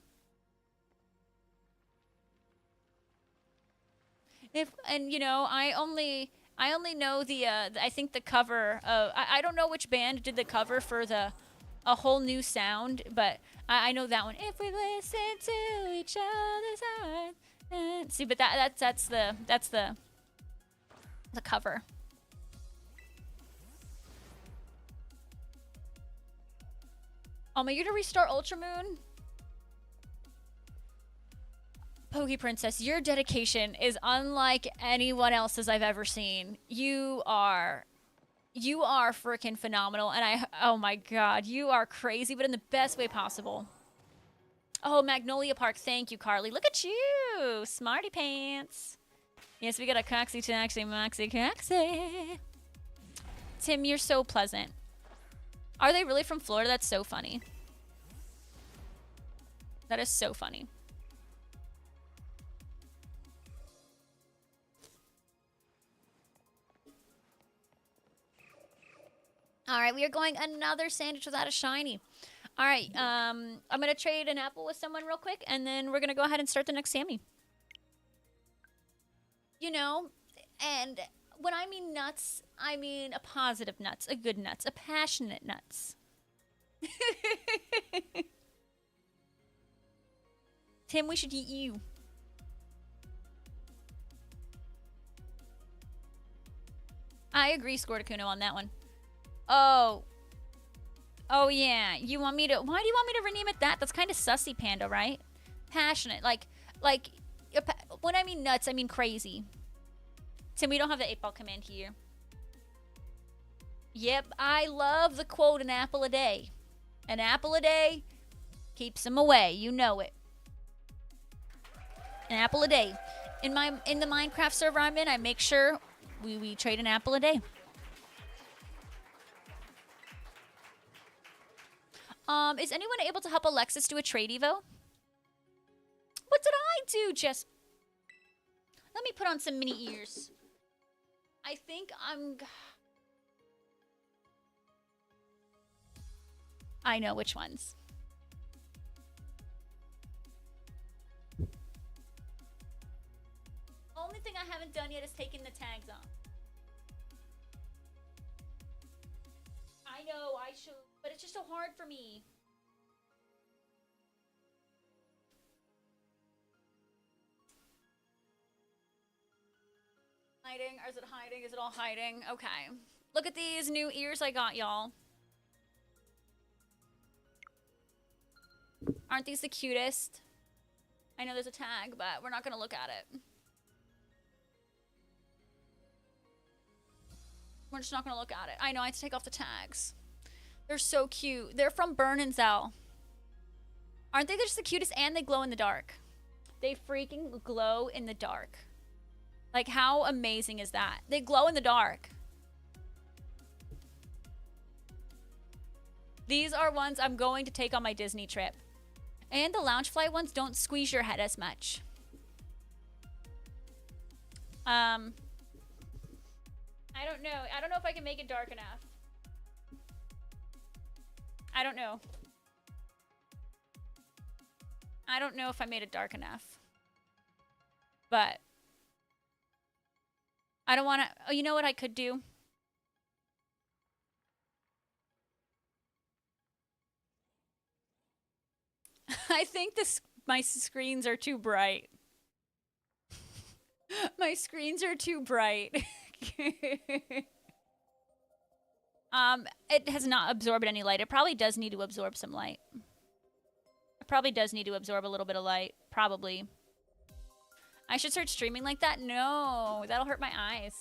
And you know, I only know the I think the cover of I don't know which band did the cover for a whole new sound, but I know that one. If we listen to each other's eyes. See, but that's the cover. Oh, am I going to restart Ultramoon? Pokey Princess, your dedication is unlike anyone else's I've ever seen. You are freaking phenomenal, and oh my god, you are crazy, but in the best way possible. Oh, Magnolia Park, thank you, Carly. Look at you, smarty pants. Yes, we got a coxie taxi, moxie coxie. Tim, you're so pleasant. Are they really from Florida? That's so funny. That is so funny. All right, we are going another sandwich without a shiny. All right, I'm going to trade an apple with someone real quick, and then we're going to go ahead and start the next Sammy. You know, and when I mean nuts, I mean a positive nuts, a good nuts, a passionate nuts. Tim, we should eat you. I agree, Squirtacuno, on that one. Oh. Oh, yeah. You want me to... Why do you want me to rename it that? That's kind of sussy, Panda, right? Passionate. Like, when I mean nuts, I mean crazy. Tim, we don't have the 8-ball command here. Yep, I love the quote, an apple a day. An apple a day keeps them away. You know it. An apple a day. In the Minecraft server I'm in, I make sure we trade an apple a day. Is anyone able to help Alexis do a trade evo? What did I do, Jess? Let me put on some mini ears. I think I know which ones. Only thing I haven't done yet is taking the tags off. I know, I should, but it's just so hard for me. Hiding? Or is it hiding? Is it all hiding? Okay. Look at these new ears I got, y'all. Aren't these the cutest? I know there's a tag, but we're not going to look at it. We're just not going to look at it. I know, I have to take off the tags. They're so cute. They're from Burn and Zell. Aren't they just the cutest? And they glow in the dark. They freaking glow in the dark. Like, how amazing is that? They glow in the dark. These are ones I'm going to take on my Disney trip. And the Loungefly ones don't squeeze your head as much. I don't know. I don't know if I can make it dark enough. I don't know. I don't know if I made it dark enough. But I don't want to... Oh, you know what I could do? I think my screens are too bright. My screens are too bright. It has not absorbed any light. It probably does need to absorb some light. It probably does need to absorb a little bit of light. Probably. I should start streaming like that? No, that'll hurt my eyes.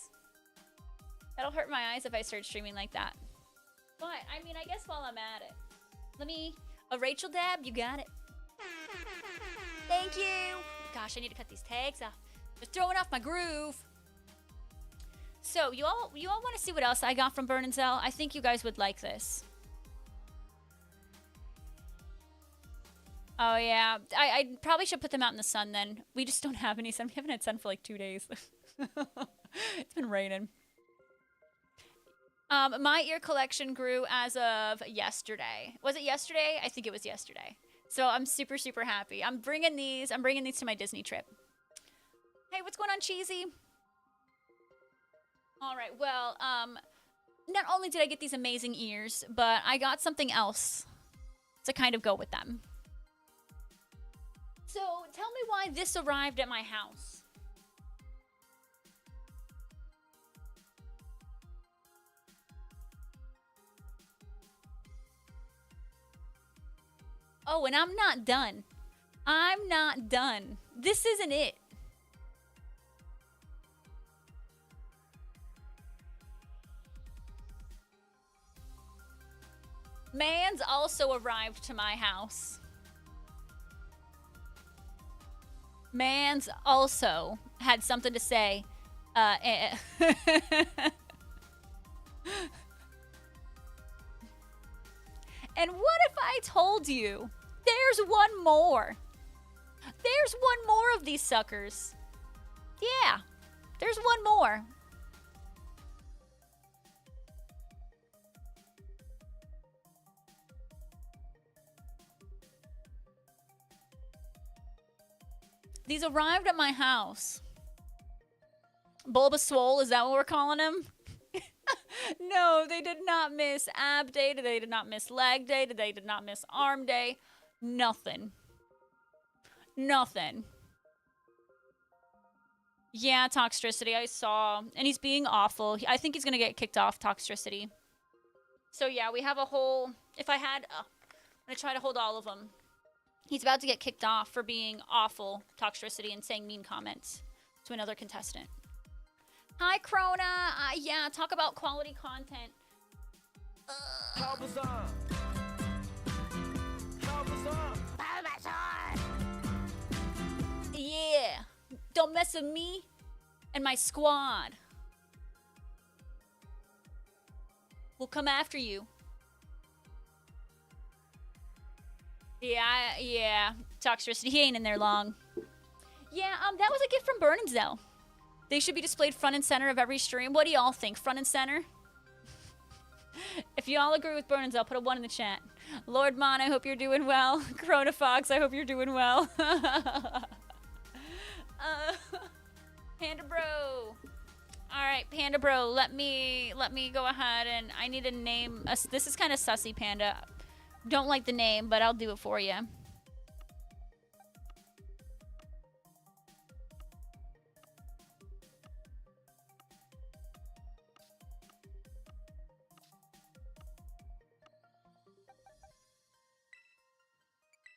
That'll hurt my eyes if I start streaming like that. But, I mean, I guess while I'm at it. Let me... A Rachel dab? You got it. Thank you. Gosh, I need to cut these tags off. They're throwing off my groove. So, you all want to see what else I got from Burn and Zell? I think you guys would like this. Oh, yeah. I probably should put them out in the sun then. We just don't have any sun. We haven't had sun for like 2 days. It's been raining. My ear collection grew as of yesterday. Was it yesterday? I think it was yesterday. So I'm super, super happy. I'm bringing these to my Disney trip. Hey, what's going on, Cheesy? All right, well, not only did I get these amazing ears, but I got something else to kind of go with them. So, tell me why this arrived at my house. Oh, and I'm not done. I'm not done. This isn't it. Man's also arrived to my house. Man's also had something to say. And what if I told you there's one more? There's one more of these suckers. Yeah, there's one more. These arrived at my house. Bulbasaur, is that what we're calling him? No, they did not miss ab day. They did not miss leg day. They did not miss arm day. Nothing. Nothing. Yeah, Toxtricity, I saw. And he's being awful. I think he's going to get kicked off Toxtricity. So yeah, we have a whole... If I had... I'm going to try to hold all of them. He's about to get kicked off for being awful Toxtricity and saying mean comments to another contestant. Hi, Krona. Yeah, talk about quality content. Yeah. Don't mess with me and my squad. We'll come after you. Yeah. Toxtricity, he ain't in there long. Yeah, that was a gift from Burnins, though. They should be displayed front and center of every stream. What do y'all think? Front and center? If you all agree with Burnins, I'll put a 1 in the chat. Lord Mon, I hope you're doing well. Corona Fox, I hope you're doing well. Panda Bro. Alright, Panda Bro, let me go ahead and I need a name. This is kind of sussy, Panda. Don't like the name, but I'll do it for you.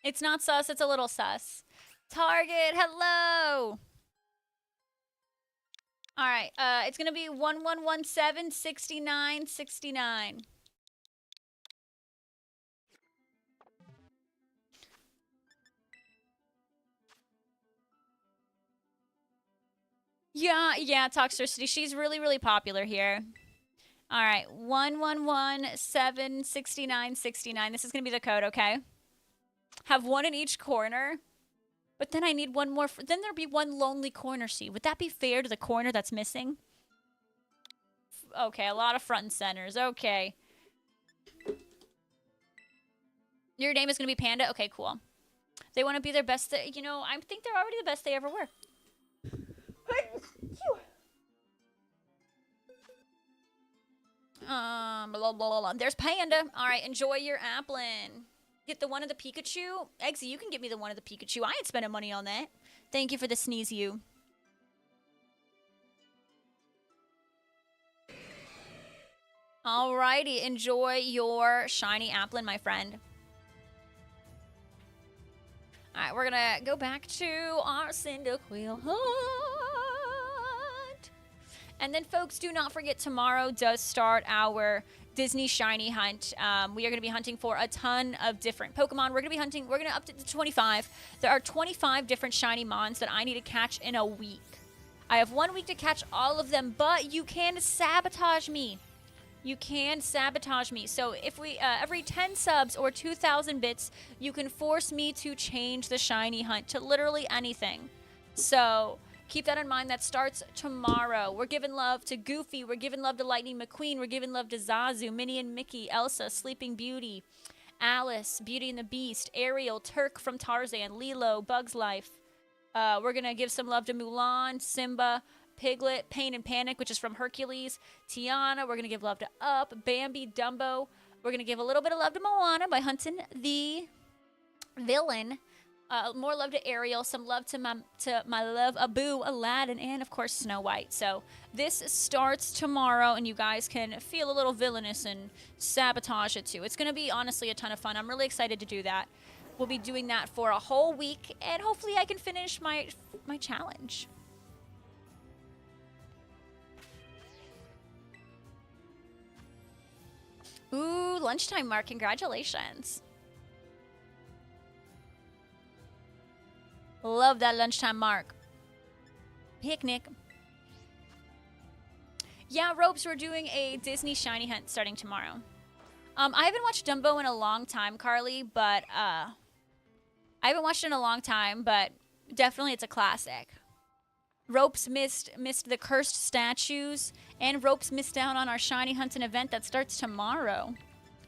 It's not sus, it's a little sus. Target, hello! Alright, it's gonna be 11176969. Yeah, Toxtricity. She's really, really popular here. Alright, 11176969. This is gonna be the code, okay? Have one in each corner. But then I need one more. Then there'd be one lonely corner seat. Would that be fair to the corner that's missing? Okay, a lot of front and centers. Okay. Your name is going to be Panda? Okay, cool. They want to be their best. You know, I think they're already the best they ever were. Blah, blah, blah. There's Panda. All right, enjoy your Applin. Get the one of the Pikachu. Eggsy, you can get me the one of the Pikachu. I ain't spending money on that. Thank you for the sneeze, you. Alrighty, enjoy your shiny Applin, my friend. Alright, we're gonna go back to our Cyndaquil hunt. And then, folks, do not forget, tomorrow does start our Disney Shiny Hunt. We are going to be hunting for a ton of different Pokemon. We're going to up to 25. There are 25 different Shiny Mons that I need to catch in a week. I have 1 week to catch all of them, but you can sabotage me. You can sabotage me. So if we, every 10 subs or 2,000 bits, you can force me to change the Shiny Hunt to literally anything. So keep that in mind. That starts tomorrow. We're giving love to Goofy. We're giving love to Lightning McQueen. We're giving love to Zazu, Minnie and Mickey, Elsa, Sleeping Beauty, Alice, Beauty and the Beast, Ariel, Turk from Tarzan, Lilo, Bug's Life. We're going to give some love to Mulan, Simba, Piglet, Pain and Panic, which is from Hercules, Tiana. We're going to give love to Up, Bambi, Dumbo. We're going to give a little bit of love to Moana by hunting the villain. More love to Ariel, some love to my love, Abu, Aladdin, and of course Snow White. So this starts tomorrow, and you guys can feel a little villainous and sabotage it too. It's going to be honestly a ton of fun. I'm really excited to do that. we'll be doing that for a whole week, and hopefully I can finish my challenge. Ooh, lunchtime mark, congratulations. Love that lunchtime mark. Picnic. Yeah, Ropes, we're doing a Disney Shiny Hunt starting tomorrow. I haven't watched Dumbo in a long time, Carly, but I haven't watched it in a long time, but definitely it's a classic. Ropes missed the cursed statues, and Ropes missed out on our Shiny Hunting event that starts tomorrow.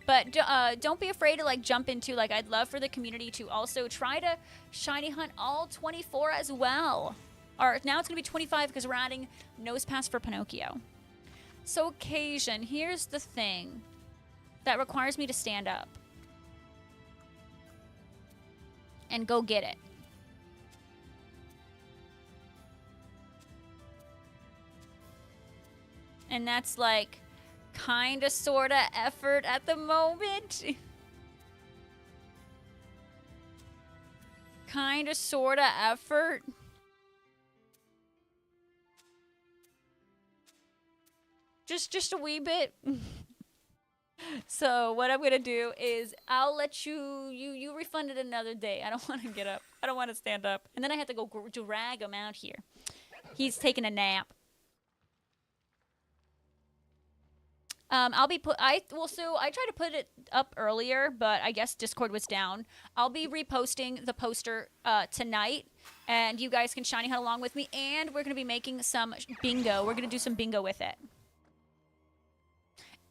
But don't be afraid to like jump into, like, I'd love for the community to also try to Shiny Hunt all 24 as well. Or now it's gonna be 25 because we're adding Nose Pass for Pinocchio. So occasion, here's the thing that requires me to stand up and go get it. And that's like kind of sort of effort at the moment. Kind of sort of effort. Just a wee bit. So what I'm going to do is I'll let you refund it another day. I don't want to get up. I don't want to stand up. And then I have to go drag him out here. He's taking a nap. I tried to put it up earlier, but I guess Discord was down. I'll be reposting the poster tonight, and you guys can Shiny Hunt along with me, and we're going to be making some bingo. We're going to do some bingo with it.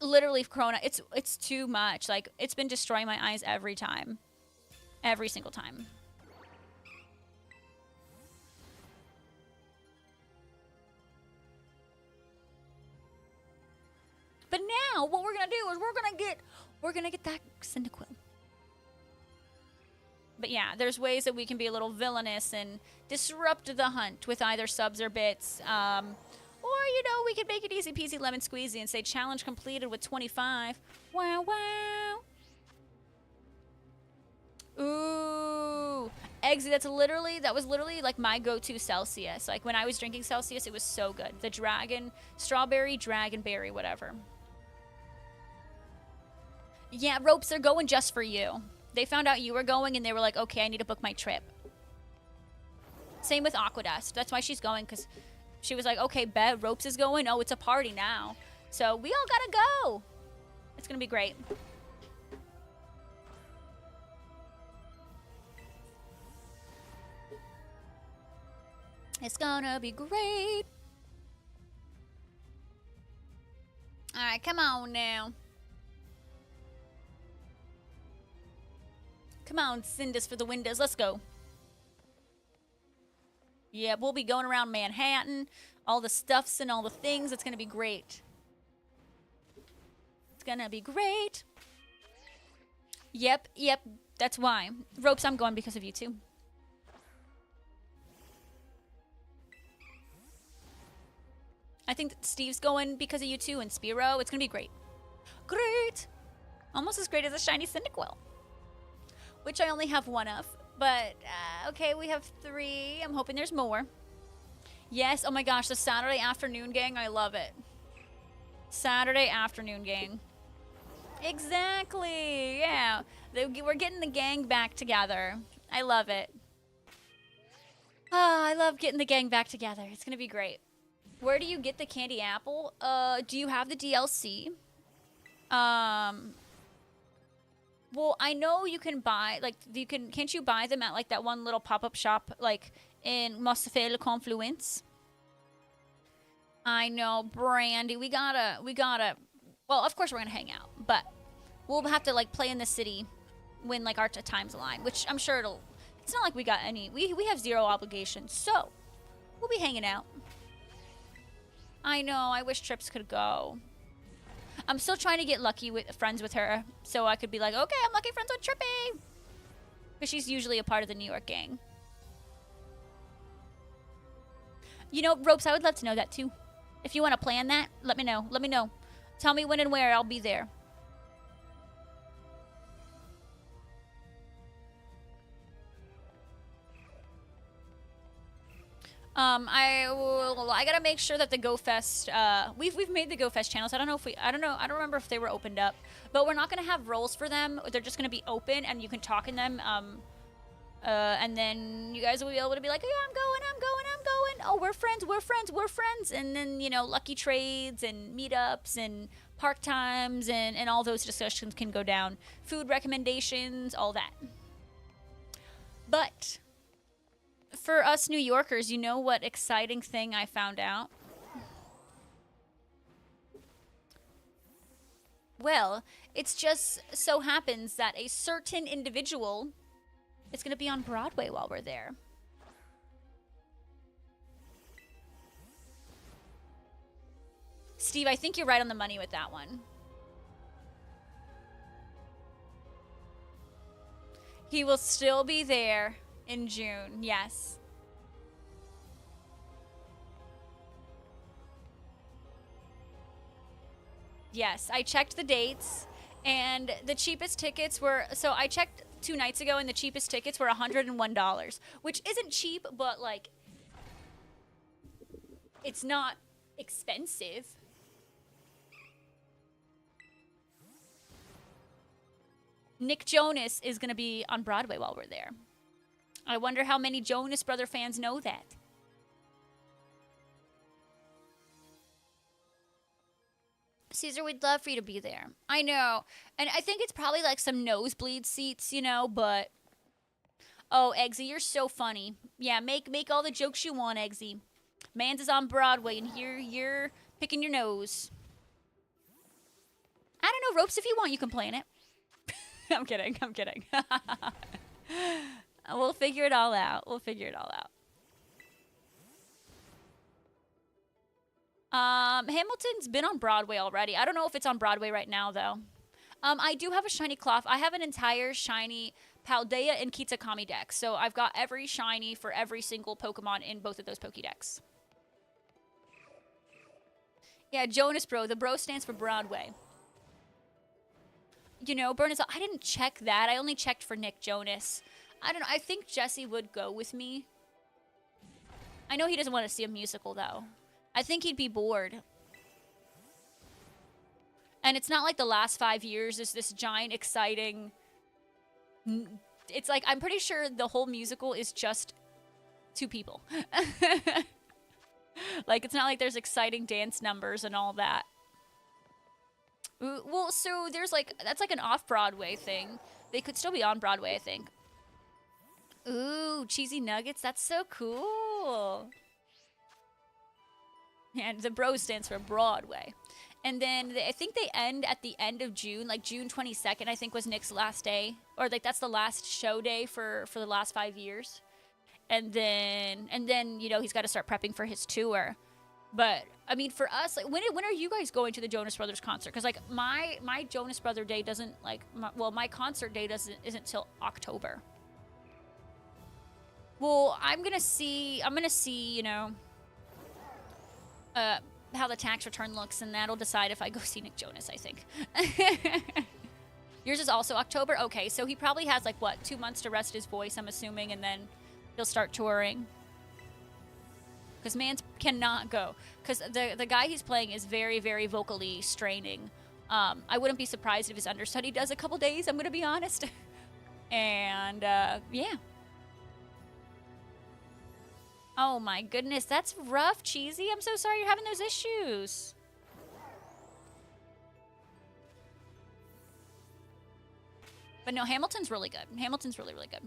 Literally, Corona, it's too much. Like, it's been destroying my eyes every time. Every single time. But now, what we're gonna do is we're gonna get that Cyndaquil. But yeah, there's ways that we can be a little villainous and disrupt the hunt with either subs or bits. Or, you know, we could make it easy peasy lemon squeezy and say challenge completed with 25. Wow, wow. Ooh. Eggsy, that was literally like my go-to Celsius. Like when I was drinking Celsius, it was so good. The strawberry, dragonberry, whatever. Yeah, Ropes, they're going just for you. They found out you were going and they were like, okay, I need to book my trip. Same with Aquadust. That's why she's going, because she was like, okay, bet Ropes is going. Oh, it's a party now. So we all gotta go. It's gonna be great. It's gonna be great. All right, come on now. Come on, send us for the windows. Let's go. Yeah, we'll be going around Manhattan. All the stuffs and all the things. It's going to be great. It's going to be great. Yep. That's why. Ropes, I'm going because of you too. I think that Steve's going because of you too, and Spiro. It's going to be great. Great. Almost as great as a shiny Cyndaquil, which I only have one of. But, okay, we have 3. I'm hoping there's more. Yes, oh my gosh, the Saturday afternoon gang, I love it. Saturday afternoon gang. Exactly, yeah. We're getting the gang back together. I love it. Ah, I love getting the gang back together. It's going to be great. Where do you get the candy apple? Do you have the DLC? Well, I know you can buy, like, can't you buy them at, like, that one little pop-up shop, like, in Mosfele Confluence? I know, Brandy, we gotta, well, of course we're gonna hang out, but we'll have to, like, play in the city when, like, our times align, which I'm sure it's not like we got any, we have 0 obligations, so we'll be hanging out. I know, I wish Trips could go. I'm still trying to get lucky with friends with her, so I could be like, okay, I'm lucky friends with Trippy, because she's usually a part of the New York gang. You know, Ropes, I would love to know that too. If you want to plan that, let me know. Let me know. Tell me when and where. I'll be there. I gotta make sure that the Go Fest, we've made the Go Fest channels. I don't remember if they were opened up, but we're not gonna have roles for them. They're just gonna be open and you can talk in them. And then you guys will be able to be like, yeah, I'm going. Oh, we're friends. And then, you know, lucky trades and meetups and park times and all those discussions can go down. Food recommendations, all that. But for us New Yorkers, you know what exciting thing I found out? Well, it's just so happens that a certain individual is going to be on Broadway while we're there. Steve, I think you're right on the money with that one. He will still be there in June, yes. Yes, I checked the dates, and the cheapest tickets were, so I checked 2 nights ago, and the cheapest tickets were $101, which isn't cheap, but, like, it's not expensive. Nick Jonas is going to be on Broadway while we're there. I wonder how many Jonas Brother fans know that. Caesar, we'd love for you to be there. I know. And I think it's probably like some nosebleed seats, you know, but... Oh, Eggsy, you're so funny. Yeah, make all the jokes you want, Eggsy. Mans is on Broadway, and here you're picking your nose. I don't know, Ropes, if you want, you can play in it. I'm kidding. We'll figure it all out. Hamilton's been on Broadway already. I don't know if it's on Broadway right now, though. I do have a shiny cloth. I have an entire shiny Paldea and Kitakami deck. So I've got every shiny for every single Pokemon in both of those Pokédex. Yeah, Jonas Bro. The bro stands for Broadway. You know, Burn is... I didn't check that. I only checked for Nick Jonas. I don't know. I think Jesse would go with me. I know he doesn't want to see a musical, though. I think he'd be bored. And it's not like the last 5 years is this giant, exciting... It's like, I'm pretty sure the whole musical is just 2 people. Like, it's not like there's exciting dance numbers and all that. Well, so there's like, that's like an off-Broadway thing. They could still be on Broadway, I think. Ooh, cheesy nuggets. That's so cool. And the bro stands for Broadway. And then I think they end at the end of June, like June 22nd, I think was Nick's last day. Or like that's the last show day for the last 5 years. And then, you know, he's got to start prepping for his tour. But I mean, for us, like, when are you guys going to the Jonas Brothers concert? Because like my Jonas Brother day doesn't like my concert day isn't till October. Well, I'm gonna see, you know, how the tax return looks, and that'll decide if I go see Nick Jonas, I think. Yours is also October? Okay, so he probably has like what, 2 months to rest his voice, I'm assuming, and then he'll start touring. Because Mans cannot go. Because the guy he's playing is very, very vocally straining. I wouldn't be surprised if his understudy does a couple days, I'm going to be honest. And, yeah. Oh my goodness, that's rough, Cheesy. I'm so sorry you're having those issues. But no, Hamilton's really good. Hamilton's really, really good.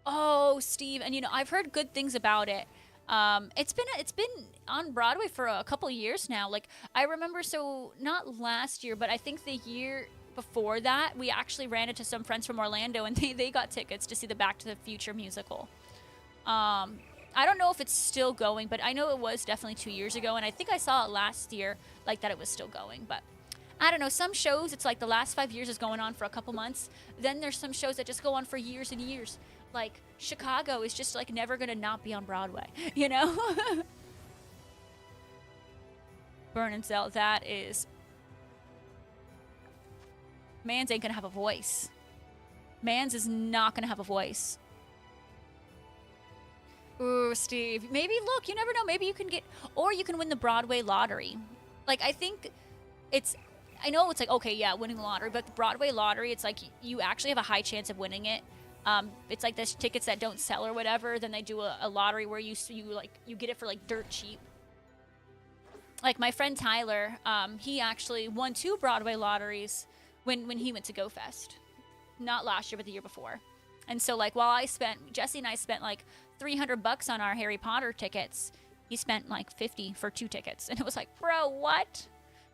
Oh, Steve, and you know, I've heard good things about it. It's been on Broadway for a couple years now. Like, I remember, so not last year, but I think the year before that, we actually ran into some friends from Orlando, and they got tickets to see the Back to the Future musical. I don't know if it's still going, but I know it was definitely 2 years ago, and I think I saw it last year, like that it was still going. But I don't know, some shows, it's like the last 5 years is going on for a couple months. Then there's some shows that just go on for years and years. Like, Chicago is just, like, never gonna not be on Broadway, you know? Burn and Sell, that is... Mans ain't gonna have a voice. Mans is not gonna have a voice. Ooh, Steve. Maybe, look, you never know. Maybe you can get, or you can win the Broadway lottery. Like, I think it's, I know it's like, okay, yeah, winning the lottery, but the Broadway lottery, it's like you actually have a high chance of winning it. It's like this tickets that don't sell or whatever. Then they do a lottery where you get it for like dirt cheap. Like my friend Tyler, he actually won 2 Broadway lotteries when he went to Go Fest. Not last year, but the year before. And so, like, while Jesse and I spent like $300 on our Harry Potter tickets, he spent like 50 for 2 tickets. And it was like, bro, what?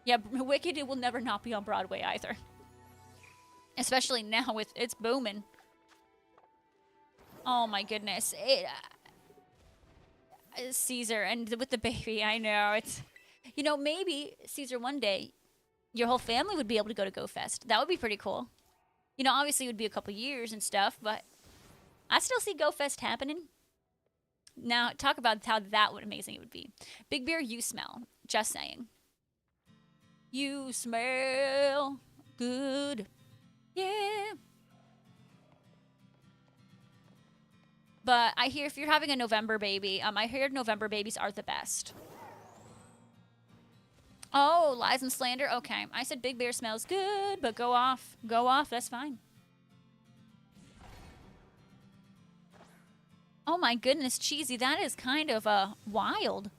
Yeah, Wicked will never not be on Broadway either. Especially now with it's booming. Oh my goodness. Caesar, and with the baby, I know. It's, you know, maybe, Caesar, one day, your whole family would be able to go to Go Fest. That would be pretty cool. You know, obviously it would be a couple years and stuff, but I still see Go Fest happening. Now, talk about how that would amazing it would be. Big Bear, you smell. Just saying. You smell good. Yeah. But I hear if you're having a November baby, I heard November babies are the best. Oh, lies and slander? Okay. I said Big Bear smells good, but go off. Go off, that's fine. Oh my goodness, Cheesy, that is kind of wild.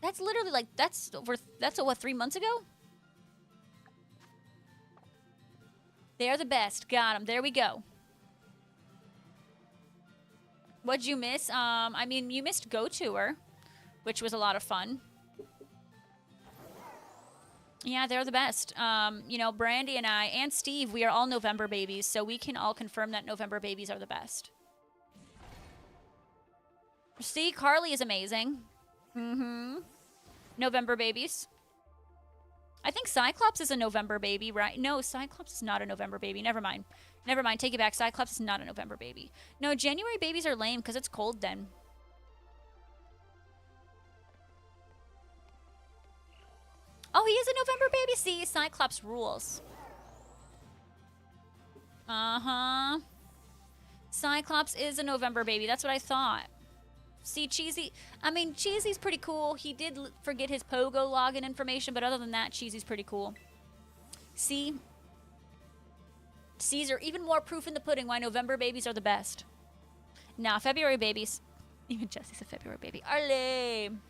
That's literally like, that's what, 3 months ago? They're the best. Got them. There we go. What'd you miss? I mean, you missed Go Tour, which was a lot of fun. Yeah, they're the best. You know, Brandy and I, and Steve, we are all November babies, so we can all confirm that November babies are the best. See, Carly is amazing. Mm-hmm. November babies. I think Cyclops is a November baby, right? No, Cyclops is not a November baby. Never mind. Never mind. Take it back. Cyclops is not a November baby. No, January babies are lame because it's cold then. Oh, he is a November baby? See, Cyclops rules. Uh-huh. Cyclops is a November baby. That's what I thought. See, Cheesy, I mean, Cheesy's pretty cool. He did forget his Pogo login information, but other than that, Cheesy's pretty cool. See? Caesar, even more proof in the pudding why November babies are the best. Nah, February babies, even Jesse's a February baby, are lame.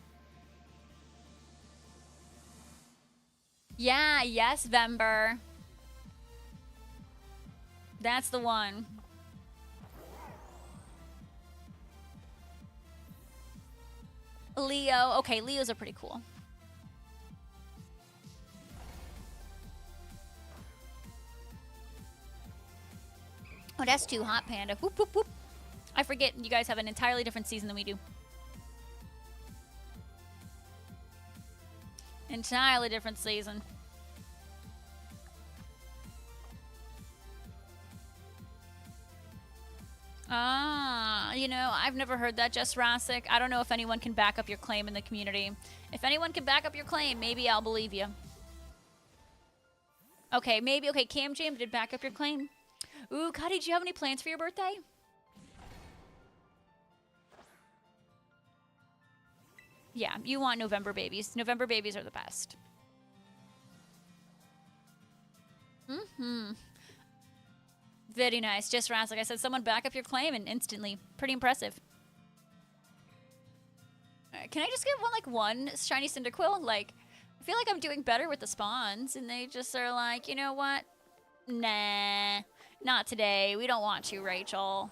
Yeah, yes, Vember. That's the one. Leo. Okay, Leos are pretty cool. Oh, that's too hot, Panda. Whoop, whoop, whoop. I forget you guys have an entirely different season than we do. Entirely different season. Ah, you know, I've never heard that, Jess Rassick. I don't know if anyone can back up your claim in the community. If anyone can back up your claim, maybe I'll believe you. Okay, maybe. Okay, Cam Jam did back up your claim. Ooh, Cuddy, do you have any plans for your birthday? Yeah, you want November babies. November babies are the best. Mm-hmm. Very nice. Just Raz, like I said, someone back up your claim and instantly. Pretty impressive. Can I just get one shiny Cyndaquil? Like, I feel like I'm doing better with the spawns, and they just are like, you know what? Nah, not today. We don't want you, Rachel.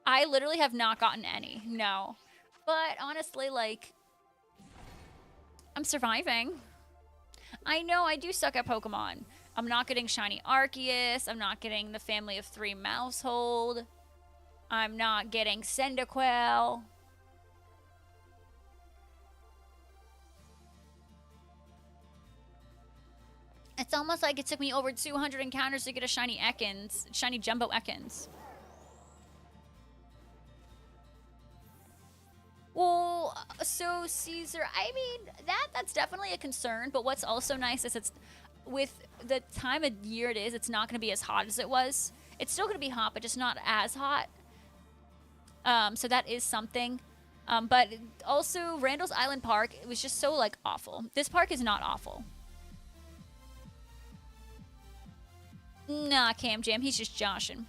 I literally have not gotten any. No. But honestly, like, I'm surviving. I know I do suck at Pokemon. I'm not getting shiny Arceus. I'm not getting the Family of 3 Mousehold. I'm not getting Cyndaquil. It's almost like it took me over 200 encounters to get a shiny Ekans, shiny Jumbo Ekans. Well, so Caesar, I mean, that's definitely a concern, but what's also nice is with the time of year it is, it's not going to be as hot as it was. It's still going to be hot, but just not as hot. So that is something. But also, Randall's Island Park, it was just so, like, awful. This park is not awful. Nah, Cam Jam, he's just joshing.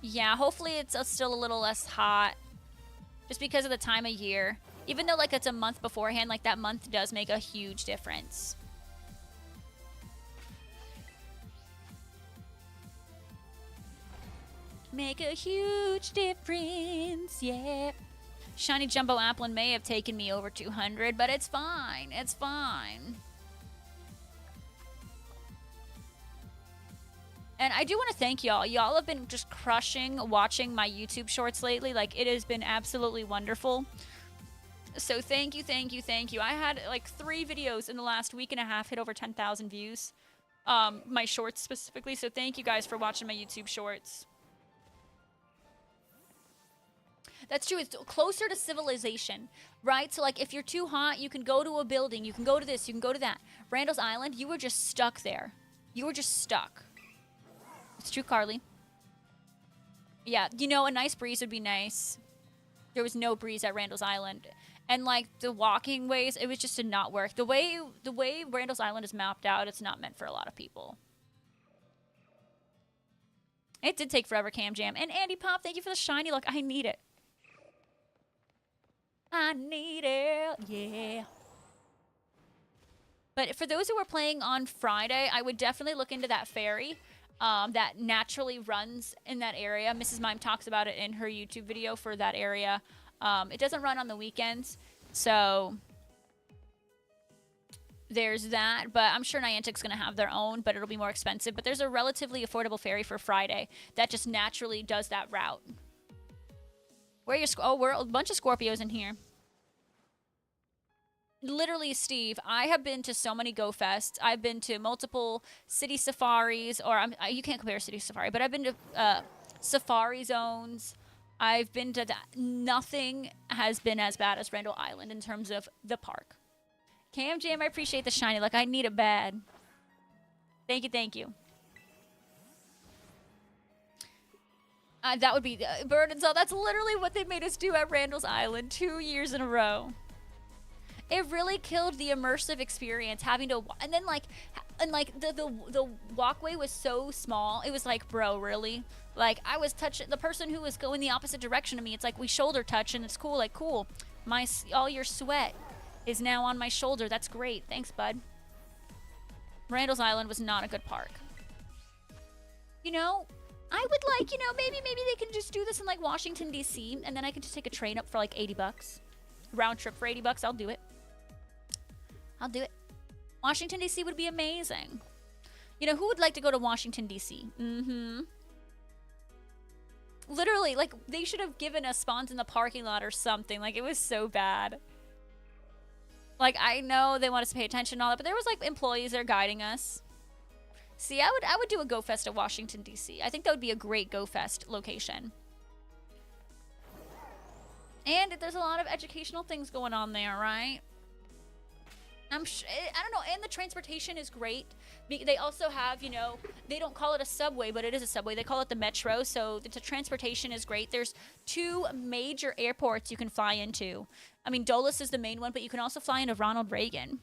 Yeah, hopefully it's still a little less hot. Just because of the time of year. Even though, like, it's a month beforehand, like, that month does make a huge difference. Make a huge difference, yeah. Shiny Jumbo Applin may have taken me over 200, but it's fine. It's fine. And I do want to thank y'all. Y'all have been just crushing watching my YouTube shorts lately. Like, it has been absolutely wonderful. So thank you, thank you, thank you. I had like 3 videos in the last week and a half hit over 10,000 views. My shorts specifically. So thank you guys for watching my YouTube shorts. That's true. It's closer to civilization, right? So, like, if you're too hot, you can go to a building. You can go to this. You can go to that. Randall's Island, you were just stuck there. You were just stuck. It's true, Carly. Yeah, you know, a nice breeze would be nice. There was no breeze at Randall's Island. And, like, the walking ways, it was just did not work. The way Randall's Island is mapped out, it's not meant for a lot of people. It did take forever, Cam Jam. And Andy Pop, thank you for the shiny look. I need it. I need it, yeah. But for those who are playing on Friday, I would definitely look into that ferry that naturally runs in that area. Mrs. Mime talks about it in her YouTube video for that area. It doesn't run on the weekends, so there's that. But I'm sure Niantic's going to have their own, but it'll be more expensive. But there's a relatively affordable ferry for Friday that just naturally does that route. Where are your we're a bunch of Scorpios in here. Literally, Steve, I have been to so many Go Fests. I've been to multiple city safaris, or you can't compare city safari, but I've been to safari zones. I've been to that. Nothing has been as bad as Randall Island in terms of the park. Cam Jam, I appreciate the shiny. Like, I need it bad. Thank you, thank you. That would be Bird and Soul. That's literally what they made us do at Randall's Island 2 years in a row. It really killed the immersive experience having to, and then like the walkway was so small. It was like, bro, really? Like, I was touching the person who was going the opposite direction of me. It's like we shoulder touch and it's cool. Like, cool. All your sweat is now on my shoulder. That's great. Thanks, bud. Randall's Island was not a good park. You know, I would like, you know, maybe they can just do this in like Washington, D.C. and then I can just take a train up for like $80. Round trip for $80. I'll do it. I'll do it. Washington, D.C. would be amazing. You know, who would like to go to Washington, D.C.? Mm-hmm. Literally, like, they should have given us spawns in the parking lot or something. Like, it was so bad. Like, I know they want us to pay attention and all that, but there was, like, employees there guiding us. See, I would do a Go Fest at Washington, D.C. I think that would be a great Go Fest location. And there's a lot of educational things going on there, right? I don't know, and the transportation is great. They also have, you know, they don't call it a subway, but it is a subway. They call it the metro, so the transportation is great. There's 2 major airports you can fly into. I mean, Dulles is the main one, but you can also fly into Ronald Reagan.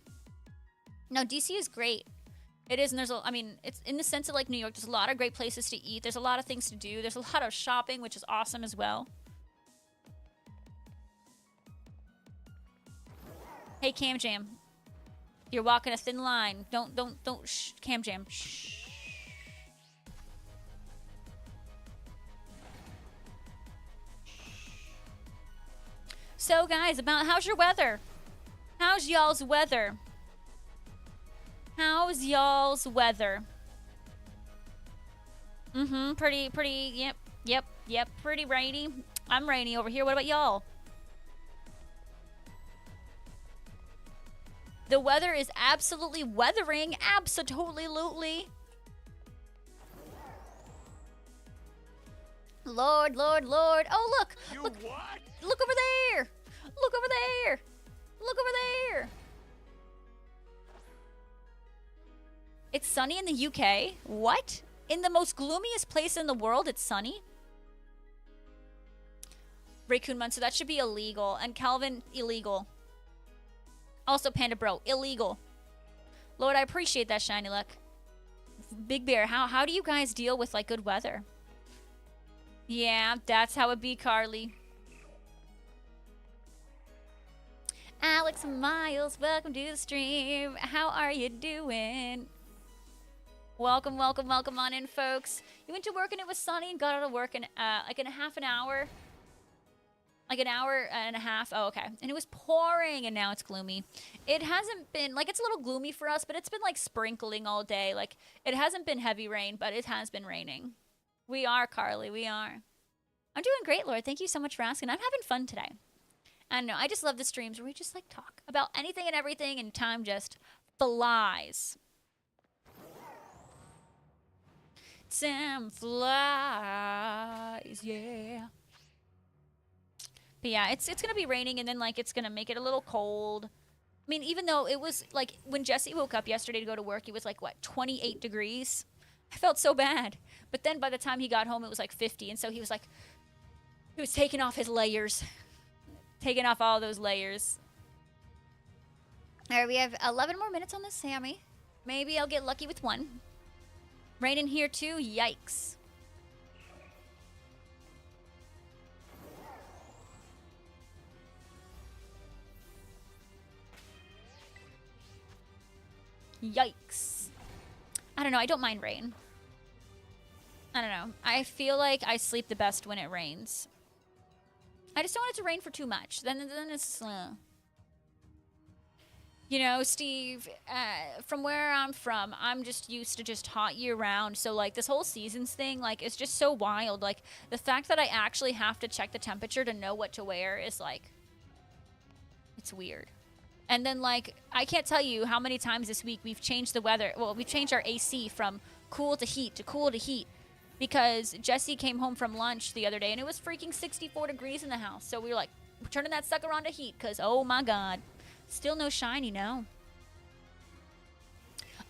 Now, DC is great. It is, and I mean, it's in the sense of like New York, there's a lot of great places to eat. There's a lot of things to do. There's a lot of shopping, which is awesome as well. Hey, Cam Jam. You're walking a thin line. Don't, shh, Cam Jam, shh. So, guys, how's your weather? How's y'all's weather? How's y'all's weather? Mm-hmm, pretty, yep, pretty rainy. I'm rainy over here. What about y'all? The weather is absolutely weathering. Absolutely. Lord. Oh, look. Look. What? Look over there. Look over there. Look over there. It's sunny in the UK? What? In the most gloomiest place in the world, it's sunny? Raccoon Mun, so that should be illegal. And Calvin, illegal. Also, Panda Bro, illegal. Lord, I appreciate that, Shiny Luck. Big Bear, how do you guys deal with, like, good weather? Yeah, that's how it be, Carly. Alex Miles, welcome to the stream. How are you doing? Welcome, welcome, welcome on in, folks. You went to work and it was sunny and got out of work in, like, in a half an hour. Like an hour and a half. Oh, okay. And it was pouring and now it's gloomy. It hasn't been, like, it's a little gloomy for us, but it's been, like, sprinkling all day. Like, it hasn't been heavy rain, but it has been raining. We are, Carly. We are. I'm doing great, Lord. Thank you so much for asking. I'm having fun today. I know. I just love the streams where we just, like, talk about anything and everything and time just flies. Time flies, yeah. But yeah, it's gonna be raining and then, like, it's gonna make it a little cold. I mean, even though it was, like, when Jesse woke up yesterday to go to work, it was, like, what, 28 degrees? I felt so bad. But then by the time he got home, it was, like, 50. And so he was, like, he was taking off his layers. Taking off all those layers. All right, we have 11 more minutes on this Sammy. Maybe I'll get lucky with one. Rain in here, too? Yikes. Yikes. I don't know. I don't mind rain. I don't know. I feel like I sleep the best when it rains. I just don't want it to rain for too much. Then it's... You know, Steve, from where I'm from, I'm just used to just hot year-round. So, like, this whole seasons thing, like, is just so wild. Like, the fact that I actually have to check the temperature to know what to wear is, like... It's weird. And then, like, I can't tell you how many times this week we've changed the weather. Well, we've changed our AC from cool to heat to cool to heat. Because Jesse came home from lunch the other day, and it was freaking 64 degrees in the house. So we were like, we're turning that sucker on to heat, because, oh my God. Still no shiny, no.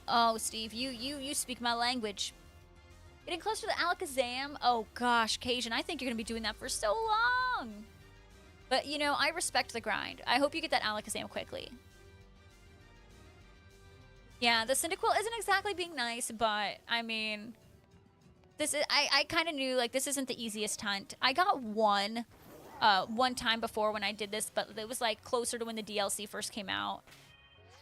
Oh, Steve, you speak my language. Getting close to the Alakazam? Oh, gosh, Cajun, I think you're going to be doing that for so long. But, you know, I respect the grind. I hope you get that Alakazam quickly. Yeah, the Cyndaquil isn't exactly being nice, but, I mean... This is, I kind of knew, like, this isn't the easiest hunt. I got one time before when I did this, but it was, like, closer to when the DLC first came out.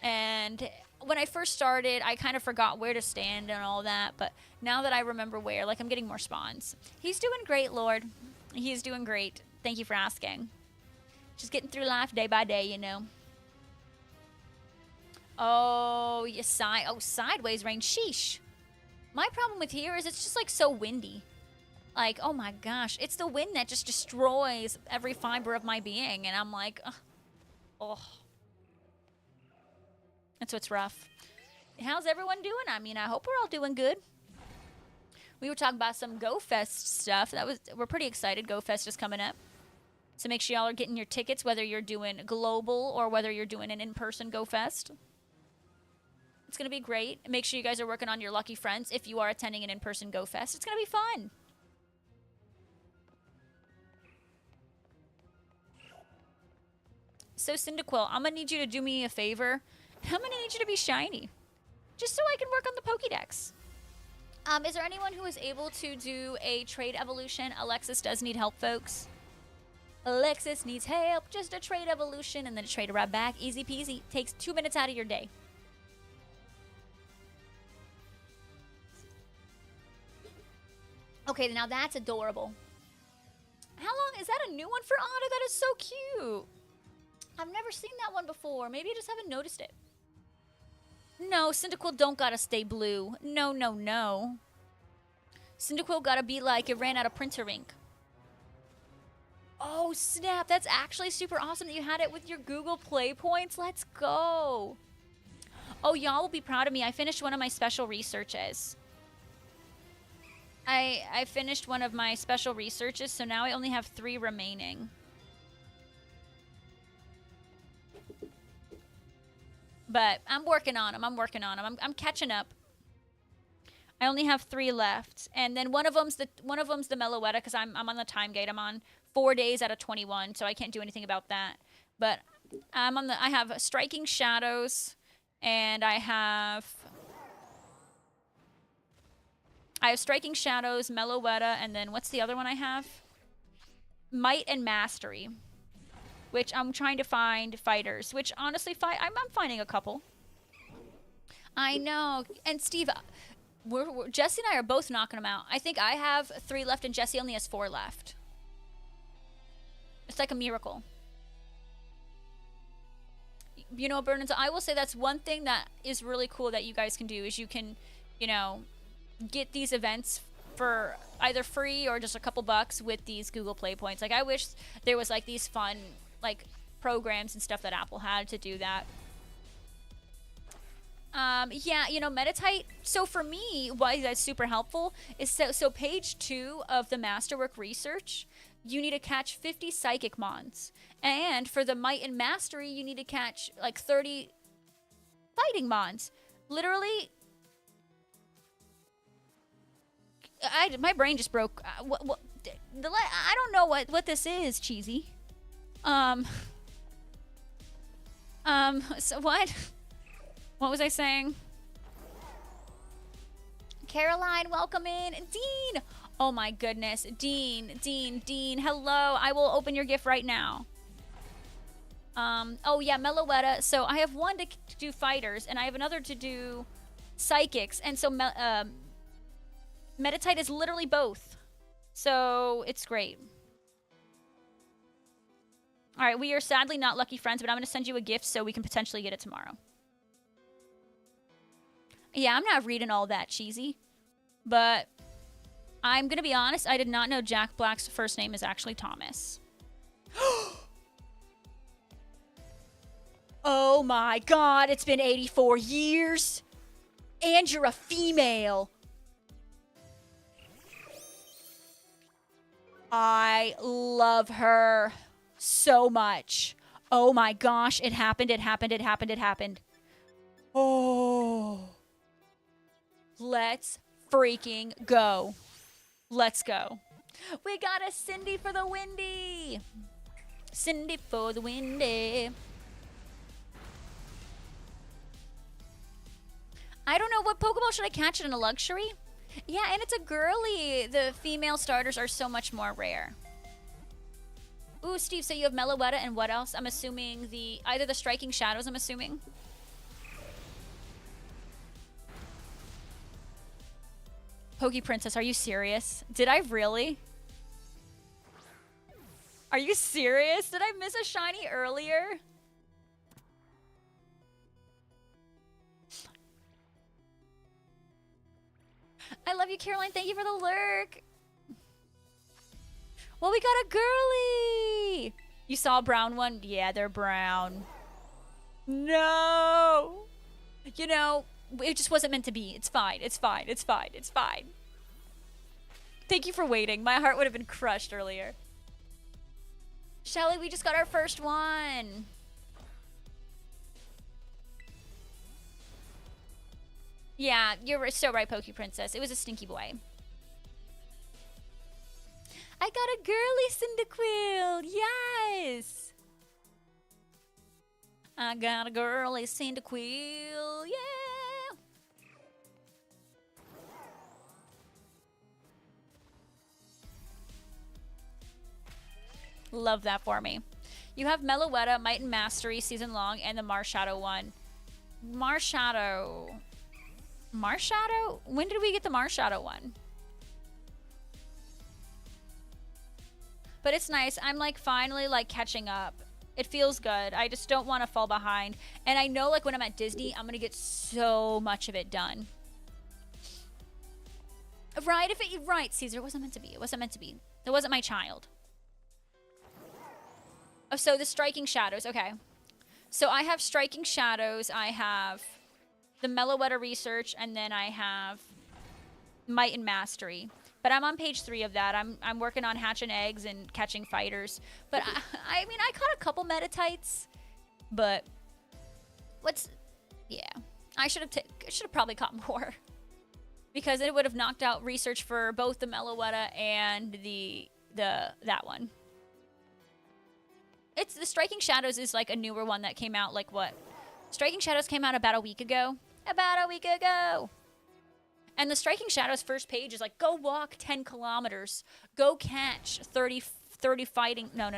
And when I first started, I kind of forgot where to stand and all that, but now that I remember where, like, I'm getting more spawns. He's doing great, Lord. He's doing great. Thank you for asking. Just getting through life day by day, you know. Oh, sideways rain. Sheesh. My problem with here is it's just, like, so windy. Like, oh my gosh. It's the wind that just destroys every fiber of my being. And I'm like, ugh. Oh. That's what's rough. How's everyone doing? I mean, I hope we're all doing good. We were talking about some Go Fest stuff. We're pretty excited. Go Fest is coming up. So make sure y'all are getting your tickets, whether you're doing global or whether you're doing an in-person Go Fest. It's going to be great. Make sure you guys are working on your lucky friends if you are attending an in-person Go Fest. It's going to be fun. So, Cyndaquil, I'm going to need you to do me a favor. I'm going to need you to be shiny. Just so I can work on the Pokédex. Is there anyone who is able to do a trade evolution? Alexis does need help, folks. Alexis needs help. Just a trade evolution and then a trade right back. Easy peasy. Takes 2 minutes out of your day. Okay, now that's adorable. How long? Is that a new one for Otter? That is so cute. I've never seen that one before. Maybe I just haven't noticed it. No, Cyndaquil don't gotta stay blue. No, no, no. Cyndaquil gotta be like it ran out of printer ink. Oh, snap. That's actually super awesome that you had it with your Google Play points. Let's go. Oh, y'all will be proud of me. I finished one of my special researches. I finished one of my special researches, so now I only have 3 remaining. But I'm working on them. I'm catching up. I only have 3 left, and then one of them's the Meloetta because I'm on the time gate. I'm on 4 days out of 21, so I can't do anything about that. But I have Striking Shadows, and I have Striking Shadows, Meloetta, and then what's the other one I have? Might and Mastery, which I'm trying to find fighters. Which honestly, I'm finding a couple. I know, and Steve. Jesse and I are both knocking them out. I think I have 3 left and Jesse only has 4 left. It's like a miracle. You know, Bernards, I will say that's one thing that is really cool that you guys can do is you can, you know, get these events for either free or just a couple bucks with these Google Play points. Like, I wish there was like these fun like programs and stuff that Apple had to do that. Yeah, you know, Meditite. So for me, why that's super helpful is so page 2 of the Masterwork research, you need to catch 50 Psychic Mons. And for the Might and Mastery, you need to catch like 30 Fighting Mons. Literally, my brain just broke. I don't know what this is, Cheesy. So what? What was I saying? Caroline, welcome in. Dean! Oh my goodness. Dean. Hello. I will open your gift right now. Oh yeah, Meloetta. So I have one to do fighters, and I have another to do psychics. And so Meditite is literally both. So it's great. All right, we are sadly not lucky friends, but I'm going to send you a gift so we can potentially get it tomorrow. Yeah, I'm not reading all that, Cheesy. But I'm going to be honest, I did not know Jack Black's first name is actually Thomas. Oh my god, it's been 84 years. And you're a female. I love her so much. Oh my gosh, it happened. Oh. Let's freaking go. Let's go. We got a Cindy for the Windy. Cindy for the Windy. I don't know, what Pokeball should I catch it in a luxury? Yeah, and it's a girly. The female starters are so much more rare. Ooh, Steve, so you have Meloetta and what else? I'm assuming either the Striking Shadows, I'm assuming. Poke Princess, are you serious? Did I really? Are you serious? Did I miss a shiny earlier? I love you, Caroline. Thank you for the lurk. Well, we got a girly. You saw a brown one? Yeah, they're brown. No. You know, it just wasn't meant to be. It's fine. It's fine. It's fine. It's fine. Thank you for waiting. My heart would have been crushed earlier. Shelly, we just got our first one. Yeah, you're so right, Poke Princess. It was a stinky boy. I got a girly Cyndaquil. Yes. I got a girly Cyndaquil. Yeah. Love that for me. You have Meloetta, Might and Mastery, Season Long, and the Marshadow one. Marshadow? When did we get the Marshadow one? But it's nice. I'm like finally like catching up. It feels good. I just don't want to fall behind. And I know like when I'm at Disney, I'm going to get so much of it done. Right, right, Caesar, it wasn't meant to be. It wasn't meant to be. It wasn't my child. Oh, so the Striking Shadows. Okay. So I have Striking Shadows. I have the Meloetta Research, and then I have Might and Mastery. But I'm on page 3 of that. I'm working on hatching eggs and catching fighters. But I mean, I caught a couple Meditites. But yeah, I should have probably caught more. because it would have knocked out research for both the Meloetta and that one. It's the Striking Shadows is like a newer one that came out like what? Striking Shadows came out about a week ago. About a week ago. And the Striking Shadows first page is like, go walk 10 kilometers. Go catch 30 fighting. No.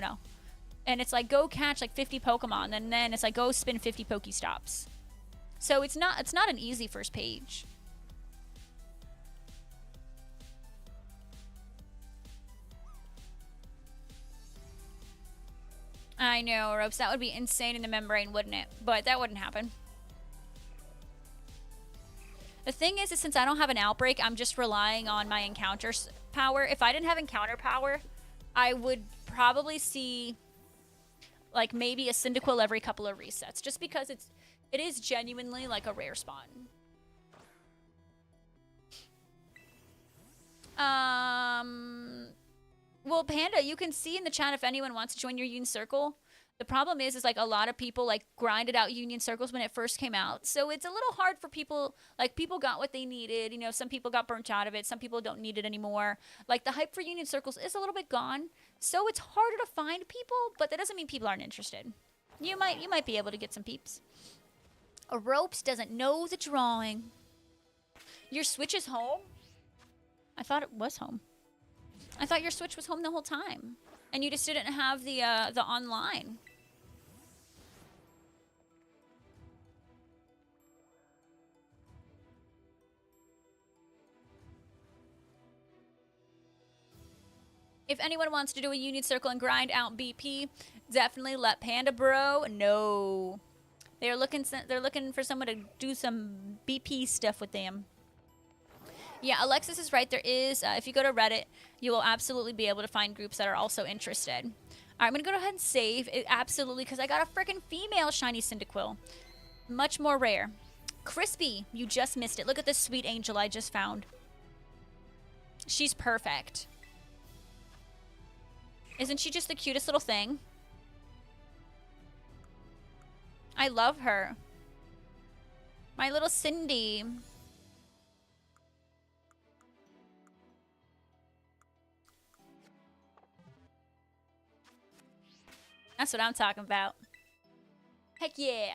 And it's like, go catch like 50 Pokemon. And then it's like, go spin 50 Pokestops. So it's not an easy first page. I know, Ropes. That would be insane in the membrane, wouldn't it? But that wouldn't happen. The thing is since I don't have an outbreak, I'm just relying on my encounter power. If I didn't have encounter power, I would probably see like maybe a Cyndaquil every couple of resets, just because it is genuinely like a rare spawn. Well, Panda, you can see in the chat if anyone wants to join your Union Circle. The problem is like a lot of people like grinded out Union Circles when it first came out. So it's a little hard for people, like people got what they needed. You know, some people got burnt out of it. Some people don't need it anymore. Like the hype for Union Circles is a little bit gone. So it's harder to find people, but that doesn't mean people aren't interested. You might be able to get some peeps. A Ropes doesn't know the drawing. Your Switch is home? I thought it was home. I thought your Switch was home the whole time. And you just didn't have the online. If anyone wants to do a Union Circle and grind out BP, definitely let Panda Bro know. They're looking for someone to do some BP stuff with them. Yeah, Alexis is right. There is, if you go to Reddit, you will absolutely be able to find groups that are also interested. All right, I'm going to go ahead and save it, absolutely, because I got a freaking female shiny Cyndaquil. Much more rare. Crispy, you just missed it. Look at this sweet angel I just found. She's perfect. Isn't she just the cutest little thing? I love her. My little Cindy. That's what I'm talking about. Heck yeah.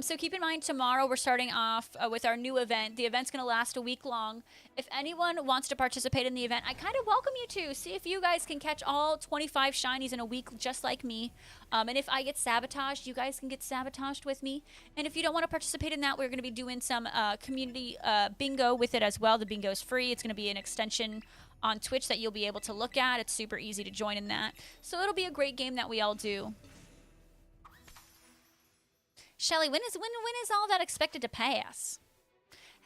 So keep in mind, tomorrow we're starting off with our new event. The event's going to last a week long. If anyone wants to participate in the event, I kind of welcome you to. See if you guys can catch all 25 shinies in a week just like me. And if I get sabotaged, you guys can get sabotaged with me. And if you don't want to participate in that, we're going to be doing some community bingo with it as well. The bingo is free. It's going to be an extension on Twitch that you'll be able to look at. It's super easy to join in that. So it'll be a great game that we all do. Shelly, when is all that expected to pass?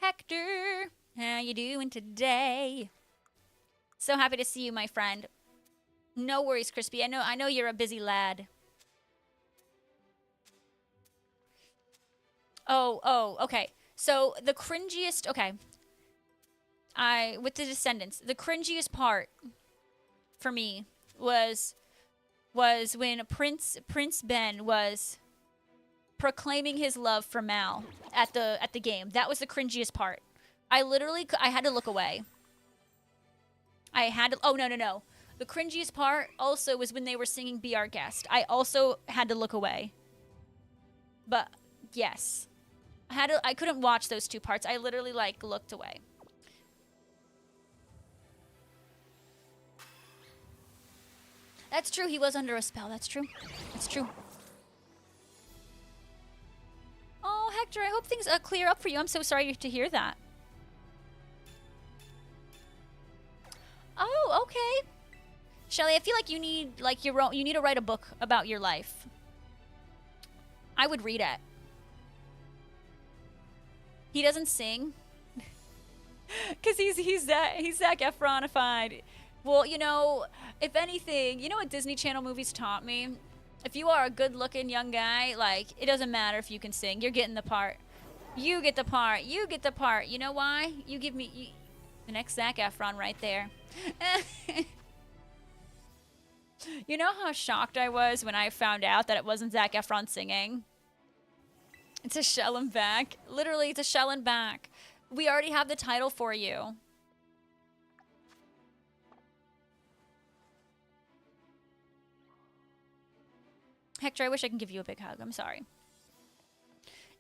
Hector, how you doing today? So happy to see you, my friend. No worries, Crispy. I know you're a busy lad. Oh, okay. So the cringiest, okay. With the Descendants, the cringiest part for me was when Prince Ben was proclaiming his love for Mal at the game. That was the cringiest part. I had to look away. Oh, no. The cringiest part also was when they were singing Be Our Guest. I also had to look away. But, yes. I couldn't watch those two parts. I literally, looked away. That's true. He was under a spell. That's true. That's true. Oh, Hector, I hope things clear up for you. I'm so sorry to hear that. Oh, okay. Shelly, I feel like you need you need to write a book about your life. I would read it. He doesn't sing. Cause he's Zac Efronified. Well, if anything, you know what Disney Channel movies taught me? If you are a good-looking young guy, it doesn't matter if you can sing. You're getting the part. You get the part. You get the part. You know why? You give me the next Zac Efron right there. You know how shocked I was when I found out that it wasn't Zac Efron singing? It's a shell and back. Literally, it's a shell and back. We already have the title for you. Hector, I wish I can give you a big hug. I'm sorry.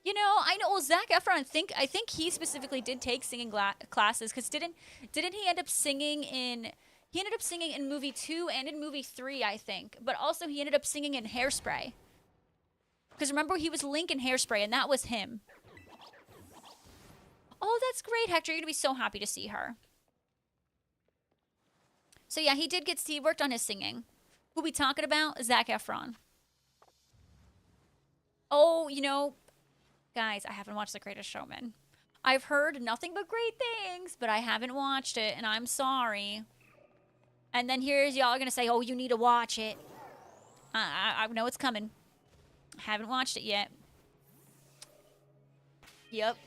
You know, I know. Well, Zac Efron. I think he specifically did take singing classes because didn't he end up singing in? He ended up singing in movie 2 and in movie 3, I think. But also he ended up singing in Hairspray. Because remember, he was Link in Hairspray, and that was him. Oh, that's great, Hector. You're going to be so happy to see her. So yeah, he worked on his singing. Who we talking about? Zac Efron. Oh, you know, guys, I haven't watched The Greatest Showman. I've heard nothing but great things, but I haven't watched it, and I'm sorry. And then here's y'all gonna say, oh, you need to watch it. I know it's coming. Haven't watched it yet. Yep.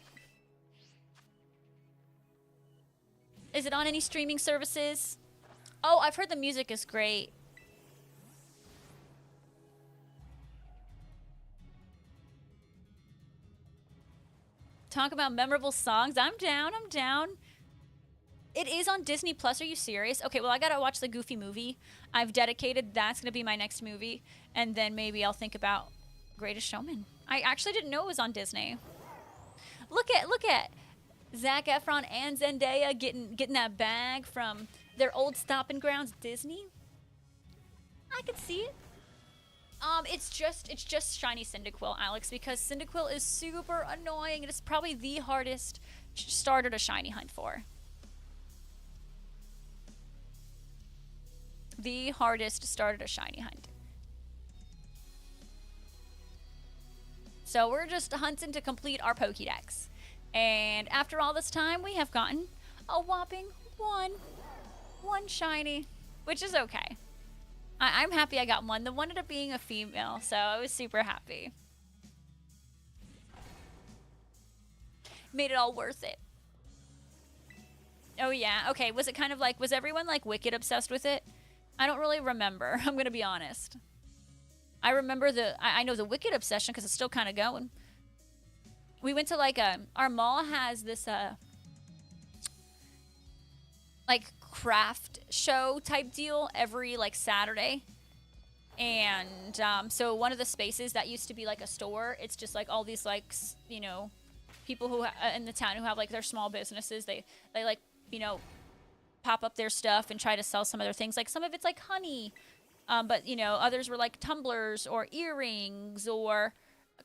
Is it on any streaming services? Oh, I've heard the music is great. Talk about memorable songs. I'm down. I'm down. It is on Disney Plus. Are you serious? Okay, well, I gotta watch the Goofy movie. I've dedicated that's gonna be my next movie, and then maybe I'll think about Greatest Showman. I actually didn't know it was on Disney. Look at Zac Efron and Zendaya getting that bag from their old stomping grounds, Disney. I could see it. It's just shiny Cyndaquil, Alex, because Cyndaquil is super annoying. It is probably the hardest starter to shiny hunt for. The hardest starter to shiny hunt. So we're just hunting to complete our Pokédex. And after all this time, we have gotten a whopping one shiny, which is okay. I'm happy I got one. The one ended up being a female, so I was super happy. Made it all worth it. Oh yeah, okay. Was it kind of like, was everyone like wicked obsessed with it? I don't really remember. I'm gonna be honest. I remember I know the Wicked obsession because it's still kind of going. We went to like our mall has this like craft show type deal every like Saturday. And so one of the spaces that used to be like a store, it's just like all these like, you know, people who in the town who have like their small businesses, they like, you know, pop up their stuff and try to sell some other things. Like some of it's like honey, but you know, others were like tumblers or earrings or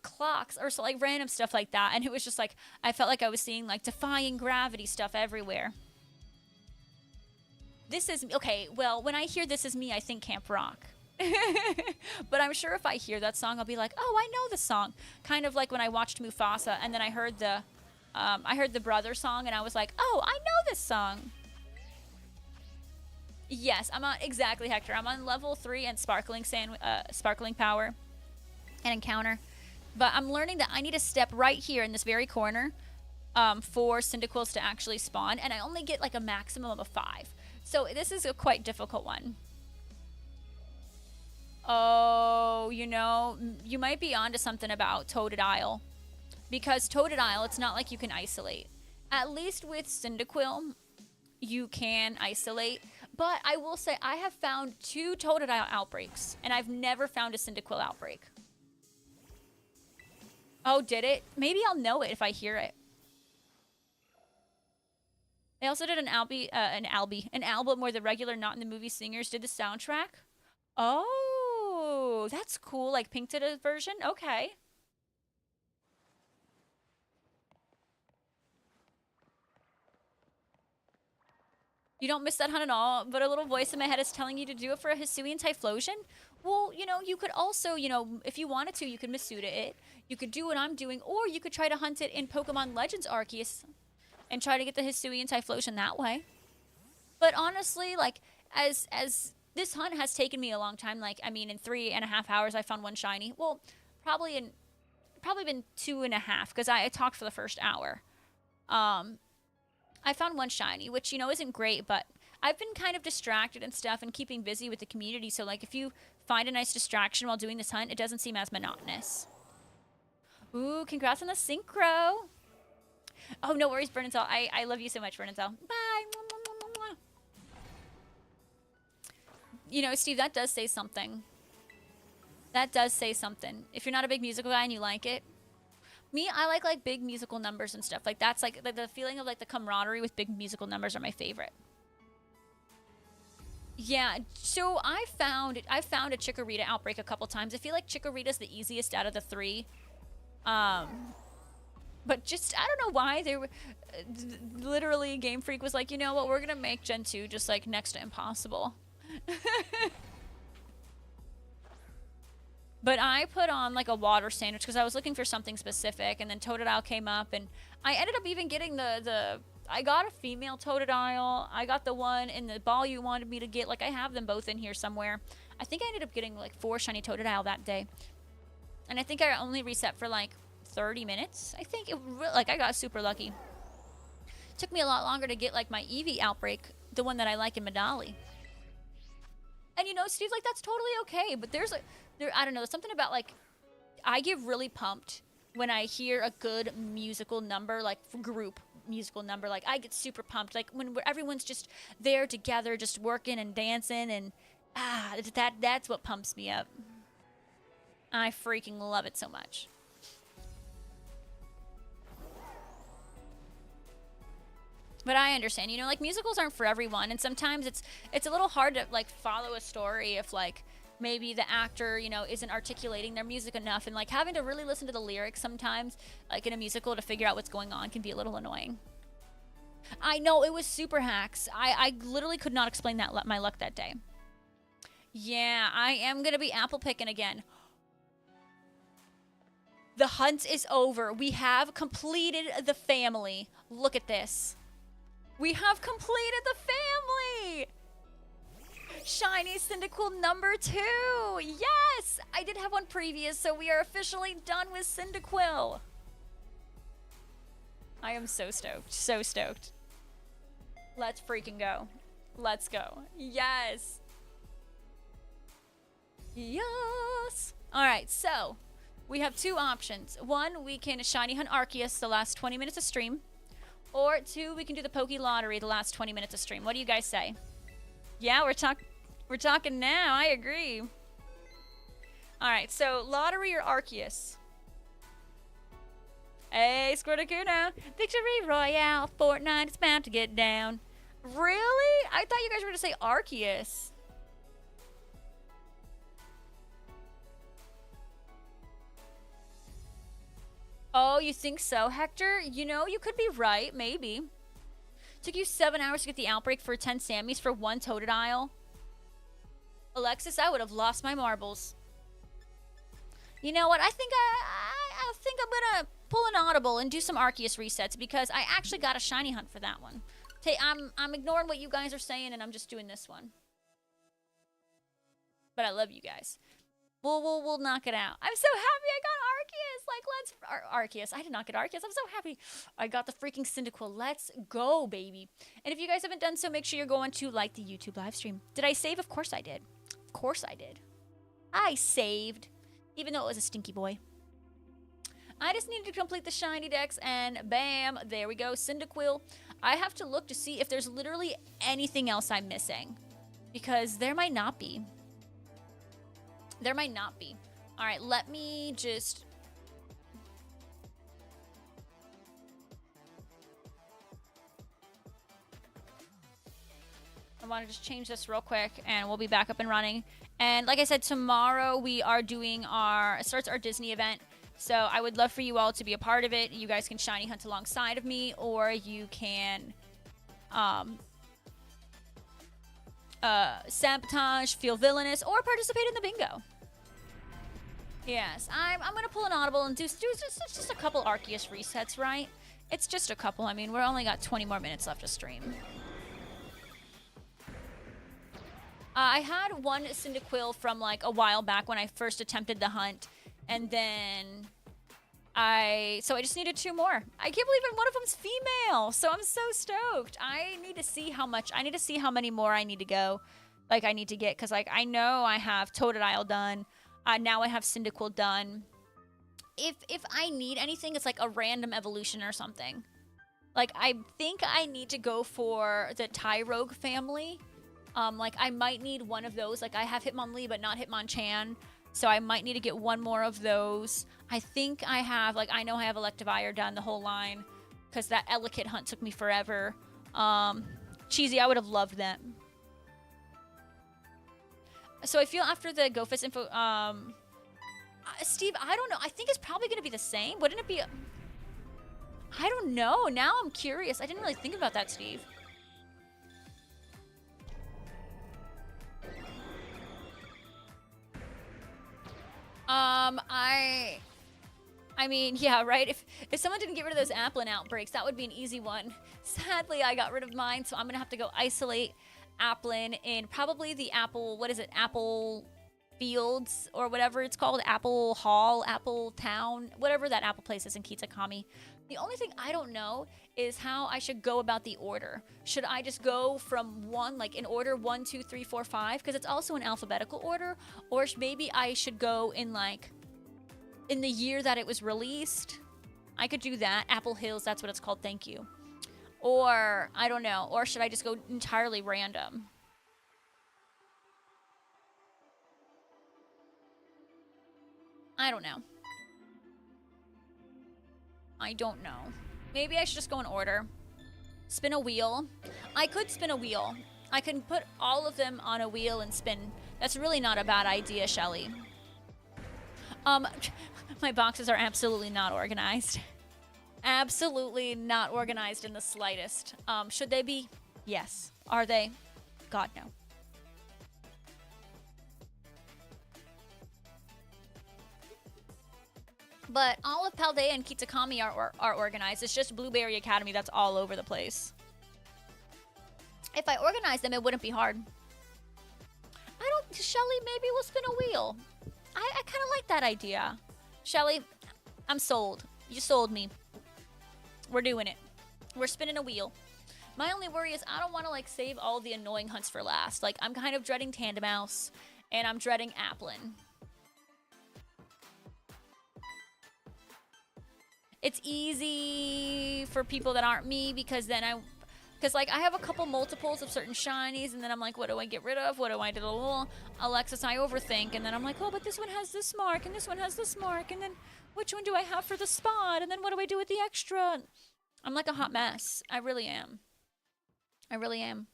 clocks or so like random stuff like that. And it was just like, I felt like I was seeing like defying gravity stuff everywhere. This is, okay, well, when I hear This Is Me, I think Camp Rock. But I'm sure if I hear that song, I'll be like, oh, I know the song. Kind of like when I watched Mufasa and then I heard the brother song and I was like, oh, I know this song. Yes, I'm on, exactly, Hector. I'm on level 3 and Sparkling Power and Encounter. But I'm learning that I need to step right here in this very corner for Cyndaquils to actually spawn. And I only get like a maximum of 5. So this is a quite difficult one. Oh, you know, you might be onto something about Totodile. Because Totodile, it's not like you can isolate. At least with Cyndaquil, you can isolate. But I will say, I have found 2 Totodile outbreaks. And I've never found a Cyndaquil outbreak. Oh, did it? Maybe I'll know it if I hear it. They also did an album where the regular Not in the Movie singers did the soundtrack. Oh, that's cool. Like Pink did a version? Okay. You don't miss that hunt at all, but a little voice in my head is telling you to do it for a Hisuian Typhlosion? Well, you know, you could also, you know, if you wanted to, you could Masuda it. You could do what I'm doing, or you could try to hunt it in Pokemon Legends Arceus and try to get the Hisuian Typhlosion that way. But honestly, like, as this hunt has taken me a long time, like, I mean, in 3.5 hours, I found one shiny. Well, probably been 2.5, because I talked for the first hour. I found one shiny, which, you know, isn't great, but I've been kind of distracted and stuff and keeping busy with the community. So, like, if you find a nice distraction while doing this hunt, it doesn't seem as monotonous. Ooh, congrats on the synchro. Oh, no worries, Bernadette. I love you so much, Bernadette. Bye. You know, Steve, that does say something. That does say something. If you're not a big musical guy and you like it, me, I like big musical numbers and stuff. Like that's like the feeling of like the camaraderie with big musical numbers are my favorite. Yeah, so I found a Chikorita outbreak a couple times. I feel like Chikorita's the easiest out of the three. But just, I don't know why they were, literally Game Freak was like, you know what, we're gonna make Gen 2 just like next to impossible. But I put on like a water sandwich because I was looking for something specific, and then Totodile came up, and I ended up even getting I got a female Totodile. I got the one in the ball you wanted me to get. Like, I have them both in here somewhere. I think I ended up getting like 4 shiny Totodile that day. And I think I only reset for like 30 minutes. I think like I got super lucky. Took me a lot longer to get like my Eevee outbreak, the one that I like in Medali. And you know, Steve, like that's totally okay. But I don't know, there's something about like, I get really pumped when I hear a good musical number, like group musical number. Like I get super pumped, like when everyone's just there together, just working and dancing, and that's what pumps me up. I freaking love it so much. But I understand, you know, like musicals aren't for everyone, and sometimes it's a little hard to like follow a story if like maybe the actor, you know, isn't articulating their music enough, and like having to really listen to the lyrics sometimes, like in a musical, to figure out what's going on can be a little annoying. I know, it was super hacks. I literally could not explain my luck that day. Yeah, I am gonna be apple picking again. The hunt is over. We have completed the family. Look at this. We have completed the family! Shiny Cyndaquil number 2! Yes! I did have one previous, so we are officially done with Cyndaquil. I am so stoked. So stoked. Let's freaking go. Let's go. Yes! Yes! Alright, so we have 2 options. 1, we can shiny hunt Arceus the last 20 minutes of stream. Or 2, we can do the Poke Lottery the last 20 minutes of stream. What do you guys say? Yeah, we're talking now. I agree. Alright, so Lottery or Arceus? Hey, Squirtacuno. Victory Royale. Fortnite is about to get down. Really? I thought you guys were going to say Arceus. Oh, you think so, Hector? You know, you could be right. Maybe. Took you 7 hours to get the outbreak for 10 Sammys for 1 Totodile. Alexis, I would have lost my marbles. You know what? I think I'm gonna pull an audible and do some Arceus resets, because I actually got a shiny hunt for that one. I'm ignoring what you guys are saying, and I'm just doing this one. But I love you guys. We'll knock it out. I'm so happy I got Arceus. Like, Arceus. I did not get Arceus. I'm so happy I got the freaking Cyndaquil. Let's go, baby. And if you guys haven't done so, make sure you're going to like the YouTube live stream. Did I save? Of course I did. Of course I did. I saved. Even though it was a stinky boy. I just needed to complete the shiny dex, and bam, there we go, Cyndaquil. I have to look to see if there's literally anything else I'm missing, because there might not be. There might not be. All right, let me just... I want to just change this real quick, and we'll be back up and running. And like I said, tomorrow we are doing starts our Disney event. So I would love for you all to be a part of it. You guys can shiny hunt alongside of me, or you can sabotage, feel villainous, or participate in the bingo. Yes, I'm gonna pull an audible and do just a couple Arceus resets, right? It's just a couple. I mean, we're only got 20 more minutes left to stream. I had one Cyndaquil from like a while back when I first attempted the hunt, and then so I just needed 2 more. I can't believe one of them's female, so I'm so stoked. I need to see how many more I need to go, like I need to get, because like I know I have Totodile done. Now I have Cyndaquil done. If I need anything, it's like a random evolution or something. Like, I think I need to go for the Tyrogue family. Like, I might need one of those. Like, I have Hitmonlee, but not Hitmonchan. So I might need to get one more of those. I think I have, like, I know I have Electivire down the whole line. Because that Elekid hunt took me forever. Cheesy, I would have loved them. So I feel after the GoFest info, Steve, I don't know. I think it's probably going to be the same. Wouldn't it be? I don't know. Now I'm curious. I didn't really think about that, Steve. I mean, yeah, right? If someone didn't get rid of those Applin outbreaks, that would be an easy one. Sadly, I got rid of mine, so I'm going to have to go isolate Applin in probably the Apple, what is it, Apple Fields or whatever it's called, Apple Hall, Apple Town, whatever that Apple place is in Kitakami. The only thing I don't know is how I should go about the order. Should I just go from one, like in order 1, 2, 3, 4, 5, because it's also an alphabetical order, or maybe I should go in like in the year that it was released. I could do that. Apple Hills, that's what it's called. Thank you. Or I don't know. Or should I just go entirely random? I don't know. I don't know. Maybe I should just go in order. Spin a wheel. I could spin a wheel. I can put all of them on a wheel and spin. That's really not a bad idea, Shelly. My boxes are absolutely not organized. Absolutely not organized in the slightest. Should they be? Yes. Are they? God, no. But all of Paldea and Kitakami are organized. It's just Blueberry Academy that's all over the place. If I organized them, it wouldn't be hard. Shelly, maybe we'll spin a wheel. I kind of like that idea. Shelly, I'm sold. You sold me. We're doing it. We're spinning a wheel. My only worry is I don't want to like save all the annoying hunts for last. Like I'm kind of dreading Tandemaus and I'm dreading Applin. It's easy for people that aren't me because then because like I have a couple multiples of certain shinies and then I'm like, what do I get rid of? What do I do? Alexis, I overthink and then I'm like, oh, but this one has this mark and this one has this mark and then which one do I have for the spot? And then what do I do with the extra? I'm like a hot mess. I really am. I really am.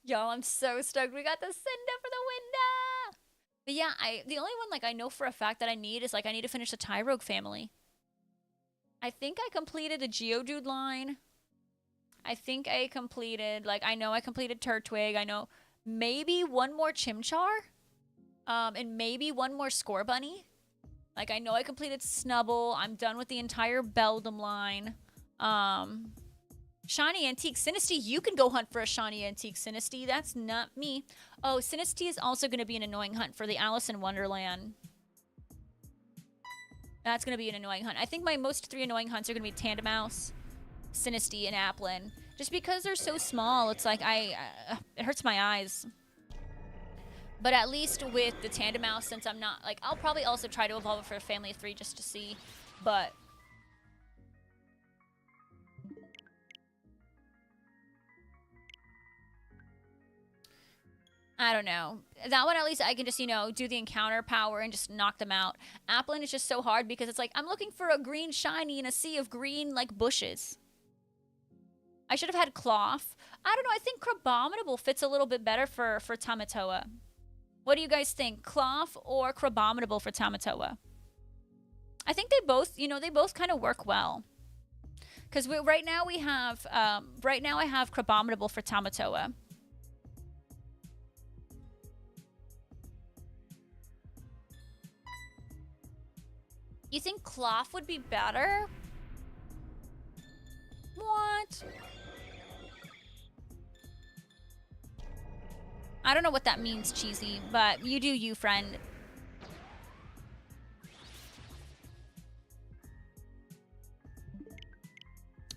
Y'all, I'm so stoked. We got the Cinda for the window. But yeah, the only one like I know for a fact that I need is like I need to finish the Tyrogue family. I think I completed the Geodude line. I think I completed, like, I know I completed Turtwig. I know maybe one more Chimchar. And maybe one more Scorbunny. Like, I know I completed Snubble. I'm done with the entire Beldum line. Shiny Antique Sinistea. You can go hunt for a Shiny Antique Sinistea. That's not me. Oh, Sinistea is also going to be an annoying hunt for the Alice in Wonderland. That's going to be an annoying hunt. I think my most 3 annoying hunts are going to be Tandemaus, Sinistea, and Applin. Just because they're so small, it's like it hurts my eyes. But at least with the Tandemaus, since I'm not, like, I'll probably also try to evolve it for a family of 3 just to see. But I don't know. That one, at least I can just, you know, do the encounter power and just knock them out. Applin is just so hard because it's like, I'm looking for a green shiny in a sea of green, like, bushes. I should have had Cloth. I don't know. I think Crabominable fits a little bit better for Tamatoa. What do you guys think? Cloth or Crabominable for Tamatoa? I think they both, you know, they both kind of work well. Because right now we have, right now I have Crabominable for Tamatoa. You think Cloth would be better? What? I don't know what that means, Cheesy, but you do you, friend.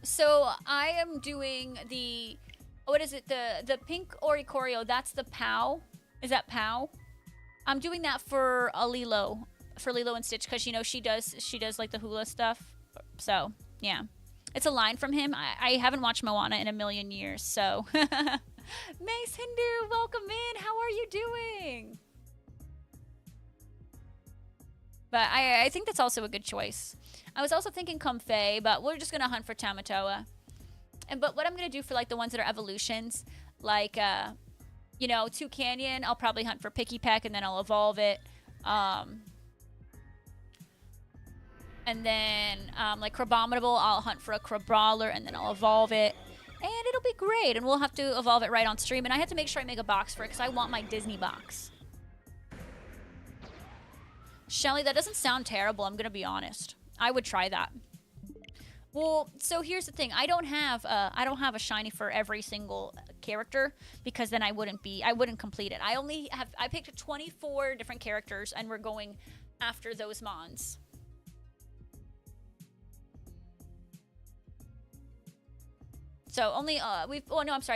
So I am doing the, what is it? The pink Oricorio. That's the POW. Is that POW? I'm doing that for Lilo and Stitch because, you know, she does like the hula stuff. So yeah, It's a line from him. I haven't watched Moana in a million years, so. Mace Hindu, welcome in. How are you doing? But I think that's also a good choice. I was also thinking Comfey, but we're just going to hunt for Tamatoa. But what I'm going to do for, like, the ones that are evolutions, like, you know, Two Canyon, I'll probably hunt for Picky Peck, and then I'll evolve it. And then, like, Crabominable, I'll hunt for a Crabrawler, and then I'll evolve it. And it'll be great, and we'll have to evolve it right on stream. And I have to make sure I make a box for it, because I want my Disney box. Shelly, that doesn't sound terrible, I'm going to be honest. I would try that. Well, so here's the thing. I don't have a shiny for every single character, because then I wouldn't complete it. I picked 24 different characters, and we're going after those mons. So only, I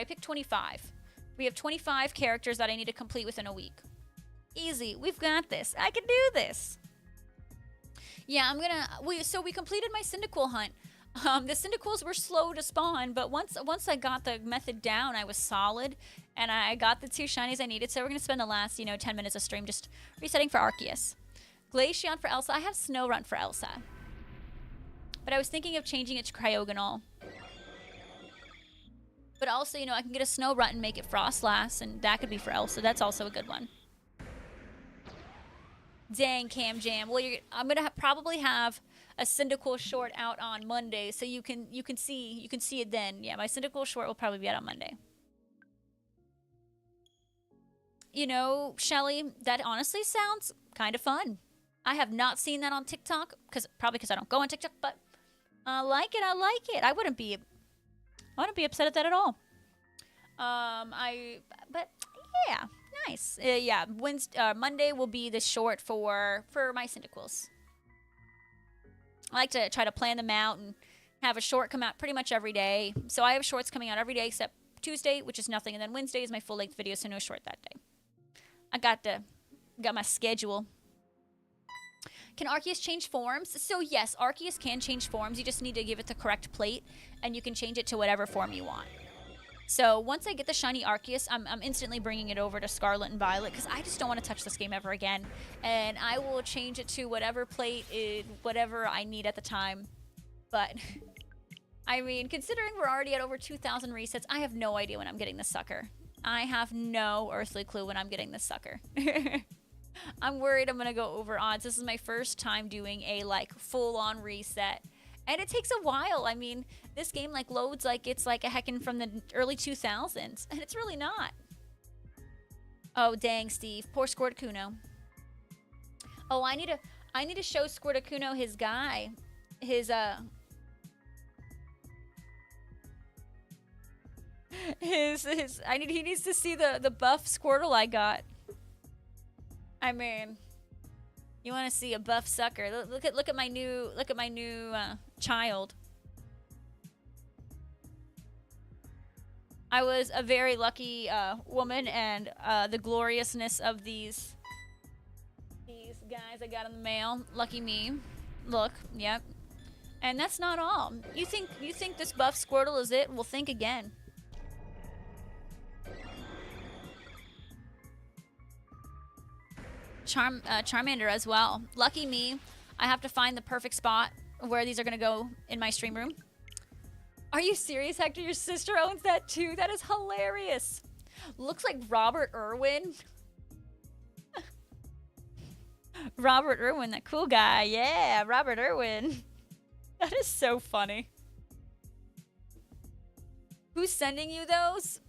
picked 25. We have 25 characters that I need to complete within a week. Easy, we've got this. I can do this. Yeah, so we completed my Cyndaquil hunt. The Cyndaquils were slow to spawn, but once I got the method down, I was solid, and I got the 2 shinies I needed, so we're going to spend the last, 10 minutes of stream just resetting for Arceus. Glaceon for Elsa. I have Snorunt for Elsa. But I was thinking of changing it to Cryogonal. But also, I can get a Snorunt and make it Frostlass, and that could be for Elsa. That's also a good one. Dang, Cam Jam. Well, I'm gonna probably have a Cyndaquil short out on Monday, so you can see it then. Yeah, my Cyndaquil short will probably be out on Monday. Shelly, that honestly sounds kind of fun. I have not seen that on TikTok, probably because I don't go on TikTok, but I like it. I wouldn't be upset at that at all. But yeah, nice. Yeah, Monday will be the short for my Cyndaquils. I like to try to plan them out and have a short come out pretty much every day. So I have shorts coming out every day except Tuesday, which is nothing, and then Wednesday is my full-length video, so no short that day. I got my schedule. Can Arceus change forms? So yes, Arceus can change forms. You just need to give it the correct plate, and you can change it to whatever form you want. So once I get the shiny Arceus, I'm instantly bringing it over to Scarlet and Violet, because I just don't want to touch this game ever again. And I will change it to whatever plate, whatever I need at the time. But, I mean, considering we're already at over 2,000 resets, I have no idea when I'm getting this sucker. I have no earthly clue when I'm getting this sucker. I'm worried I'm going to go over odds. This is my first time doing a, full-on reset. And it takes a while. I mean, this game, loads like it's, a heckin' from the early 2000s. And it's really not. Oh, dang, Steve. Poor Squirtacuno. Oh, I need to show Squirtacuno his guy. He needs to see the buff Squirtle I got. I mean, you want to see a buff sucker? Look at my new child. I was a very lucky woman, and the gloriousness of these guys I got in the mail. Lucky me. Look, yep. And that's not all. You think this buff Squirtle is it? Well, think again. Charmander as well. Lucky me. I have to find the perfect spot where these are going to go in my stream room. Are you serious, Hector? Your sister owns that too? That is hilarious. Looks like Robert Irwin. Robert Irwin, that cool guy. Yeah, Robert Irwin. That is so funny. Who's sending you those?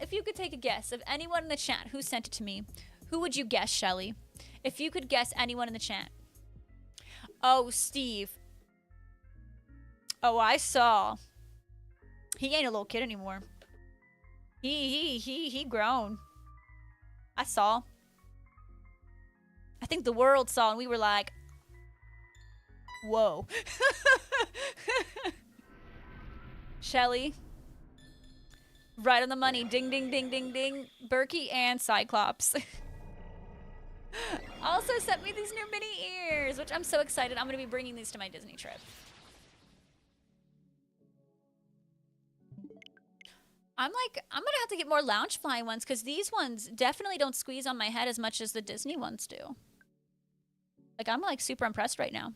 If you could take a guess of anyone in the chat who sent it to me, who would you guess, Shelly? If you could guess anyone in the chat. Oh, Steve. Oh, I saw. He ain't a little kid anymore. He grown. I saw. I think the world saw, and we were like, whoa. Shelly. Right on the money. Ding, ding, ding, ding, ding. Berkey and Cyclops. Also sent me these new mini ears, which I'm so excited. I'm going to be bringing these to my Disney trip. I'm gonna have to get more Loungefly ones because these ones definitely don't squeeze on my head as much as the Disney ones do. Like, I'm like super impressed right now.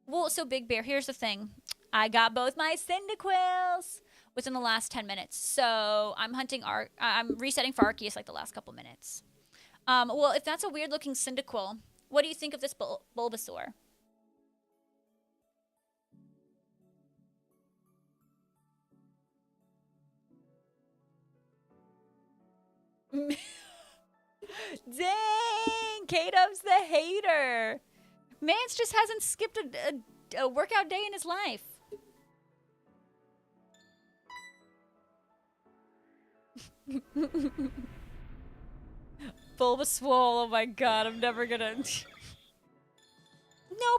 Well, so Big Bear, here's the thing. I got both my Cyndaquils within the last 10 minutes. So I'm hunting I'm resetting for Arceus like the last couple minutes. Well, if that's a weird looking Cyndaquil, what do you think of this Bulbasaur? Dang! K-Dub's the hater. Mance just hasn't skipped a workout day in his life. Bulbasaur, oh my god, I'm never gonna... Nope,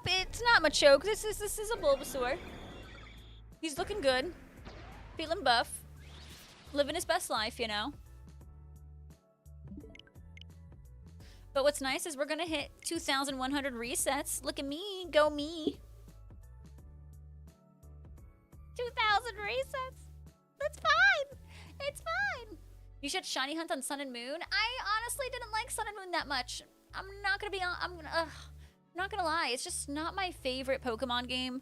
it's not Machoke. This is a Bulbasaur. He's looking good. Feeling buff. Living his best life, you know. But what's nice is we're gonna hit 2,100 resets. Look at me, go me. 2,000 resets. That's fine. It's fine. You should shiny hunt on Sun and Moon. I honestly didn't like Sun and Moon that much. I'm not gonna lie. It's just not my favorite Pokemon game.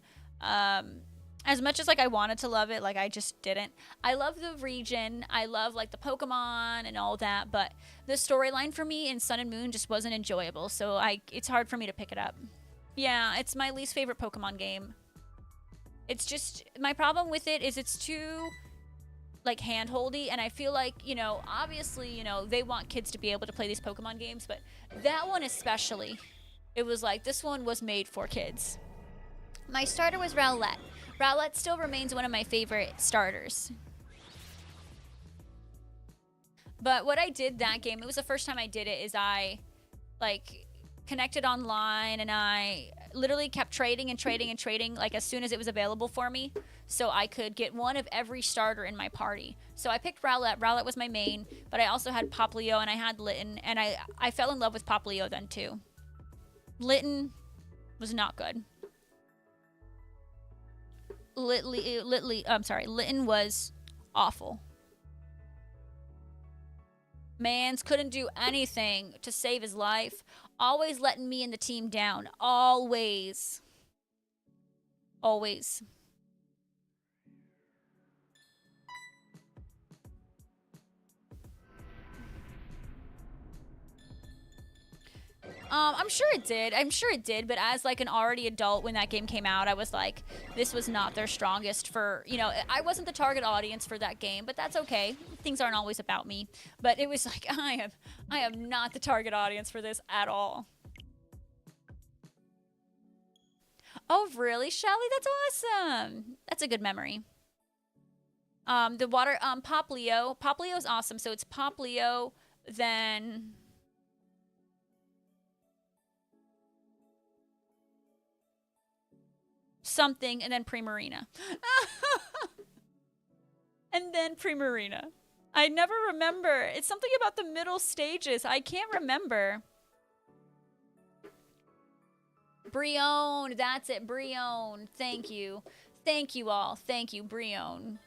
As much as like I wanted to love it, like I just didn't. I love the region. I love like the Pokemon and all that, but the storyline for me in Sun and Moon just wasn't enjoyable. So it's hard for me to pick it up. Yeah, it's my least favorite Pokemon game. It's just my problem with it is it's too like hand-holdy, and I feel like, you know, obviously, you know, they want kids to be able to play these Pokemon games, but that one especially, it was like this one was made for kids. My starter was Rowlet. Rowlet still remains one of my favorite starters. But what I did that game, it was the first time I did it, is I like connected online and I literally kept trading and trading and trading like as soon as it was available for me, so I could get one of every starter in my party. So I picked Rowlet. Rowlet was my main, but I also had Popplio and I had Litten, and I fell in love with Popplio then too. Litten was not good. Litten was awful. Mans couldn't do anything to save his life. Always letting me and the team down. Always. Always. I'm sure it did. I'm sure it did, but as like an already adult when that game came out, I was like, this was not their strongest for, you know, I wasn't the target audience for that game, but that's okay. Things aren't always about me. But it was like, I am not the target audience for this at all. Oh, really, Shelly? That's awesome. That's a good memory. The water, Popplio. Popplio's awesome. So it's Popplio, then... something, and then Primarina. And then Primarina. I never remember. It's something about the middle stages. I can't remember. Brion. That's it. Brion. Thank you. Thank you all. Thank you, Brion.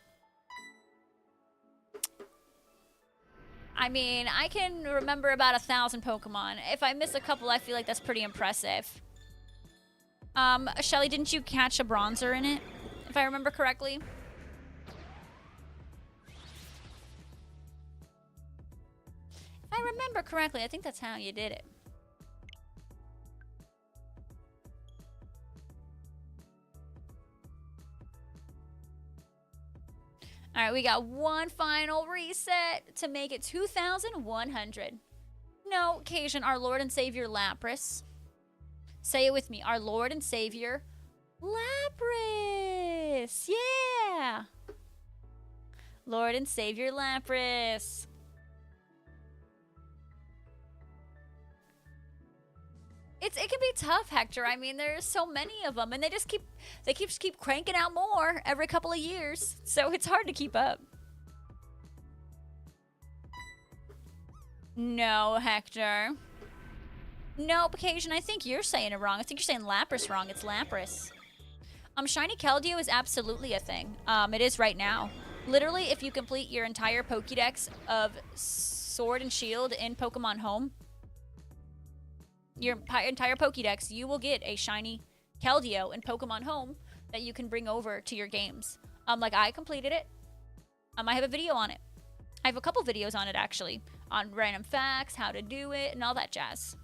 I mean, I can remember about 1,000 Pokemon. If I miss a couple, I feel like that's pretty impressive. Shelly, didn't you catch a bronzer in it? If I remember correctly? If I remember correctly, I think that's how you did it. Alright, we got one final reset to make it 2,100. No, Cajun, our Lord and Savior Lapras. Say it with me. Our Lord and Savior, Lapras. Yeah. Lord and Savior Lapras. It can be tough, Hector. I mean, there's so many of them, and they keep cranking out more every couple of years. So it's hard to keep up. No, Hector. Nope, Occasion, I think you're saying it wrong. I think you're saying Lapras wrong. It's Lapras. Shiny Keldeo is absolutely a thing. It is right now. Literally, if you complete your entire Pokédex of Sword and Shield in Pokemon Home, your entire Pokédex, you will get a shiny Keldeo in Pokemon Home that you can bring over to your games. Like I completed it. I have a video on it. I have a couple videos on it actually, on random facts, how to do it, and all that jazz.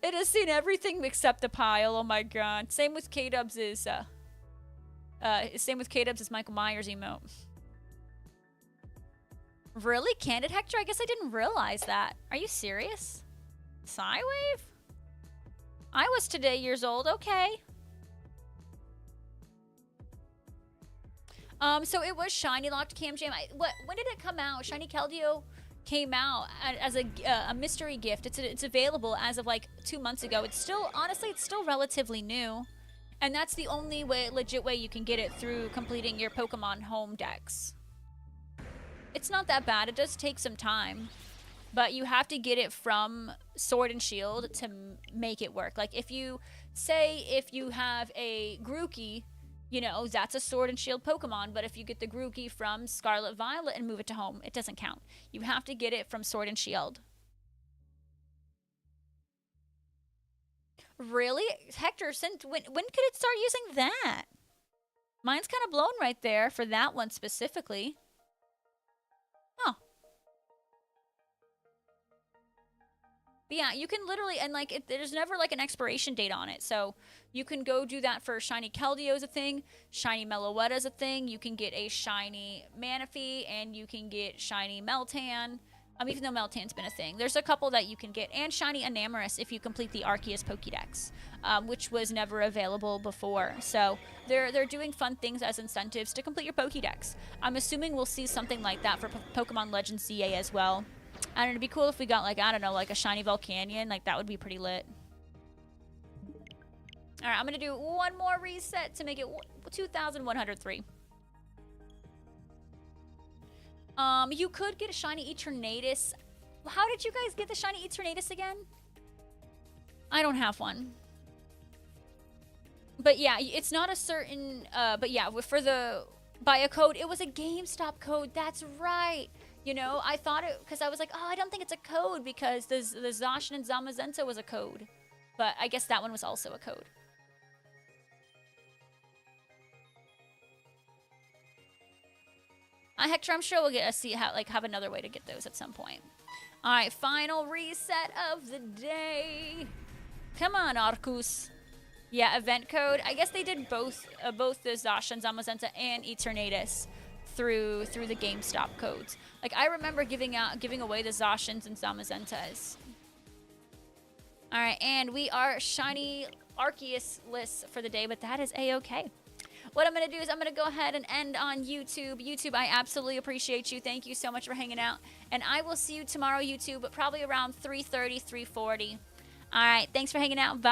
It has seen everything except the pile. Oh my god. Same with K-Dubs same with K-Dubs' Michael Myers emote. Really? Candid Hector? I guess I didn't realize that. Are you serious? Psywave? I was today years old. Okay. So it was Shiny Locked Cam Jam. When did it come out? Shiny Keldeo came out as a mystery gift. It's available as of like 2 months ago. It's still, honestly, it's still relatively new. And that's the only legit way you can get it, through completing your Pokemon Home Dex. It's not that bad. It does take some time. But you have to get it from Sword and Shield to make it work. Like if you have a Grookey, you know, that's a Sword and Shield Pokemon, but if you get the Grookey from Scarlet Violet and move it to Home, it doesn't count. You have to get it from Sword and Shield. Really? Hector, since when could it start using that? Mine's kind of blown right there for that one specifically. Huh. But yeah, you can literally, and like, there's never like an expiration date on it. So you can go do that for Shiny Keldeo is a thing. Shiny Meloetta is a thing. You can get a Shiny Manaphy, and you can get Shiny Meltan. Even though Meltan's been a thing. There's a couple that you can get. And Shiny Enamorus if you complete the Arceus Pokédex, which was never available before. So they're doing fun things as incentives to complete your Pokédex. I'm assuming we'll see something like that for Pokemon Legends CA as well. And it'd be cool if we got, like, I don't know, like a Shiny Volcanion. Like, that would be pretty lit. All right, I'm going to do one more reset to make it 2,103. You could get a Shiny Eternatus. How did you guys get the Shiny Eternatus again? I don't have one. But yeah, it's not a certain, but yeah, by a code, it was a GameStop code. That's right. You know, I thought it, because I was like, oh, I don't think it's a code, because the Zacian and Zamazenta was a code. But I guess that one was also a code. Hector, I'm sure we'll have another way to get those at some point. All right, final reset of the day. Come on, Arcus. Yeah, event code. I guess they did both the Zacian, Zamazenta, and Eternatus through the GameStop codes. Like, I remember giving away the Zacians and Zamazentas. All right, and we are Shiny Arceus lists for the day, but that is a-okay. What I'm going to do is I'm going to go ahead and end on YouTube. YouTube, I absolutely appreciate you. Thank you so much for hanging out. And I will see you tomorrow, YouTube, but probably around 3:30, 3:40. All right, thanks for hanging out. Bye.